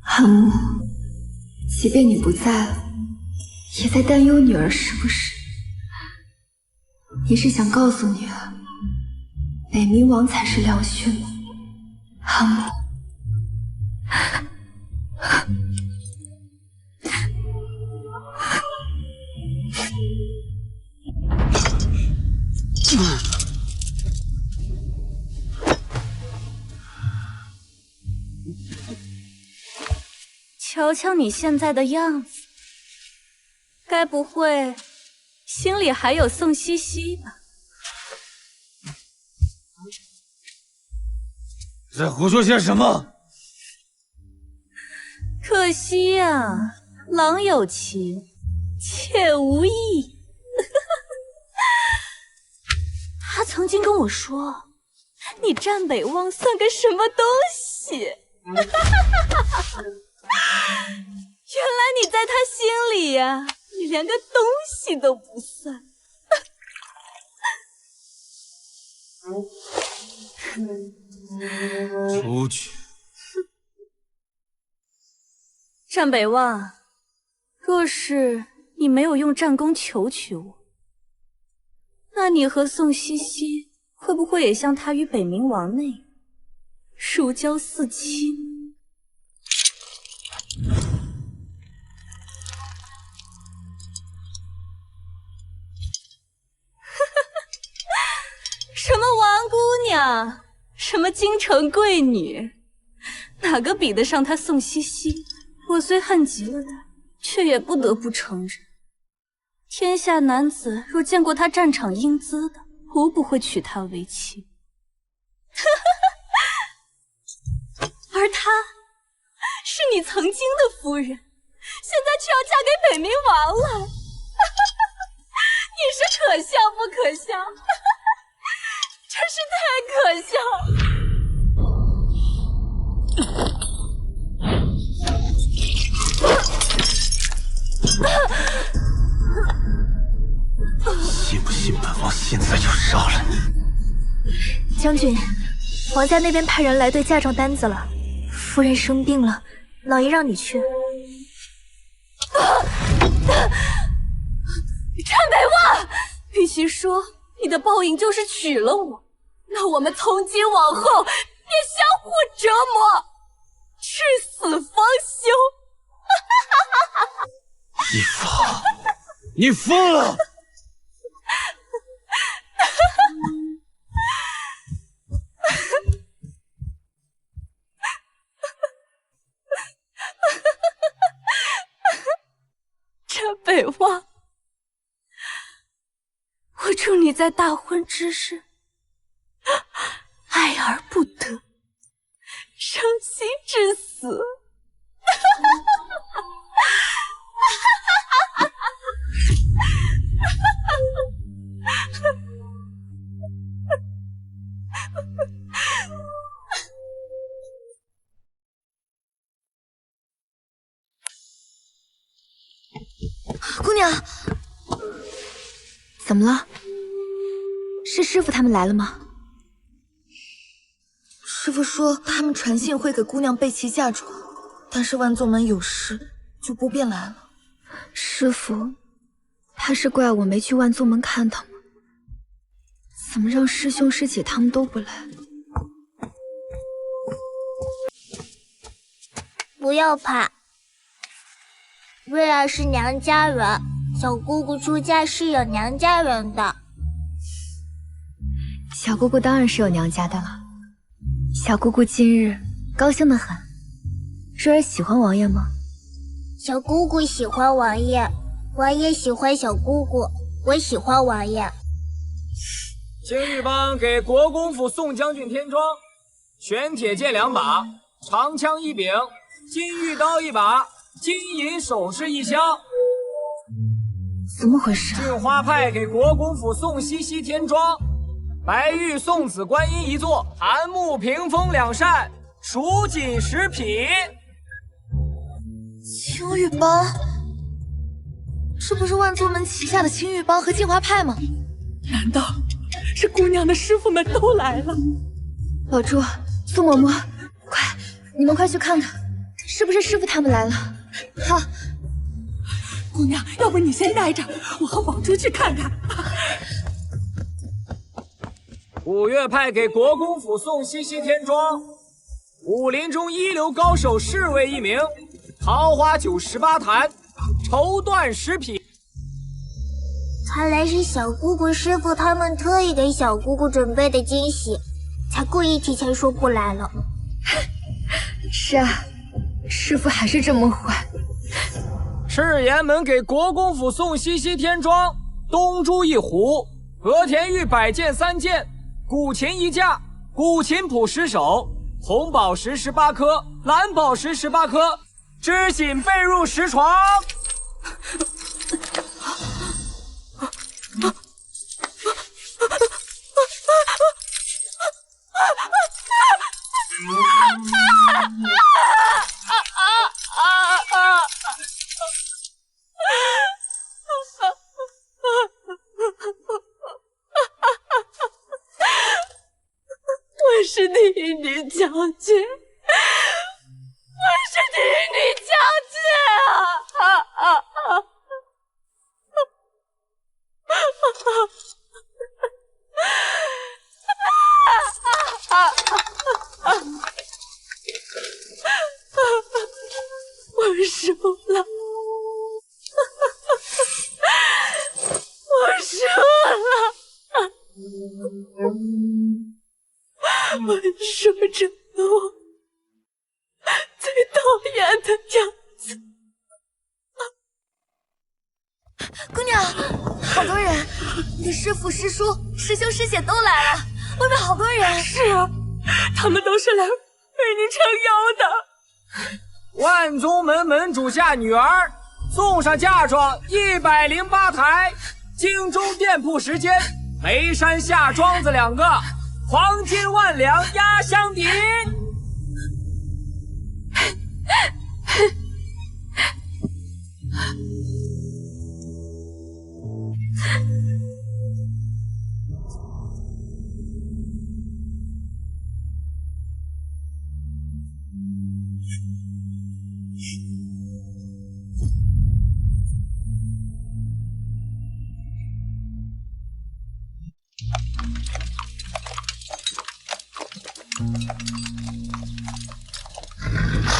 阿母，即便你不在了，也在担忧女儿是不是？你是想告诉女儿，北冥王才是良婿吗？阿母，瞧瞧你现在的样子，该不会心里还有宋茜茜吧？在胡说些什么？可惜呀，郎有情，妾无意。他曾经跟我说，你战北望算个什么东西？原来你在他心里呀，你连个东西都不算。出去！战北望，若是你没有用战功求取我，那你和宋茜茜会不会也像他与北冥王那样，如胶似漆？什么王姑娘，什么京城贵女，哪个比得上她宋茜茜？我虽恨极了她，却也不得不承认，天下男子若见过她战场英姿的，无不会娶她为妻。而她是你曾经的夫人，现在却要嫁给北冥王了。你是可笑不可笑？真是太可笑了！信不信本王现在就杀了你？将军，王家那边派人来对嫁妆单子了。夫人生病了，老爷让你去。陈北望，与其说你的报应就是娶了我，那我们从今往后便相互折磨，至死方休。一方，你疯了！陈北望，我祝你在大婚之日爱而不得，伤心至死。姑娘，怎么了？是师傅他们来了吗？师傅说他们传信会给姑娘备齐嫁妆，但是万宗门有事，就不便来了。师傅，他是怪我没去万宗门看他吗？怎么让师兄师姐他们都不来？不要怕，瑞儿是娘家人，小姑姑出嫁是有娘家人的。小姑姑当然是有娘家的了。小姑姑今日高兴得很。瑞儿喜欢王爷吗？小姑姑喜欢王爷，王爷喜欢小姑姑，我喜欢王爷。青玉帮给国公府宋将军添妆，玄铁剑2把，长枪1柄，金玉刀1把，金银首饰1箱。怎么回事？郡花派给国公府宋西西添妆，白玉送子观音1座，檀木屏风2扇，蜀锦10匹。青玉帮，这不是万宗门旗下的青玉帮和镜花派吗？难道是姑娘的师傅们都来了？老朱、苏嬷嬷，快，你们快去看看，是不是师傅他们来了？好，姑娘，要不你先带着，我和宝珠去看看。五岳派给国公府宋西西添妆，武林中一流高手侍卫1名，桃花酒18坛，绸缎10匹。看来是小姑姑师傅他们特意给小姑姑准备的惊喜，才故意提前说不来了。是啊，师傅还是这么坏。赤岩门给国公府宋西西添妆，东珠1壶，和田玉摆件3件，古琴1架，古琴谱10首，红宝石18颗，蓝宝石18颗，织锦被褥10床。我是替你将军，我是替你将军啊！我输了，我输了。我说着我最讨厌的样子。姑娘，好多人，你师父、师叔、师兄、师姐都来了，外面好多人。是啊，他们都是来为你撑腰的。万宗门门主下女儿，送上嫁妆108台，京中店铺10间，眉山下庄子2个，黄金万两压箱底。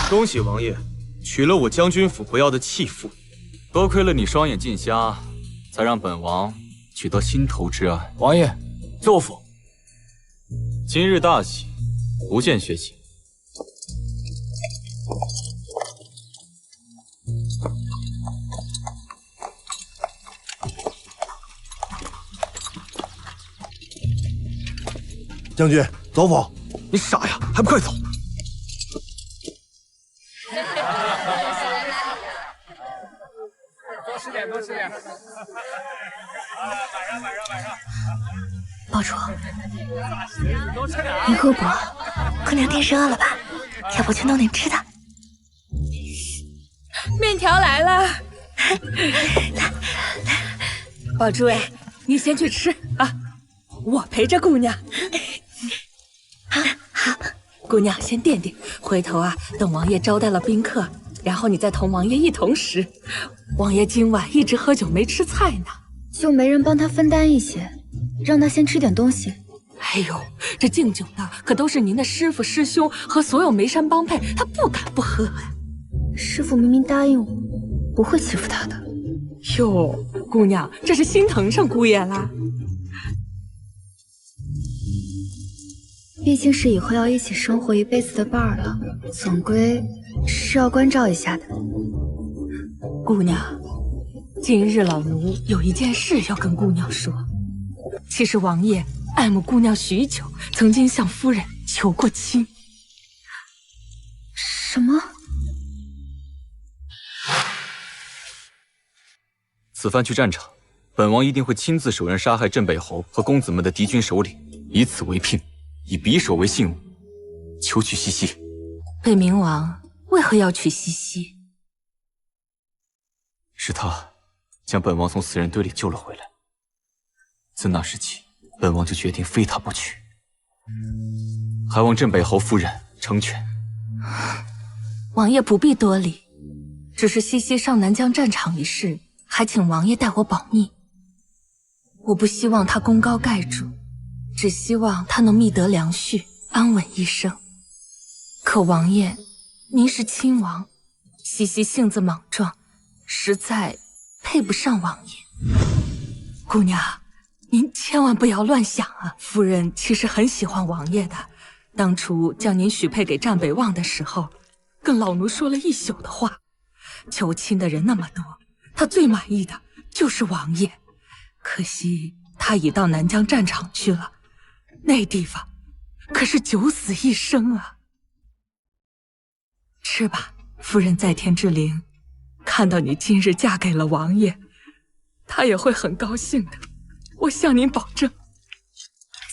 恭喜王爷，娶了我将军府不要的弃妇。多亏了你双眼尽瞎，才让本王娶到心头之爱。王爷，奏府。今日大喜，不见血洗。将军，走府。你傻呀，还不快走！多吃点，多吃点。晚上。宝珠，多吃点啊！你饿不饿？姑娘定是饿了吧？要不去弄点吃的。面条来了。宝珠哎，你先去吃啊，我陪着姑娘。好，姑娘先垫垫，回头啊，等王爷招待了宾客，然后你再同王爷一同食。王爷今晚一直喝酒没吃菜呢，就没人帮他分担一些，让他先吃点东西。哎呦，这敬酒的可都是您的师傅师兄和所有眉山帮派，他不敢不喝呀。师傅明明答应我，不会欺负他的。哟，姑娘，这是心疼上姑爷啦。毕竟是以后要一起生活一辈子的伴儿了，总归是要关照一下的。姑娘，今日老奴有一件事要跟姑娘说。其实王爷爱慕姑娘许久，曾经向夫人求过亲。什么？此番去战场，本王一定会亲自手刃杀害镇北侯和公子们的敌军首领，以此为聘，以匕首为信物，求娶西西。北冥王为何要娶西西？是他将本王从死人堆里救了回来。自那时起，本王就决定非他不娶，还望镇北侯夫人成全。王爷不必多礼，只是西西上南疆战场一事，还请王爷代我保密。我不希望他功高盖主，只希望他能觅得良婿，安稳一生。可王爷，您是亲王，西西性子莽撞，实在配不上王爷。姑娘，您千万不要乱想啊！夫人其实很喜欢王爷的，当初将您许配给战北望的时候，跟老奴说了一宿的话。求亲的人那么多，她最满意的就是王爷。可惜他已到南疆战场去了，那地方可是九死一生啊！吃吧，夫人在天之灵，看到你今日嫁给了王爷，他也会很高兴的。我向您保证。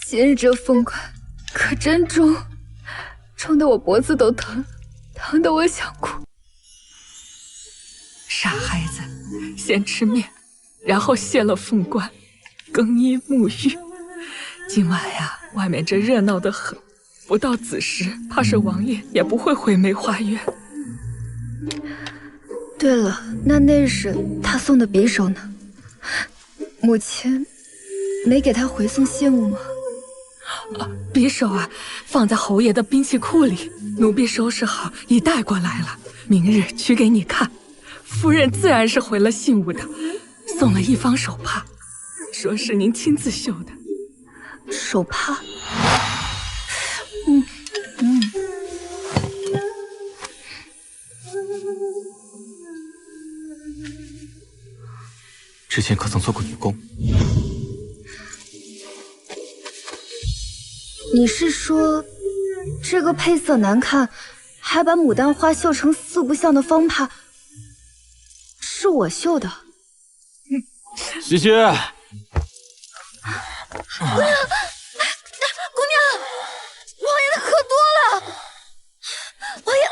今日这风款可真重，重得我脖子都疼，疼得我想哭。傻孩子，先吃面，然后卸了凤冠，更衣沐浴。今晚呀，外面这热闹得很，不到子时，怕是王爷也不会回梅花院。对了，那日他送的匕首呢？母亲没给他回送信物吗？匕首啊，放在侯爷的兵器库里，奴婢收拾好已带过来了，明日取给你看。夫人自然是回了信物的，送了一方手帕，说是您亲自绣的。手帕？之前可曾做过女工？你是说，这个配色难看，还把牡丹花绣成四不像的方帕，是我绣的？西西，姑娘，王爷的喝多了，王爷。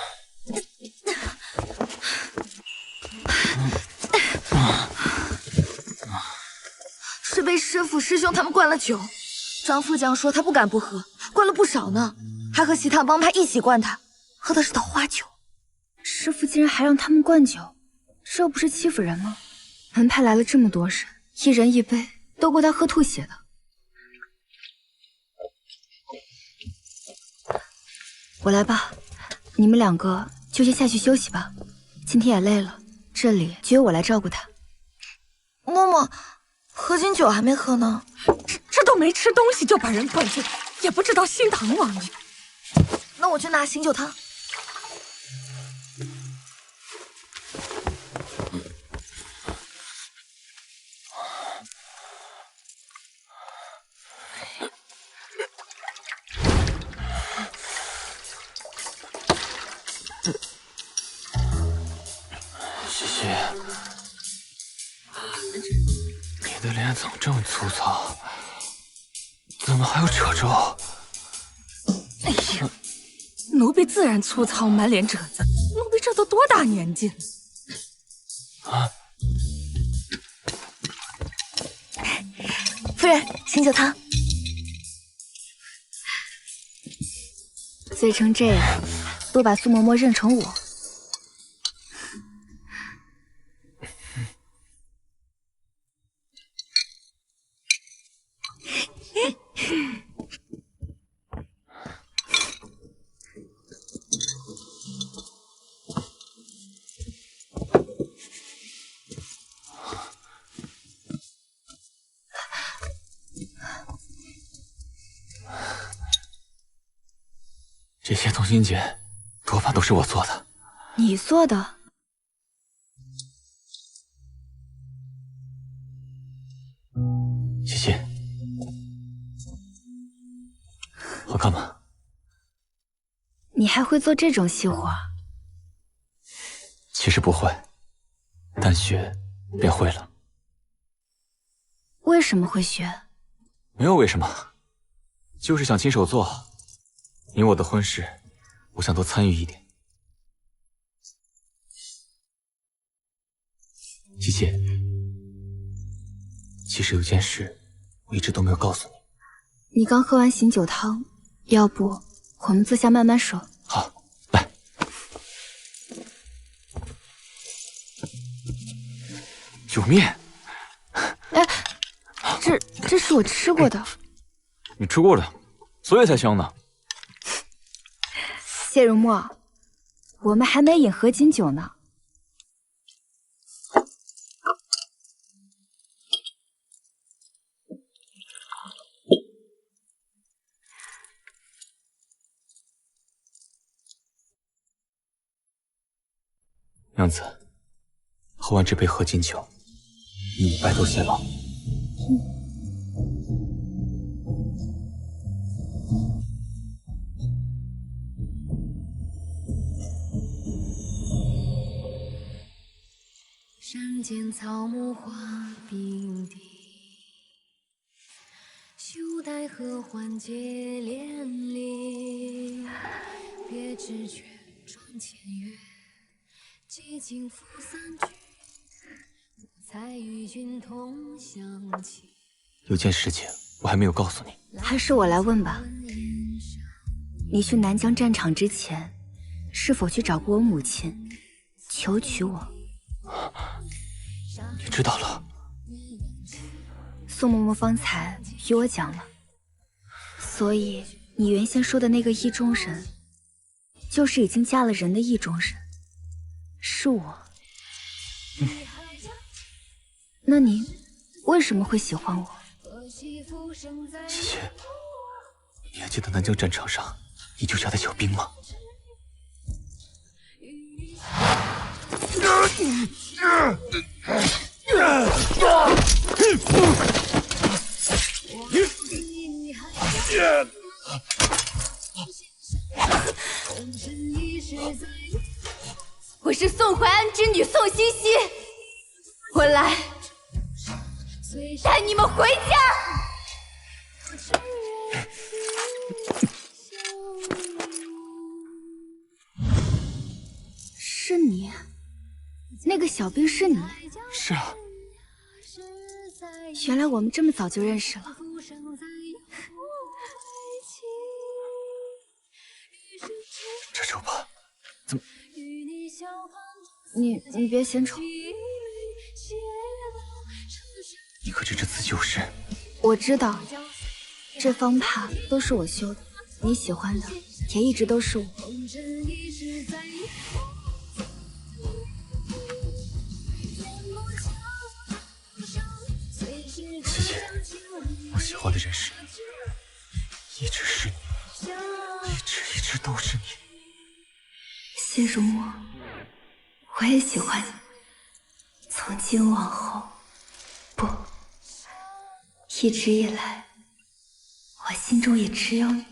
是被师傅师兄他们灌了酒，张副将说他不敢不喝，灌了不少呢，还和其他帮派一起灌他，喝的是桃花酒。师傅竟然还让他们灌酒，这不是欺负人吗？门派来了这么多人，一人一杯，都够他喝吐血的。我来吧，你们两个就先下去休息吧。今天也累了，这里就由我来照顾他。嬷嬷，合卺酒还没喝呢。这都没吃东西就把人灌醉，也不知道心疼王爷。那我去拿醒酒汤。西西，你的脸怎么这么粗糙？怎么还有褶皱？哎呀，奴婢自然粗糙，满脸褶子。奴婢这都多大年纪了？啊！夫人，醒酒汤。醉成这样，都把苏嬷嬷认成我。这些同心结多半都是我做的。你做的？西西，好看吗？你还会做这种细活？其实不会，但学便会了。为什么会学？没有为什么，就是想亲手做。你我的婚事，我想多参与一点。西西，其实有件事我一直都没有告诉你。你刚喝完醒酒汤，要不我们坐下慢慢说。好，来。有面。哎，这是我吃过的。你吃过的，所以才香呢。谢如墨，我们还没饮合卺酒呢。娘子，喝完这杯合卺酒，你白头偕老。山间草木花并蒂，休待何欢结连理。别知卷窗前月，几经赋三句，我才与君同享起。有件事情我还没有告诉你，还是我来问吧。你去南疆战场之前，是否去找过我母亲，求娶我？你知道了。宋嬷嬷方才与我讲了，所以你原先说的那个意中人，就是已经嫁了人的意中人，是我。那你为什么会喜欢我？西西，你还记得南疆战场上你救下的小兵吗？我是宋淮安之女宋茜茜，我来带你们回家。是你，那个小兵是你？是啊。原来我们这么早就认识了。这丑八怎么？你别嫌丑。你可知这次救世？我知道，这方帕都是我修的，你喜欢的也一直都是我。西西，我喜欢的人是你，一直是你，一直都是你。谢容我，我也喜欢你。从今往后，不，一直以来，我心中也只有你。